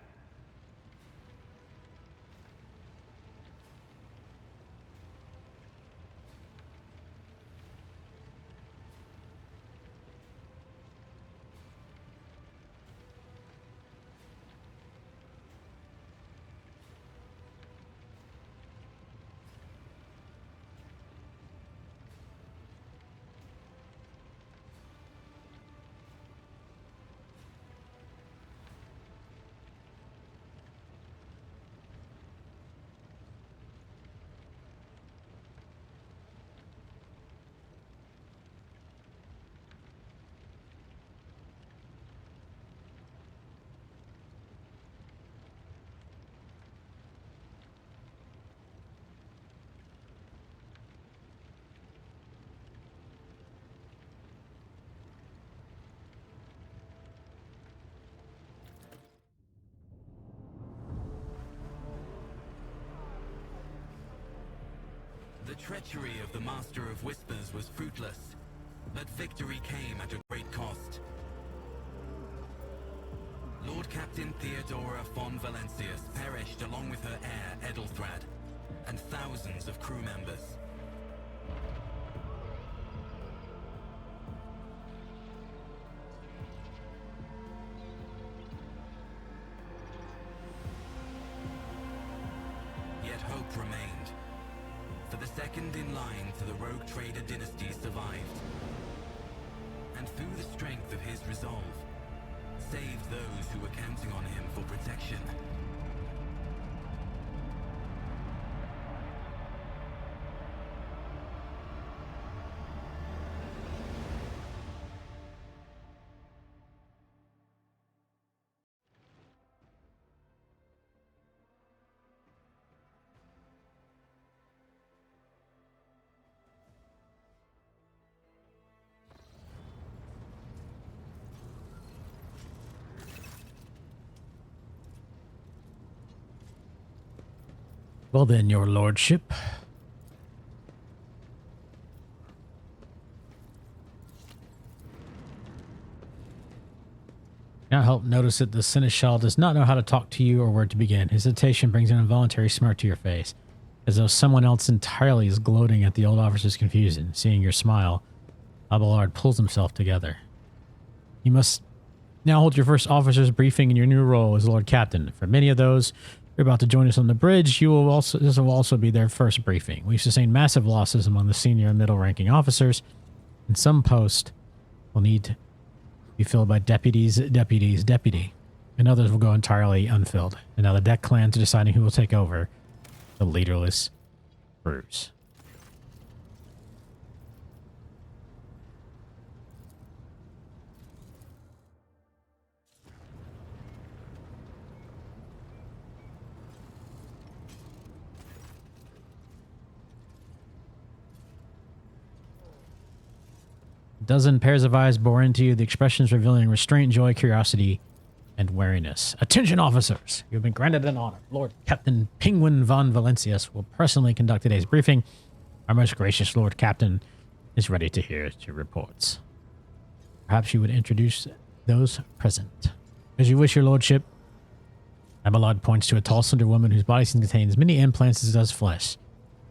The treachery of the Master of Whispers was fruitless, but victory came at a great cost. Lord Captain Theodora von Valancius perished along with her heir, Edelthrad, and thousands of crew members. Yet hope remained. For the second in line to the Rogue Trader dynasty survived, and through the strength of his resolve, saved those who were counting on him for protection. Well then, your lordship. Now help notice that the Seneschal does not know how to talk to you or where to begin. His hesitation brings an involuntary smirk to your face, as though someone else entirely is gloating at the old officer's confusion. Seeing your smile, Abelard pulls himself together. You must now hold your first officer's briefing in your new role as Lord Captain. For many of those who are about to join us on the bridge, this will also be their first briefing. We've sustained massive losses among the senior and middle-ranking officers, and some posts will need to be filled by deputy, and others will go entirely unfilled. And now the deck clans are deciding who will take over the leaderless crews. A dozen pairs of eyes bore into you, the expressions revealing restraint, joy, curiosity, and wariness. Attention officers, you have been granted an honor. Lord Captain Penguin von Valencius will personally conduct today's briefing. Our most gracious Lord Captain is ready to hear your reports. Perhaps you would introduce those present. As you wish, your lordship. Abelard points to a tall, slender woman whose body contains many implants as it does flesh.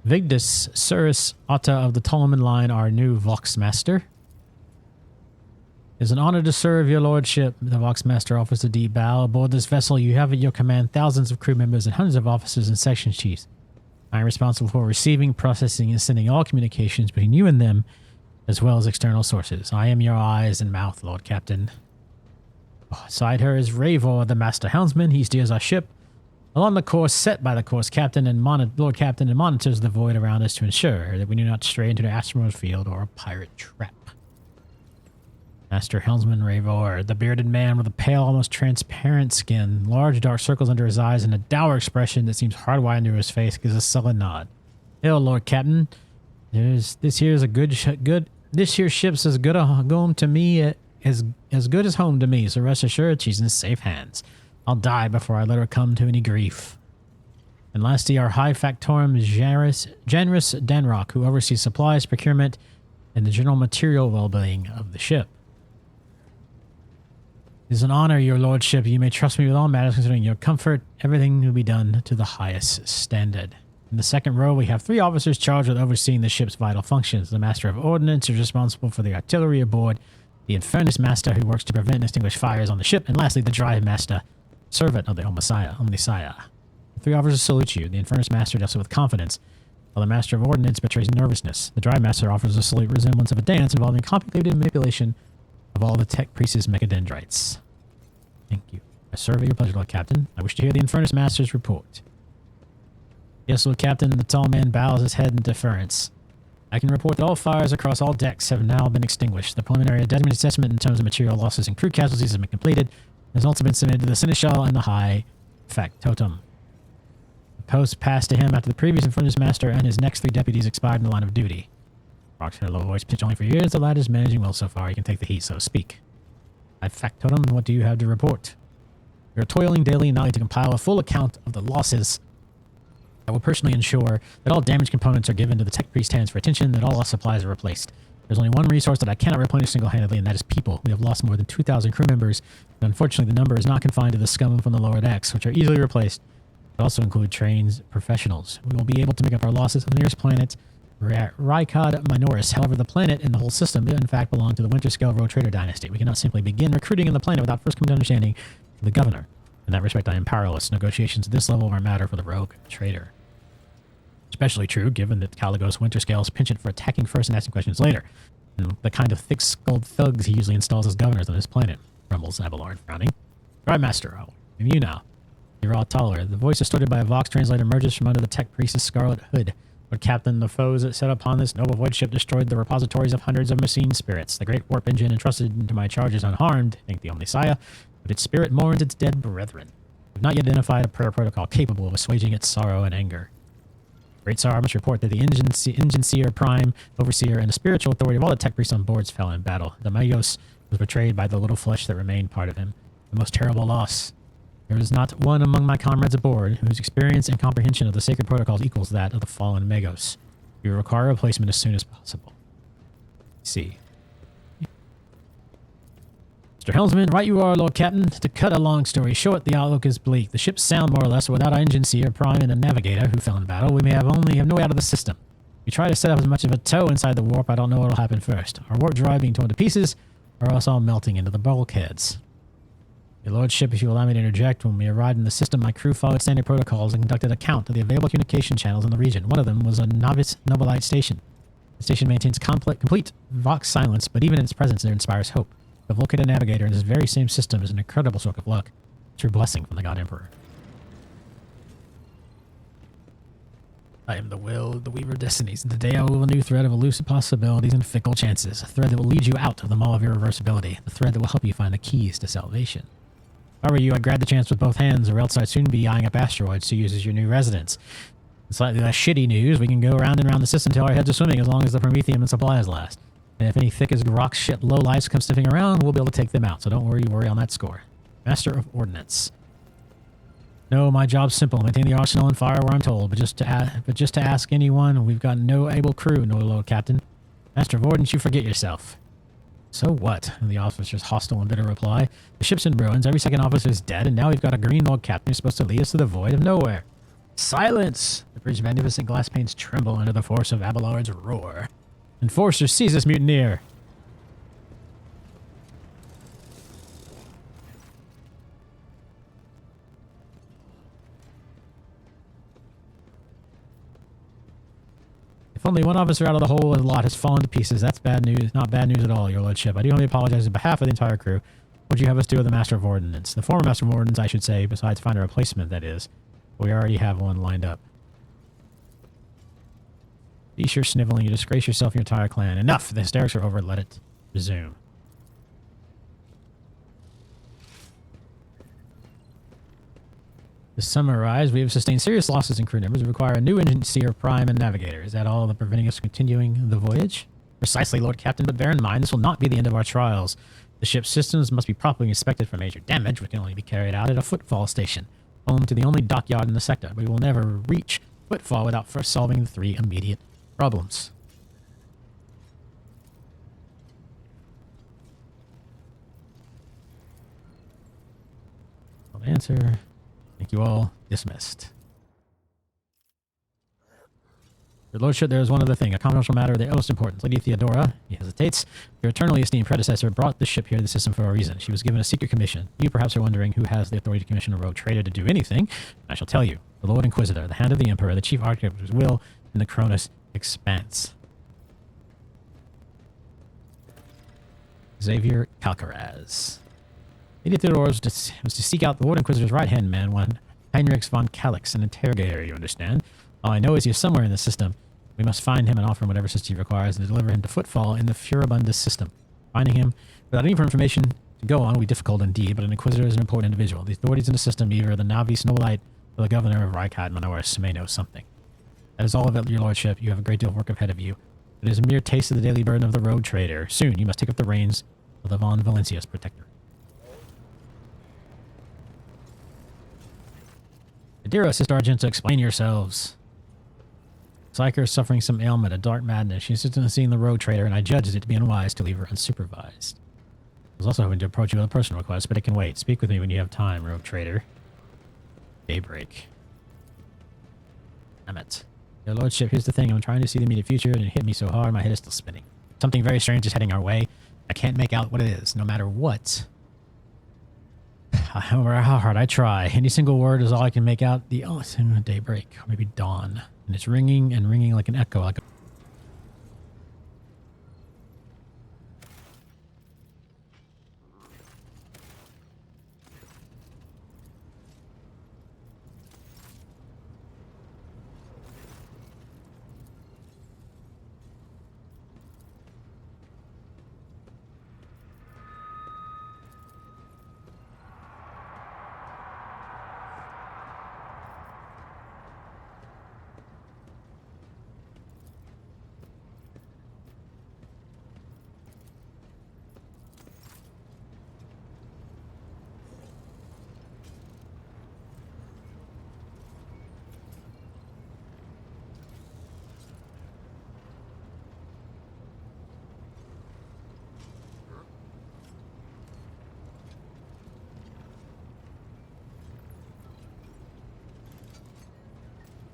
Vigdis Cirrus Atta of the Ptoleman line, our new Voxmaster. It is an honor to serve your lordship. The Voxmaster offers a deep bow. Aboard this vessel, you have at your command thousands of crew members and hundreds of officers and section chiefs. I am responsible for receiving, processing, and sending all communications between you and them, as well as external sources. I am your eyes and mouth, Lord Captain. Beside her is Ravor, the Master Helmsman. He steers our ship along the course set by the course captain and Lord Captain, and monitors the void around us to ensure that we do not stray into an asteroid field or a pirate trap. Master Helmsman Ravor, the bearded man with a pale, almost transparent skin, large dark circles under his eyes, and a dour expression that seems hardwired into his face, gives a sullen nod. Hail, Lord Captain. This here's this here ship's as good a home to me as good as home to me, so rest assured she's in safe hands. I'll die before I let her come to any grief. And lastly, our High Factorum Janris Danrock, who oversees supplies, procurement, and the general material well-being of the ship. It is an honor, your lordship. You may trust me with all matters concerning your comfort. Everything will be done to the highest standard. In the second row, we have 3 officers charged with overseeing the ship's vital functions. The Master of Ordnance is responsible for the artillery aboard, the Infernus Master, who works to prevent and extinguish fires on the ship, and lastly, the Drive Master, servant of the Omnissiah. The 3 officers salute you. The Infernus Master does so with confidence, while the Master of Ordnance betrays nervousness. The Drive Master offers a salute resemblance of a dance involving complicated manipulation of all the Tech Priest's mechadendrites. Thank you. I serve at your pleasure, Lord Captain. I wish to hear the Infernus Master's report. Yes, Lord Captain. The tall man bows his head in deference. I can report that all fires across all decks have now been extinguished. The preliminary damage assessment in terms of material losses and crew casualties has been completed. It has also been submitted to the Seneschal and the High Factotum. The post passed to him after the previous Infernus Master and his next 3 deputies expired in the line of duty. Rox had a low voice pitch only for years. The lad is managing well so far. He can take the heat, so speak. High Factotum, what do you have to report? We are toiling daily nightly to compile a full account of the losses. I will personally ensure that all damaged components are given to the Tech Priest hands for attention, that all lost supplies are replaced. There's only one resource that I cannot replenish single-handedly, and that is people. We have lost more than 2,000 crew members, and unfortunately the number is not confined to the scum from the lower decks, which are easily replaced, but also include trained professionals. We will be able to make up our losses on the nearest planet, Rykod Minoris. However, the planet and the whole system in fact belong to the Winterscale Road Trader dynasty. We cannot simply begin recruiting in the planet without first coming to understanding of the governor. In that respect, I am powerless. Negotiations at this level are a matter for the rogue trader. Especially true, given that Caligos Winterscale's penchant for attacking first and asking questions later, and the kind of thick-skulled thugs he usually installs as governors on his planet, grumbles Abelard, frowning. Right, Master, I'll give you now. You're all taller. The voice distorted by a Vox translator emerges from under the Tech Priest's scarlet hood. Lord Captain, the foes that set upon this noble void ship destroyed the repositories of hundreds of Messine spirits. The great warp engine entrusted into my charge is unharmed, thank the Omnissiah, but its spirit mourns its dead brethren. We have not yet identified a prayer protocol capable of assuaging its sorrow and anger. Great Tsar, I must report that the engine seer, prime, overseer, and the spiritual authority of all the Tech Priests on boards fell in battle. The Magos was betrayed by the little flesh that remained part of him. The most terrible loss. There is not one among my comrades aboard whose experience and comprehension of the sacred protocols equals that of the fallen Magos. We require a replacement as soon as possible. See. Mr. Helmsman, right you are, Lord Captain. To cut a long story short, the outlook is bleak. The ships sound more or less, without our engine seer, prime, and a navigator who fell in battle. We may have no way out of the system. We try to set up as much of a tow inside the warp. I don't know what will happen first. Our warp drive being torn to pieces, or us all melting into the bulkheads. Your lordship, if you allow me to interject, when we arrived in the system, my crew followed standard protocols and conducted a count of the available communication channels in the region. One of them was a novice Nobilite station. The station maintains complete Vox silence, but even in its presence, it inspires hope. The Volcata Navigator in this very same system is an incredible stroke of luck. True blessing from the God Emperor. I am the will, the weaver of destinies. Today I will weave a new thread of elusive possibilities and fickle chances. A thread that will lead you out of the maw of irreversibility. The thread that will help you find the keys to salvation. If I were you, I'd grab the chance with both hands, or else I'd soon be eyeing up asteroids to use as your new residence. In slightly less shitty news, we can go around and around the system till our heads are swimming as long as the Prometheum and supplies last. And if any thick as rock shit lowlifes come sniffing around, we'll be able to take them out, so don't worry on that score. Master of Ordnance. No, my job's simple. Maintain the arsenal and fire where I'm told. But just to ask anyone, we've got no able crew, no Lord Captain. Master of Ordnance, you forget yourself. So what? The officer's hostile and bitter reply. The ship's in ruins, every second officer's dead, and now we've got a green Lord Captain who's supposed to lead us to the void of nowhere. Silence! The bridge's magnificent glass panes tremble under the force of Abelard's roar. Enforcer, seize this mutineer! If only one officer out of the whole lot has fallen to pieces, that's bad news. Not bad news at all, your lordship. I do only apologize on behalf of the entire crew. What would you have us do with the Master of Ordnance? The former Master of Ordnance, I should say, besides find a replacement, that is. We already have one lined up. Cease your sniveling. You disgrace yourself and your entire clan. Enough! The hysterics are over. Let it resume. To summarize, we have sustained serious losses in crew numbers. We require a new engineer, prime, and navigator. Is that all that preventing us from continuing the voyage? Precisely, Lord Captain, but bear in mind, this will not be the end of our trials. The ship's systems must be properly inspected for major damage, which can only be carried out at a footfall station, home to the only dockyard in the sector. We will never reach footfall without first solving the 3 immediate problems. I'll answer. Thank you all. Dismissed. Your lordship, there is one other thing, a confidential matter of the utmost importance. Lady Theodora, he hesitates, your eternally esteemed predecessor brought the ship here to the system for a reason. She was given a secret commission. You perhaps are wondering who has the authority to commission a rogue trader to do anything. I shall tell you. The Lord Inquisitor, the hand of the Emperor, the chief architect of his will, in the Cronus Expanse. Xavier Calcaraz. Lady Theodora was to seek out the Lord Inquisitor's right-hand man, one Heinrich von Calix, an interrogator, you understand. All I know is he is somewhere in the system. We must find him and offer him whatever assistance he requires and deliver him to Footfall in the Furibundus system. Finding him without any information to go on will be difficult indeed, but an Inquisitor is an important individual. The authorities in the system, either the Navi Snowlight or the Governor of Reichheit Manoris, may know something. That is all of it, your lordship. You have a great deal of work ahead of you. It is a mere taste of the daily burden of the road trader. Soon you must take up the reins of the Von Valencia's protector. Dear Sister Argenta, explain yourselves. Psyker is suffering some ailment, a dark madness. She insisted on seeing the road trader, and I judged it to be unwise to leave her unsupervised. I was also hoping to approach you with a personal request, but it can wait. Speak with me when you have time, road trader. Daybreak. Damn it. Your lordship, here's the thing. I'm trying to see the immediate future, and it hit me so hard, my head is still spinning. Something very strange is heading our way. I can't make out what it is, no matter what. No matter how hard I try, any single word is all I can make out. The daybreak, or maybe dawn, and it's ringing and ringing like an echo. Like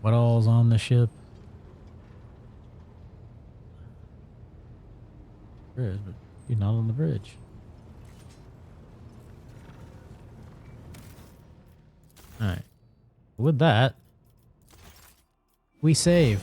what all's on the ship? Bridge, but you're not on the bridge. Alright. With that, we save.